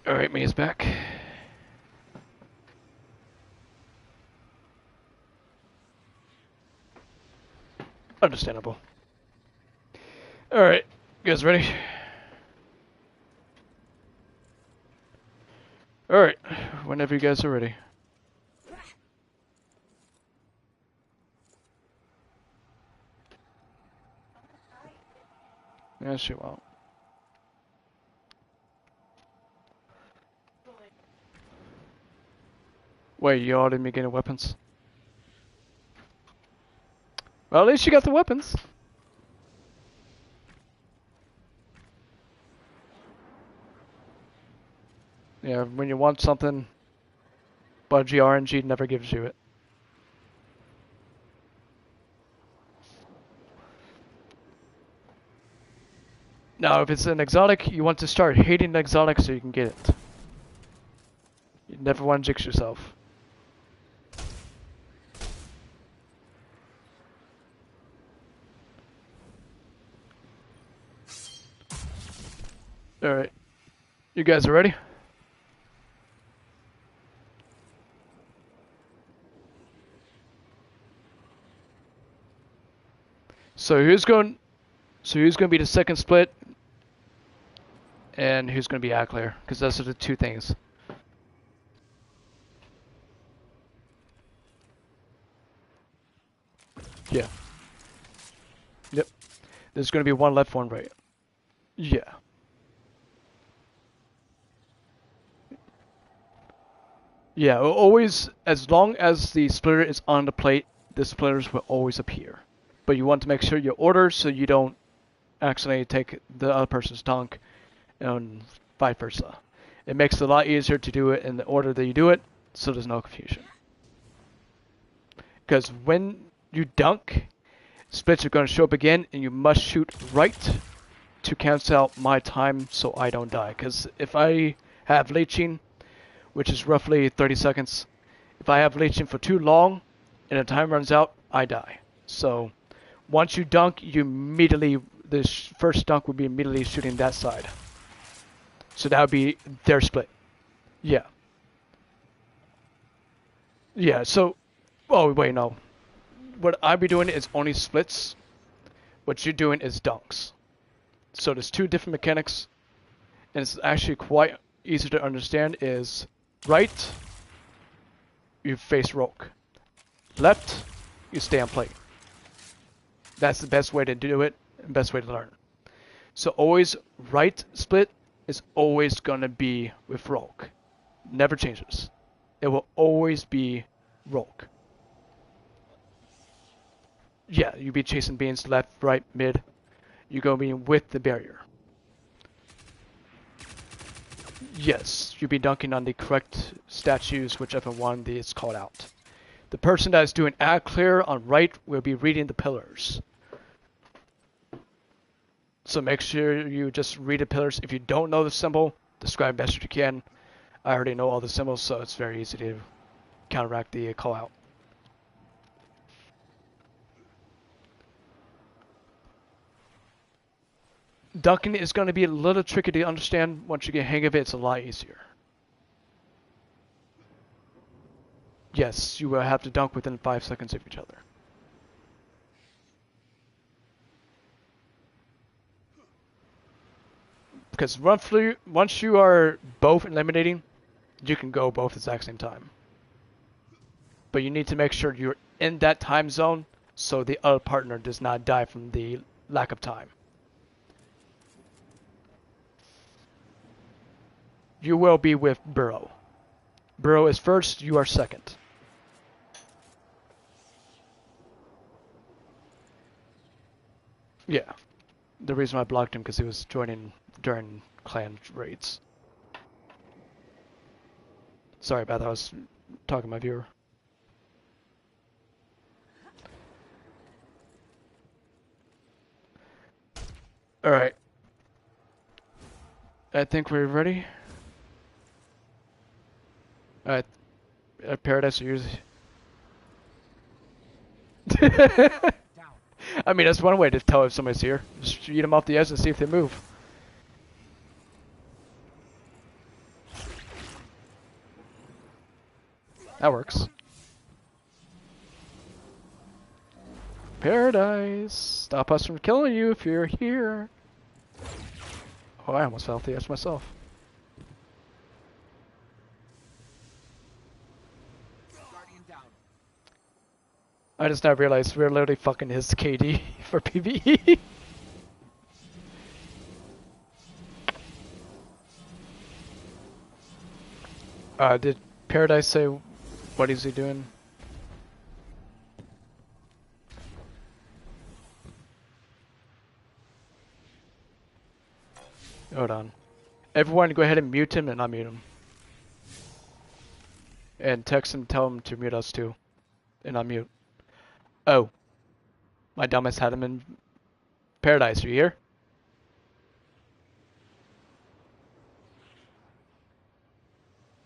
[SPEAKER 4] Alright, me is back. Understandable. Alright, you guys ready? Alright, whenever you guys are ready. Yeah, she won't. Wait, you all didn't get any weapons? Well, at least you got the weapons. Yeah, when you want something, Budgie RNG never gives you it. Now, if it's an exotic, you want to start hating the exotic so you can get it. You never want to jinx yourself. Alright. You guys are ready? So who's going to be the second split? And who's going to be Ackler? Because those are the two things. Yeah. Yep. There's going to be one left, one right. Yeah. Yeah, always, as long as the splitter is on the plate, the splitters will always appear. But you want to make sure you order so you don't accidentally take the other person's dunk and vice versa. It makes it a lot easier to do it in the order that you do it, so there's no confusion. Because when you dunk, splits are going to show up again, and you must shoot right to cancel out my time so I don't die. Because if I have leeching, which is roughly 30 seconds, if I have leeching for too long and the time runs out, I die. So once you dunk, you immediately, the first dunk would be immediately shooting that side. So that would be their split. Yeah. Yeah, so, oh wait, no. What I'd be doing is only splits. What you're doing is dunks. So there's two different mechanics, and it's actually quite easy to understand. Is right, you face rogue. Left, you stay on plate. That's the best way to do it, and best way to learn. So always right split is always gonna be with rogue. Never changes. It will always be rogue. Yeah, you'll be chasing beans left, right, mid. You're gonna be with the barrier. Yes, you'll be dunking on the correct statues, whichever one is called out. The person that is doing ad clear on right will be reading the pillars. So make sure you just read the pillars. If you don't know the symbol, describe best you can. I already know all the symbols, so it's very easy to counteract the call out. Dunking is going to be a little tricky to understand. Once you get a hang of it, it's a lot easier. Yes, you will have to dunk within 5 seconds of each other. Because roughly, once you are both eliminating, you can go both at the exact same time. But you need to make sure you're in that time zone so the other partner does not die from the lack of time. You will be with Burrow. Burrow is first, you are second. Yeah. The reason I blocked him because he was joining during clan raids. Sorry about that, I was talking to my viewer. Alright. I think we're ready. Alright. Paradise are usually... I mean, that's one way to tell if somebody's here. Just eat them off the edge and see if they move. That works. Paradise! Stop us from killing you if you're here. Oh, I almost fell off the edge myself.
[SPEAKER 3] Guardian down.
[SPEAKER 4] I just now realized we're literally fucking his KD for PvE. Did Paradise say what is he doing? Hold on. Everyone go ahead and mute him and unmute him. And text him, tell him to mute us too. And unmute. Oh. My dumbass had him in Paradise. Are you here?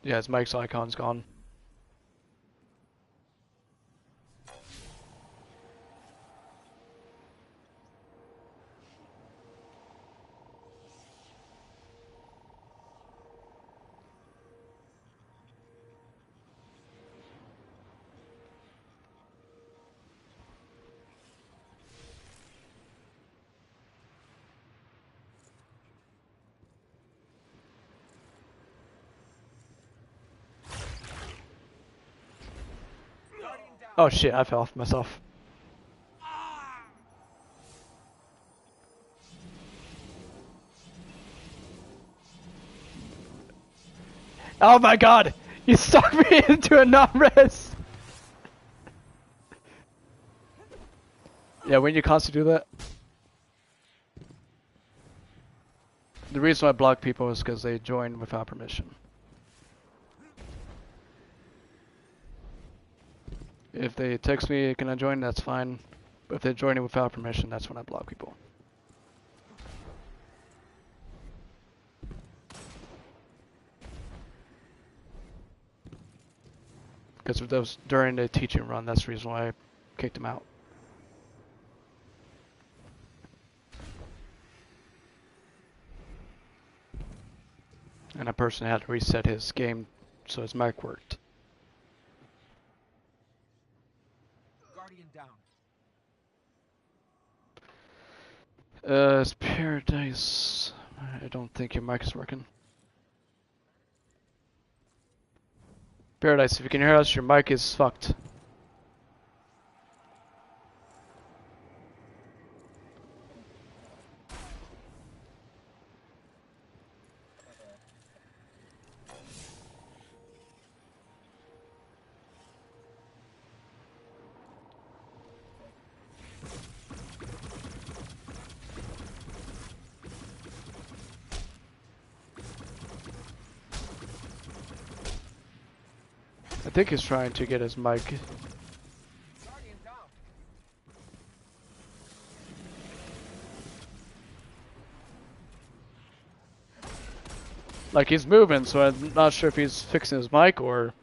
[SPEAKER 1] Yeah, his mic's icon's gone. Oh shit, I fell off myself. Oh my god! You stuck me into a non-res! Yeah, when you constantly do that. The reason I block people is because they join without permission. If they text me, can I join? That's fine. But if they're joining without permission, that's when I block people. Because of those during the teaching run, that's the reason why I kicked him out. And a person had to reset his game so his mic worked.
[SPEAKER 3] Guardian down.
[SPEAKER 1] It's Paradise. I don't think your mic is working. Paradise, if you can hear us, your mic is fucked. I think he's trying to get his mic.
[SPEAKER 3] Guardian down.
[SPEAKER 1] Like he's moving, so I'm not sure if he's fixing his mic or...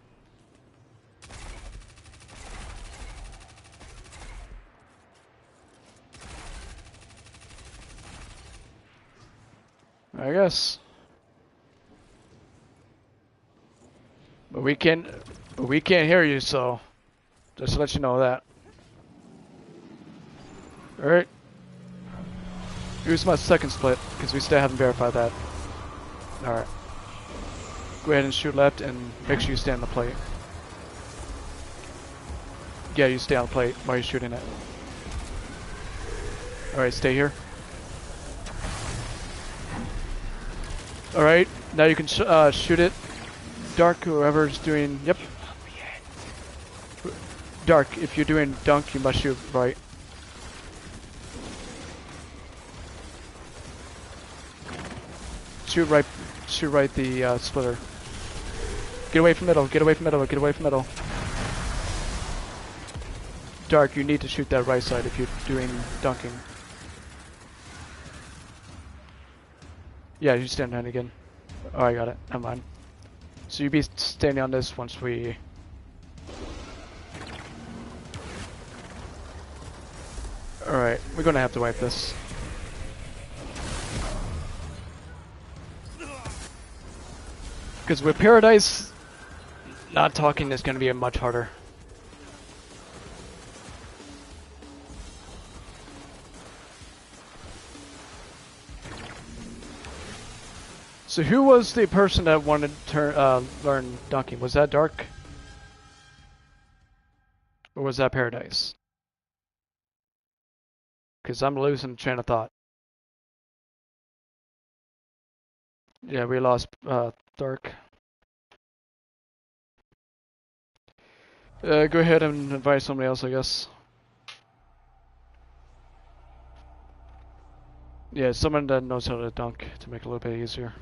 [SPEAKER 1] I guess. But we can't hear you, so just to let you know that. Alright. Here's my second split, because we still haven't verified that. Alright. Go ahead and shoot left and make sure you stay on the plate. Yeah, you stay on the plate while you're shooting it. Alright, stay here. Alright, now you can shoot it. Dark, whoever's doing... Yep. Dark, if you're doing dunk, you must shoot right. Shoot right the splitter. Get away from middle, get away from middle, get away from middle. Dark, you need to shoot that right side if you're doing dunking. Yeah, you stand on again. Oh, I got it. Never mind. So you be standing on this once we... Alright, we're gonna have to wipe this. Because with Paradise, not talking is gonna be much harder. So who was the person that wanted to learn dunking? Was that Dark? Or was that Paradise? Because I'm losing train of thought. Yeah, we lost Dark. Go ahead and invite somebody else, I guess. Yeah, someone that knows how to dunk to make it a little bit easier.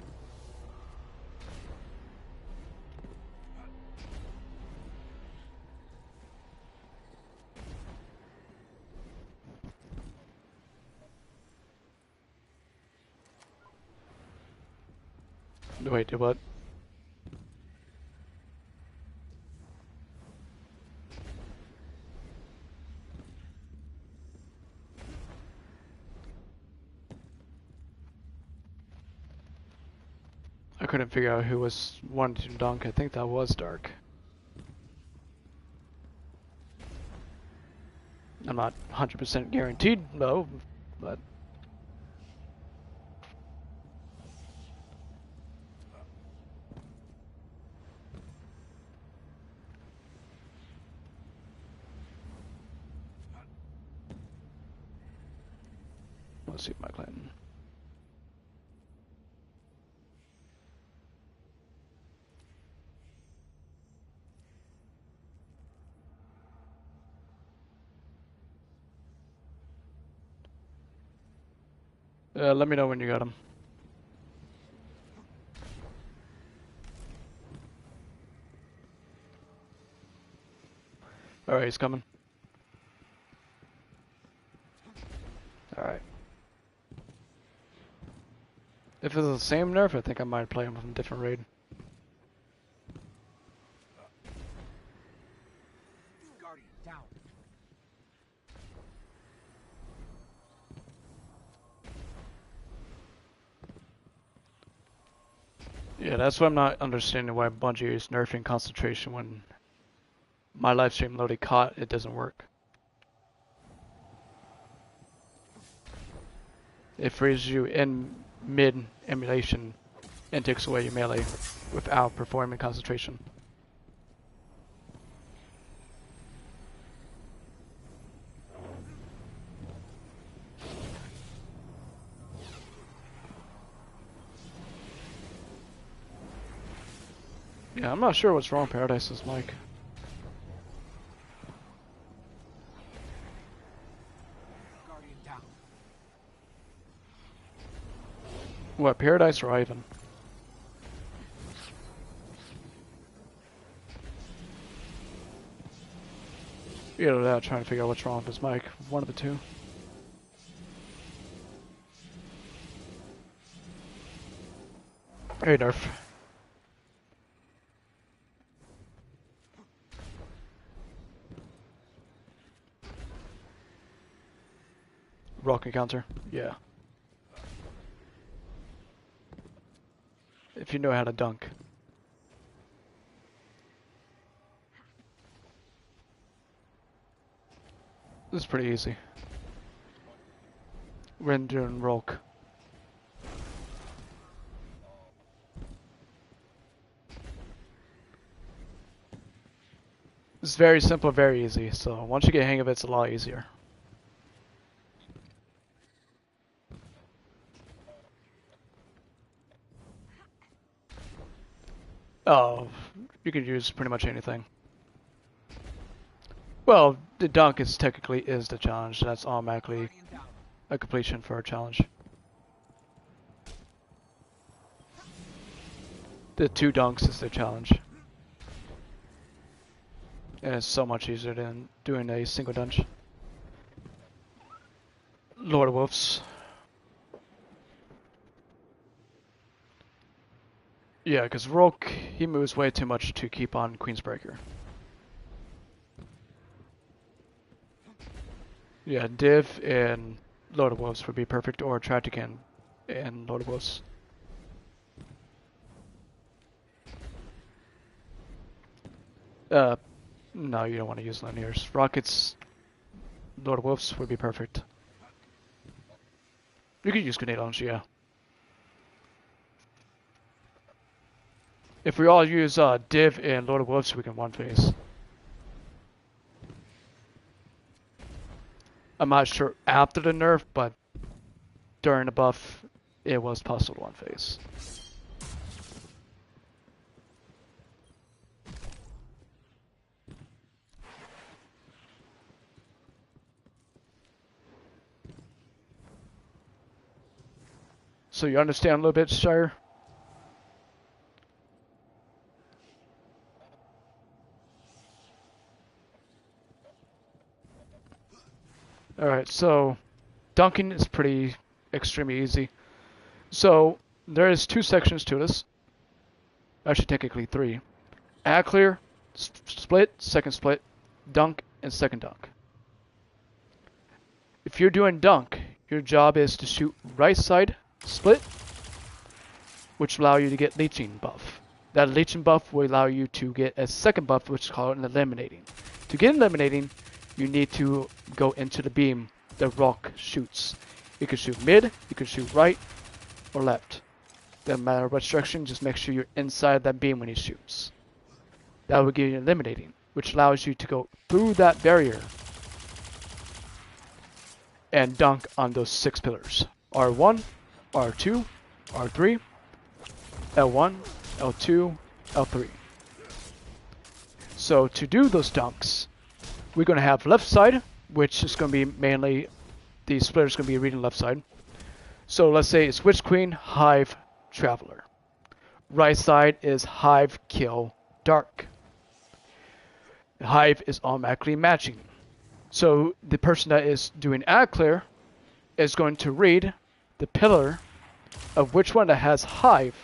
[SPEAKER 1] Wait, what?
[SPEAKER 4] I couldn't figure out who was wanting to dunk. I think that was Dark. I'm not 100% guaranteed though, but let's see my clan. Let me know when you got him. Alright, he's coming. Alright. If it's the same nerf, I think I might play him from a different raid.
[SPEAKER 3] Guardian down.
[SPEAKER 4] Yeah, that's why I'm not understanding why Bungie is nerfing concentration when my live stream literally caught it doesn't work. It freezes you in mid emulation and takes away your melee without performing concentration. Yeah, I'm not sure what's wrong with Paradise's mic.
[SPEAKER 3] Guardian down.
[SPEAKER 4] What, Paradise or Ivan? Either that, trying to figure out what's wrong with his mic. One of the two. Hey, Nerf. Rocket counter? Yeah. If you know how to dunk. This is pretty easy. Render and Rolk. It's very simple, very easy, so once you get a hang of it, it's a lot easier. Oh, you can use pretty much anything. Well, the dunk is technically is the challenge. That's automatically
[SPEAKER 3] Guardian down.
[SPEAKER 4] a completion for a challenge. The 2 dunks is the challenge. And it's so much easier than doing a single dunge. Lord of Wolves. Yeah, because Rolk, he moves way too much to keep on Queensbreaker. Yeah, Div and Lord of Wolves would be perfect, or Tratican and Lord of Wolves. No, you don't want to use linears. Rockets, Lord of Wolves would be perfect. You could use grenade launch, yeah. If we all use Div and Lord of Wolves, we can one phase. I'm not sure after the nerf, but during the buff, it was possible to one phase. So you understand a little bit, Shire? Alright, so dunking is pretty extremely easy. So there is 2 sections to this. Actually, technically 3. Add clear, split, second split, dunk, and second dunk. If you're doing dunk, your job is to shoot right side, split, which allow you to get leeching buff. That leeching buff will allow you to get a second buff, which is called an eliminating. To get eliminating, you need to go into the beam that rock shoots. You can shoot mid, you can shoot right, or left. Doesn't matter what direction, just make sure you're inside that beam when he shoots. That will give you eliminating, which allows you to go through that barrier and dunk on those 6 pillars. R1, R2, R3, L1, L2, L3. So to do those dunks, we're going to have left side, which is going to be mainly, the splitter is going to be reading left side. So let's say it's Witch Queen, Hive, Traveler. Right side is Hive, Kill, Dark. Hive is automatically matching. So the person that is doing ad clear is going to read the pillar of which one that has Hive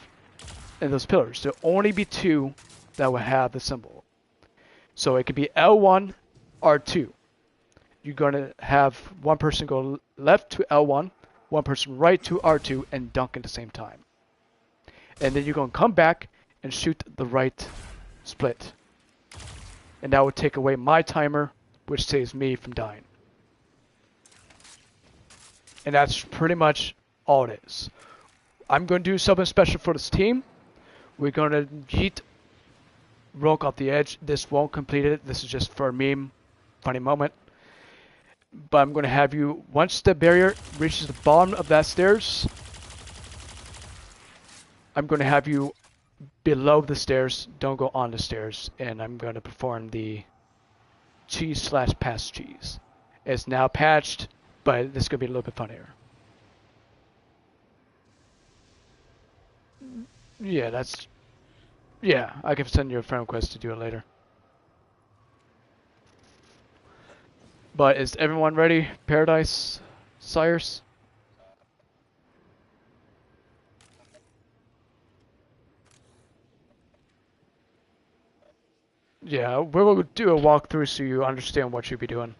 [SPEAKER 4] in those pillars. There'll only be 2 that will have the symbol. So it could be L1, R2. You're going to have one person go left to L1, one person right to R2, and dunk at the same time. And then you're going to come back and shoot the right split. And that would take away my timer, which saves me from dying. And that's pretty much all it is. I'm going to do something special for this team. We're going to yeet Rogue off the edge. This won't complete it. This is just for a meme, funny moment. But I'm going to have you, once the barrier reaches the bottom of that stairs, I'm going to have you below the stairs, don't go on the stairs, and I'm going to perform the cheese / pass cheese. It's now patched, but this is going to be a little bit funnier. Yeah, I can send you a friend request to do it later. But is everyone ready? Paradise, Sires? Yeah, we'll do a walkthrough so you understand what you'll be doing.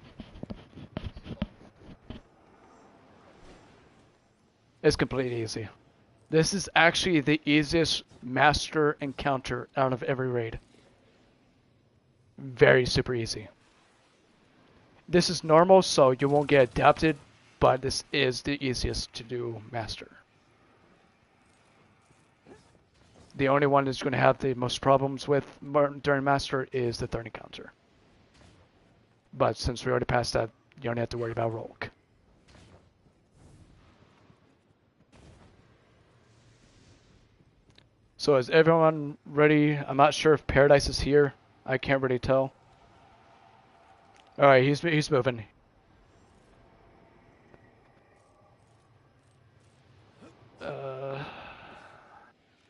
[SPEAKER 4] It's completely easy. This is actually the easiest master encounter out of every raid. Very super easy. This is normal, so you won't get adapted, but this is the easiest to do master. The only one that's going to have the most problems with during master is the third encounter. But since we already passed that, you don't have to worry about rogue. So is everyone ready? I'm not sure if Paradise is here. I can't really tell. Alright, he's moving.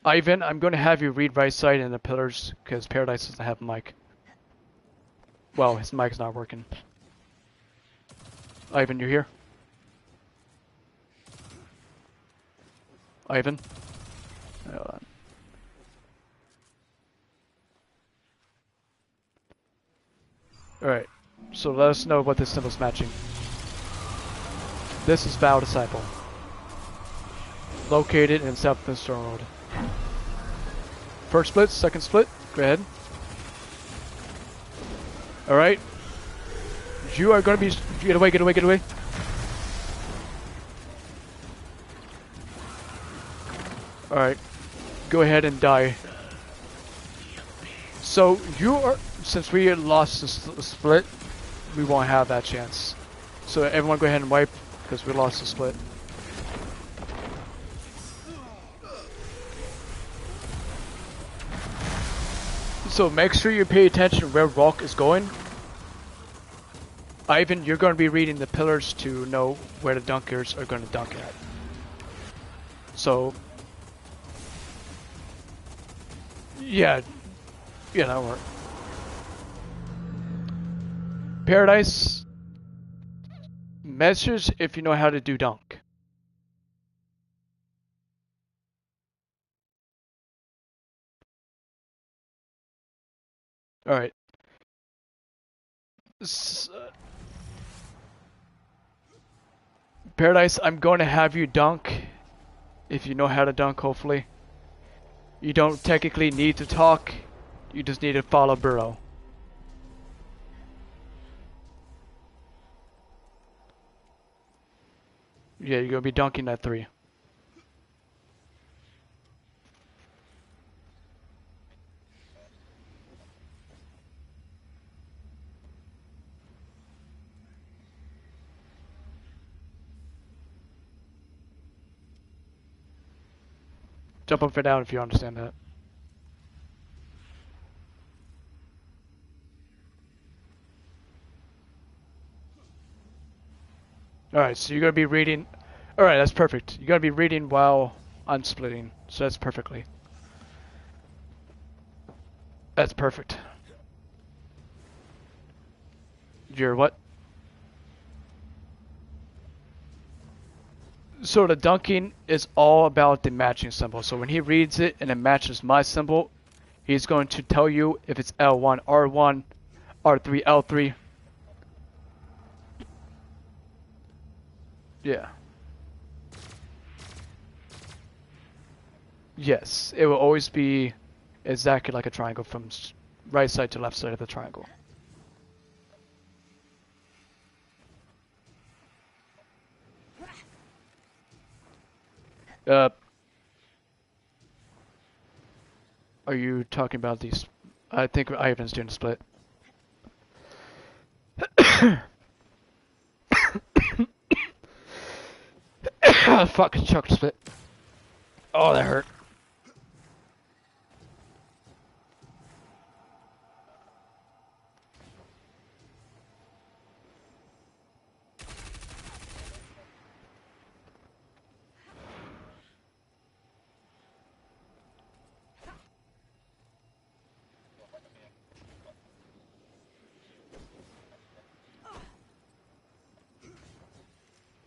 [SPEAKER 4] Ivan, I'm going to have you read right side in the pillars, because Paradise doesn't have a mic. Well, his mic's not working. Ivan, you here? Ivan? Hold on. Alright, so let us know what this symbol's matching. This is Vow Disciple. Located in South Stone Road. First split, second split, go ahead. Alright. You are gonna be... Get away, get away, get away. Alright. Go ahead and die. So, you are... Since we lost the split, we won't have that chance. So everyone go ahead and wipe, because we lost the split. So make sure you pay attention where Rock is going. Ivan, you're going to be reading the pillars to know where the dunkers are going to dunk at. So... Yeah, that'll work. Paradise, message if you know how to do dunk. Alright. Paradise, I'm going to have you dunk if you know how to dunk, hopefully. You don't technically need to talk. You just need to follow Burrow. Yeah, you're gonna be dunking that 3. Jump up and down if you understand that. Alright, so you're gonna be reading. Alright, that's perfect. You're gonna be reading while unsplitting, so that's perfectly. That's perfect. You're what? So the dunking is all about the matching symbol. So when he reads it and it matches my symbol, he's going to tell you if it's L1, R1, R3, L3. Yeah. Yes, it will always be exactly like a triangle from right side to left side of the triangle. Are you talking about these? I think Ivan's doing a split. Fucking chocolate split. Oh, that hurt.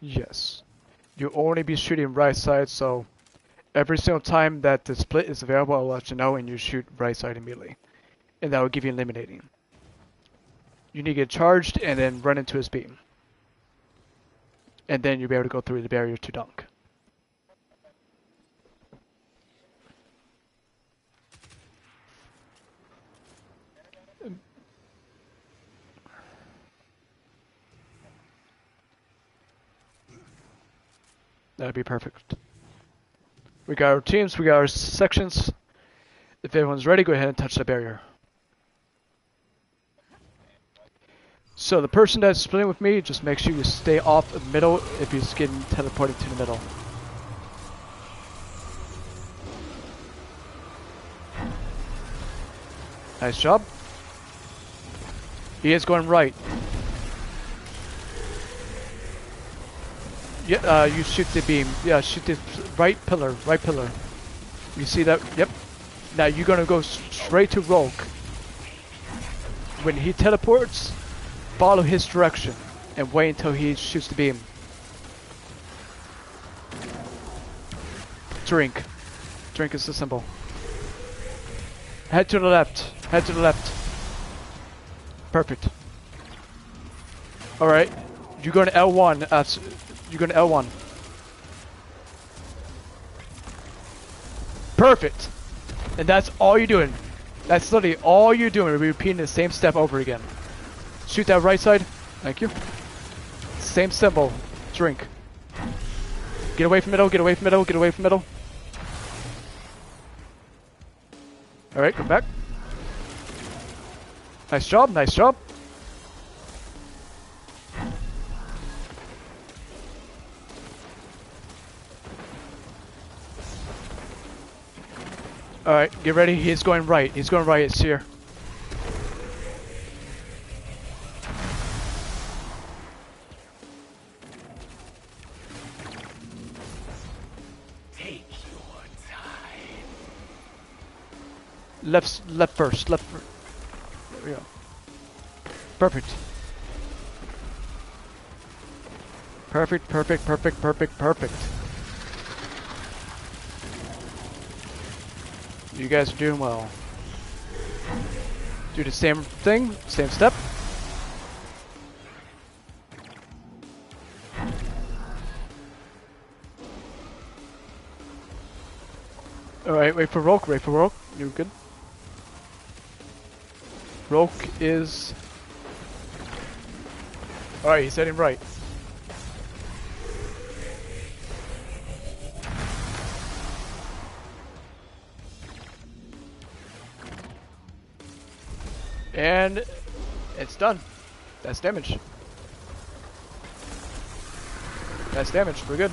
[SPEAKER 4] Yes. You'll only be shooting right side, so every single time that the split is available, I'll let you know and you shoot right side immediately. And that will give you eliminating. You need to get charged and then run into his beam. And then you'll be able to go through the barrier to dunk. That'd be perfect. We got our teams, we got our sections. If everyone's ready, go ahead and touch the barrier. So the person that's splitting with me, just make sure you stay off the middle if he's getting teleported to the middle. Nice job. He is going right. Yeah, you shoot the beam. Yeah, shoot the right pillar, right pillar. You see that? Yep. Now you're gonna go straight to Rogue. When he teleports, follow his direction and wait until he shoots the beam. Drink. Drink is the symbol. Head to the left. Head to the left. Perfect. Alright. You're going to L1. You're going to L1. Perfect. And that's all you're doing. That's literally all you're doing. We're repeating the same step over again. Shoot that right side. Thank you. Same symbol. Drink. Get away from middle. Get away from middle. Get away from middle. Alright, come back. Nice job. Nice job. Alright, get ready. He's going right. He's going right. It's here.
[SPEAKER 2] Take your time.
[SPEAKER 4] Left first. Left first. There we go. Perfect. Perfect, perfect, perfect, perfect, perfect. You guys are doing well. Do the same thing, same step. Alright,
[SPEAKER 1] Alright, wait for Roke, wait for Roke. You're good. Roke is... Alright, he's heading right. And it's done. That's damage. That's damage. We're good.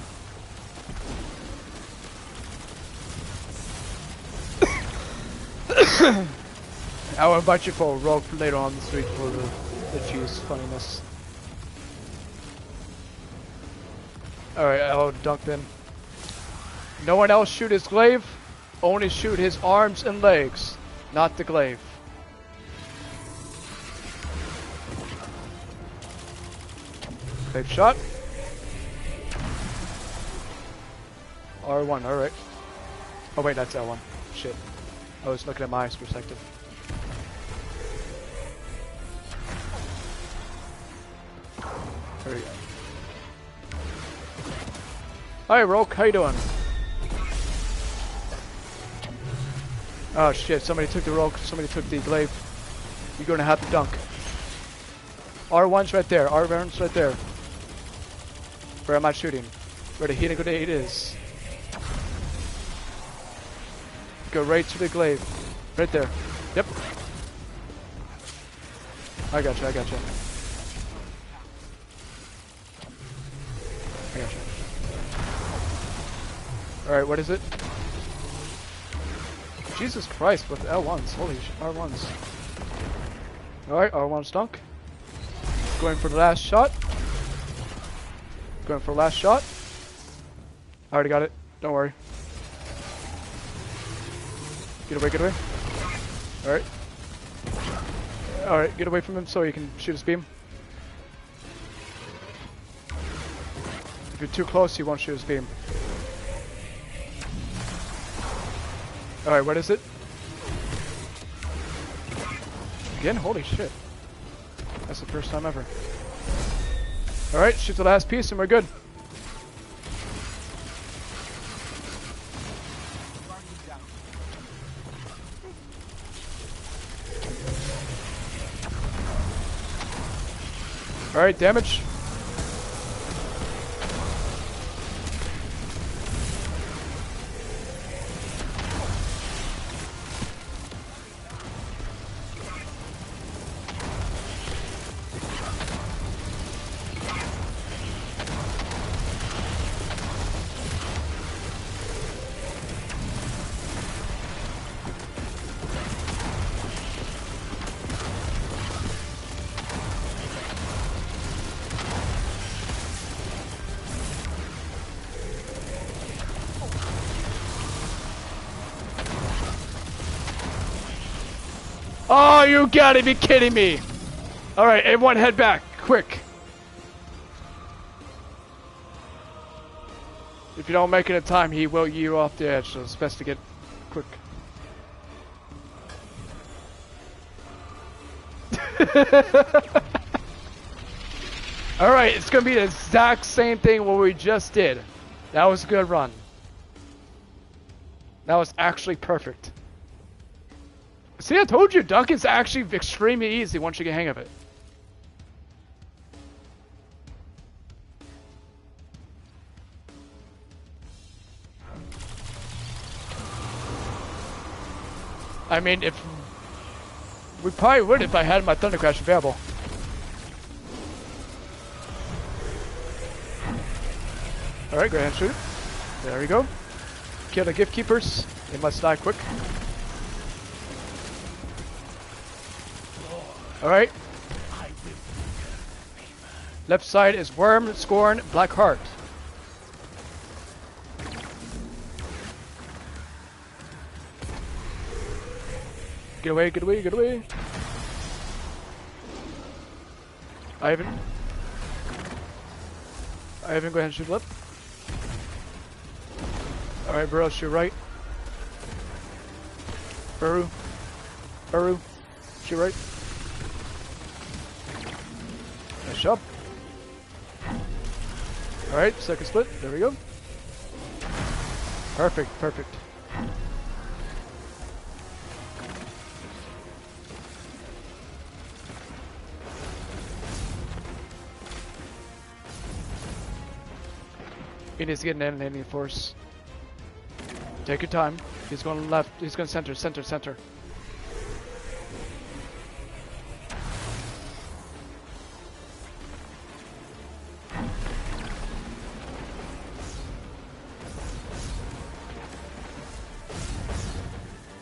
[SPEAKER 1] I will invite you for a rogue later on this week for the cheese funniness. Alright, I'll dunk then. No one else shoot his glaive. Only shoot his arms and legs, not the glaive. Glaive shot. R1, alright. Oh wait, that's L1. Shit. I was looking at my perspective. There we go. Hi Roke, how you doing? Oh shit, somebody took the Roke, somebody took the glaive. You're gonna have to dunk. R1's right there, R1's right there. Where am I shooting? Where the healing grenade is. Go right to the glaive. Right there. Yep. I got you, I got you. I got you. Alright, what is it? Jesus Christ, with L1s. Holy shit, R1s. Alright, R1's dunk. Going for the last shot. Going for the last shot. I already got it. Don't worry. Get away, get away. Alright. Alright, get away from him so he can shoot his beam. If you're too close, he won't shoot his beam. Alright, what is it? Again? Holy shit. That's the first time ever. Alright, shoot the last piece and we're good. Alright, damage. Oh, you gotta be kidding me! Alright, everyone head back, quick. If you don't make it in time, he will year off the edge, so it's best to get quick. Alright, it's gonna be the exact same thing what we just did. That was a good run. That was actually perfect. See, I told you, Duncan's actually extremely easy once you get the hang of it. I mean, if... We probably would if I had my Thunder Crash available. Alright, go ahead and shoot it. There we go. Kill the Gift Keepers. They must die quick. Alright. Left side is Worm, Scorn, Black Heart. Get away, get away, get away. Ivan, go ahead and shoot left. Alright, Burrow, shoot right. Burrow, shoot right. Nice job. Alright, second split. There we go. Perfect, perfect.
[SPEAKER 4] He needs to get an emanating force. Take your time. He's going left. He's going center, center, center.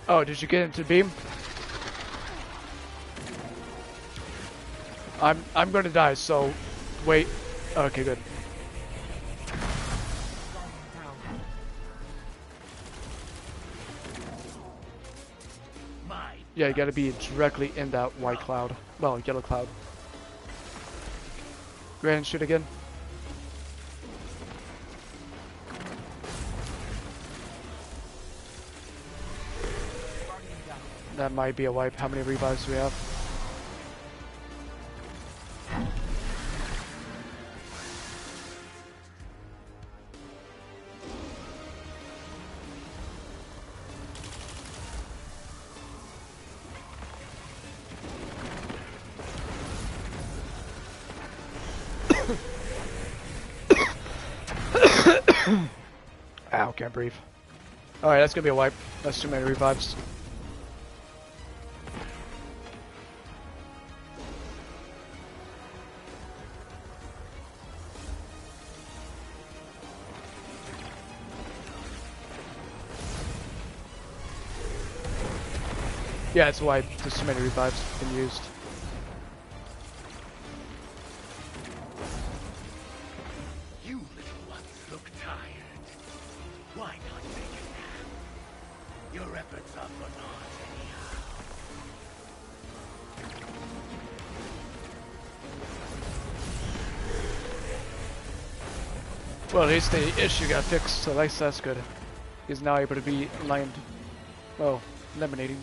[SPEAKER 4] Oh, did you get into beam? I'm gonna die, so wait. Okay, good. Yeah, you gotta be directly in that white cloud. Well, yellow cloud. Go ahead and shoot again. That might be a wipe. How many revives do we have? Ow, can't breathe. Alright, that's gonna be a wipe. That's too many revives. Yeah, it's a wipe. There's too many revives been used.
[SPEAKER 2] You little ones look tired. Why not take a nap? Your efforts are for naught anyhow.
[SPEAKER 4] Well, at least the issue got fixed, so at least that's good. He's now able to be aligned. Oh, eliminating.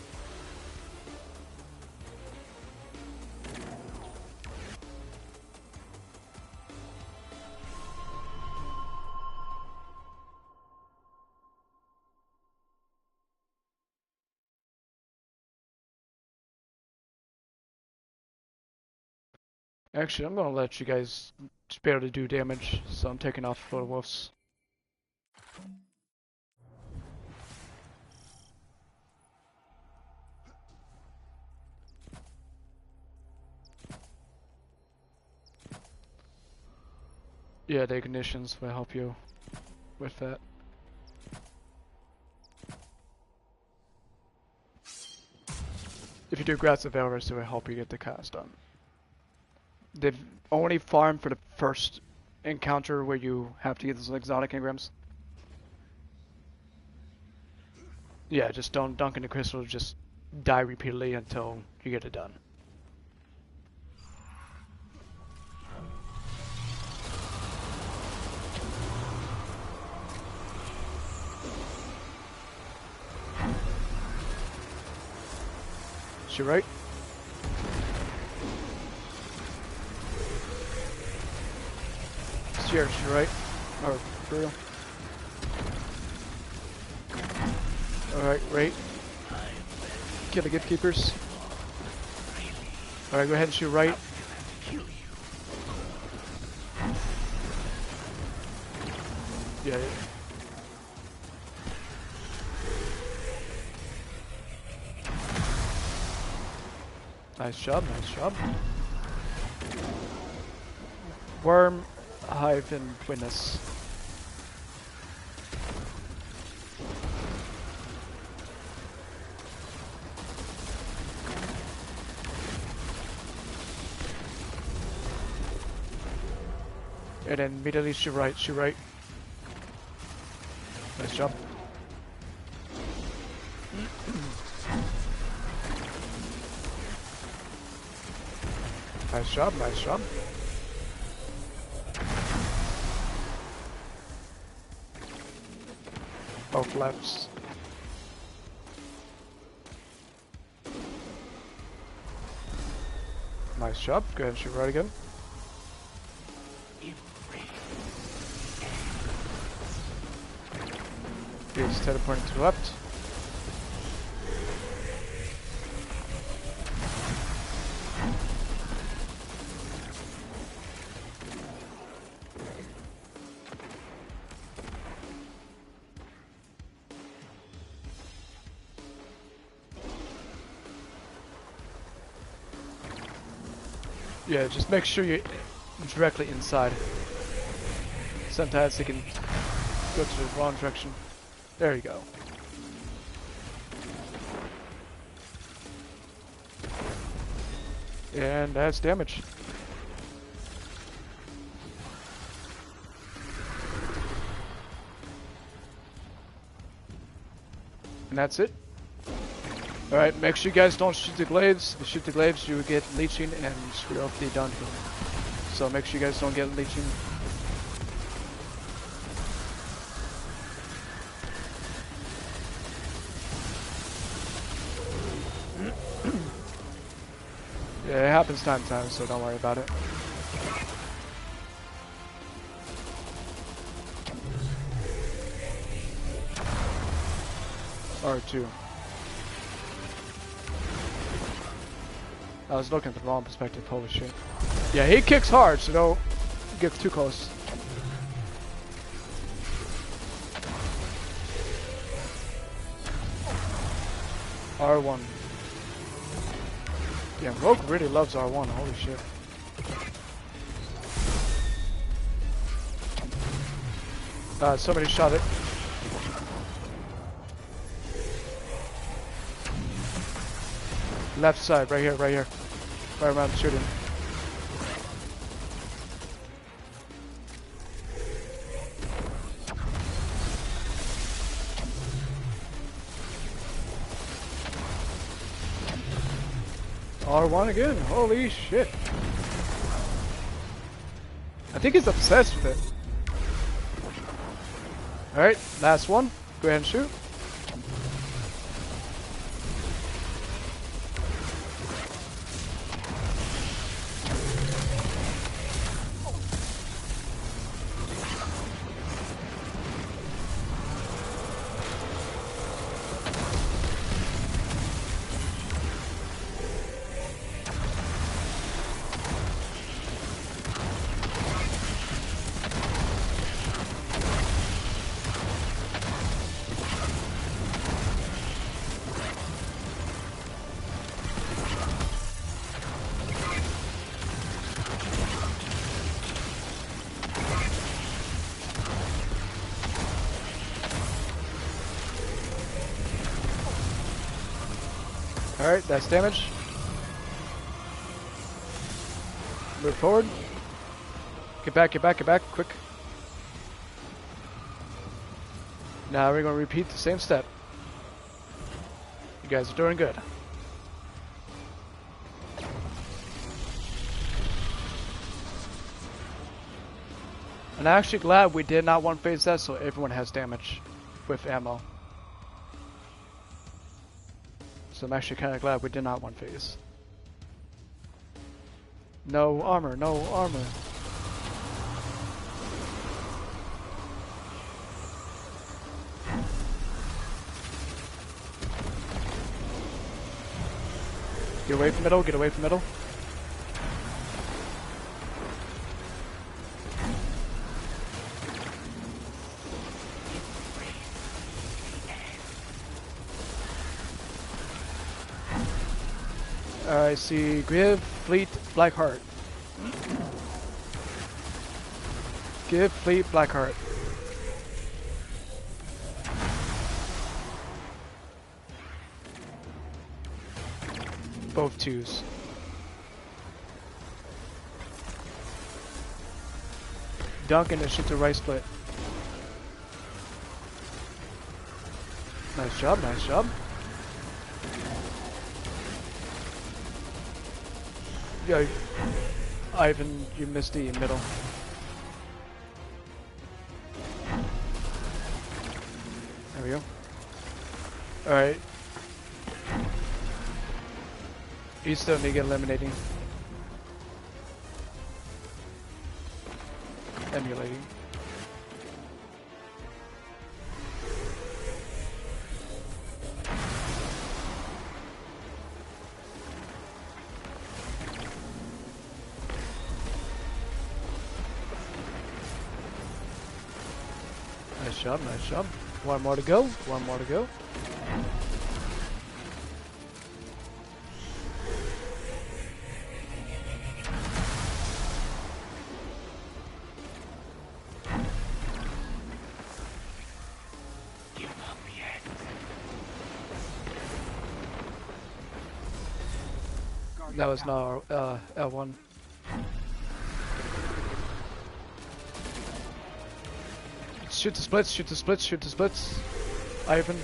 [SPEAKER 4] Actually, I'm gonna let you guys just be able to do damage, so I'm taking off photo wolves. Yeah, the ignitions will help you with that. If you do Grats of Valorous, it will help you get the cast done. They've only farmed for the first encounter where you have to get those exotic engrams. Yeah, just don't dunk in the crystal, just die repeatedly until you get it done. Shoot right. Shoot right. Or for real. Alright, right. Kill the gift keepers. Alright, go ahead and shoot right. Yeah, yeah. Nice job, nice job. Worm, Hive, and Witness. And then immediately shoot right, shoot right. Nice job. Nice job, nice job. Both lefts. Nice job. Go ahead and shoot right again. He's teleporting to the left. Yeah, just make sure you're directly inside. Sometimes they can go to the wrong direction. There you go. And that's damage. And that's it. Alright, make sure you guys don't shoot the glaives. If you shoot the glaives, you will get leeching and screw up the dungeon. So make sure you guys don't get leeching. Yeah, it happens time to time, so don't worry about it. R2. I was looking at the wrong perspective, holy shit. Yeah, he kicks hard, so don't get too close. R1. Yeah, Rogue really loves R1, holy shit. Somebody shot it. Left side, right here, right here. Right around shooting. R1 again, holy shit. I think he's obsessed with it. Alright, last one. Go ahead and shoot. Alright, that's damage. Move forward. Get back, get back, get back, quick. Now we're going to repeat the same step. You guys are doing good. And I'm actually glad we did not one phase that, so everyone has damage with ammo. So I'm actually kind of glad we did not one phase. No armor, no armor. Get away from middle, get away from middle. I see Give, Fleet, Blackheart. Give, Fleet, Blackheart. Both twos. Duncan and shoot the right split. Nice job, nice job. Yeah, Ivan, you missed the middle. There we go. Alright. You still need to get eliminating. Emulating. Nice job, nice job. One more to go, one more to go. That was not L1. Shoot the splits, shoot the splits, shoot the splits. Ivan.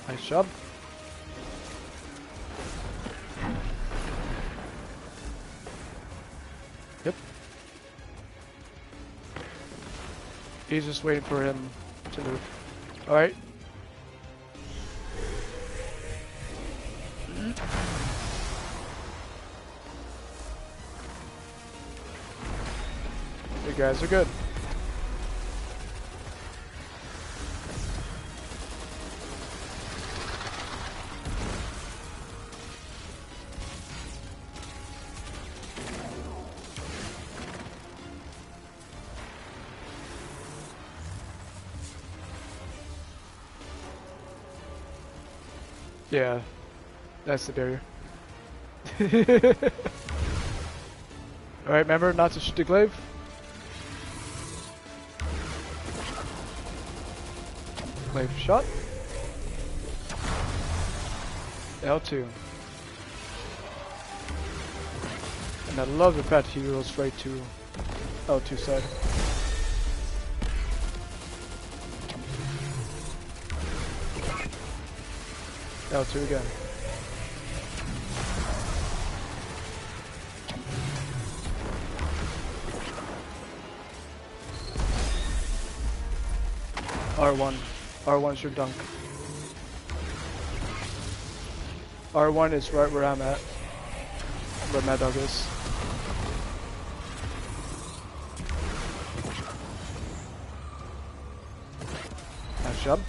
[SPEAKER 4] Nice job. Yep. He's just waiting for him to move. Alright. You guys are good. Yeah, that's the barrier. Alright, remember not to shoot the glaive. Glaive shot. L2. And I love the fact he goes straight to L2 side. L2 again. R1. R1's your dunk. R1 is right where I'm at. Where Mad Dog is. Nice job.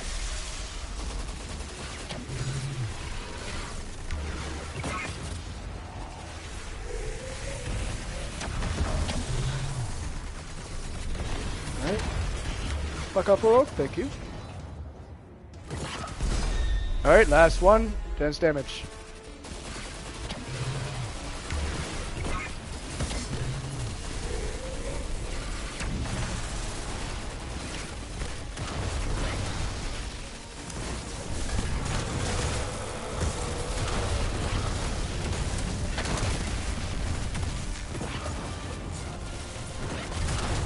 [SPEAKER 4] Alright. Fuck up, rogue. Thank you. Alright, last one. Dense damage.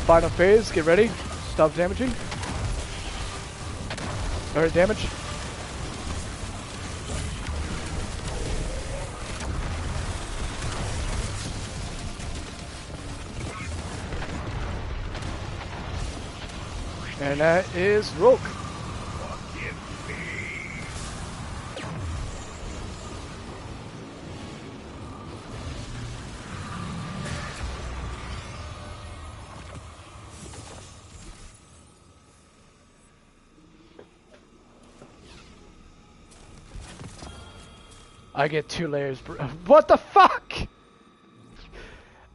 [SPEAKER 4] Final phase, get ready. Stop damaging. Alright, damage. And that is Roke. I get 2 layers. What the fuck?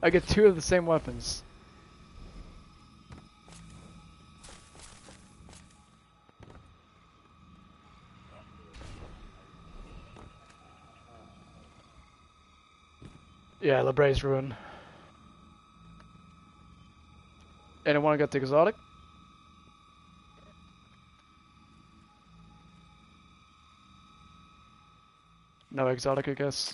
[SPEAKER 4] I get 2 of the same weapons. Yeah, Labre's ruined. Anyone got the exotic? No exotic, I guess.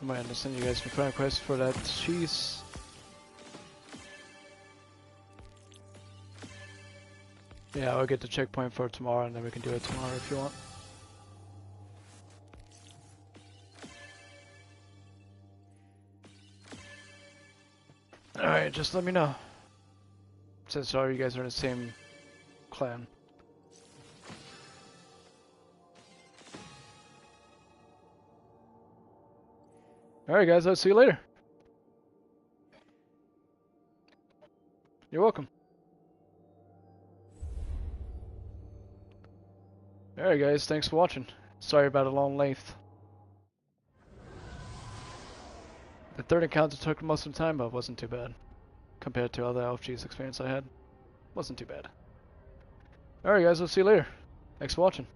[SPEAKER 4] I might understand you guys for trying to quest for that cheese. Yeah, I'll get the checkpoint for tomorrow and then we can do it tomorrow if you want. Alright, just let me know. Since all you guys are in the same clan. Alright guys, I'll see you later. You're welcome. Alright guys, thanks for watching. Sorry about a long length. The third encounter took most of the time, but it wasn't too bad. Compared to other LFG's experience I had. Wasn't too bad. Alright guys, we'll see you later. Thanks for watching.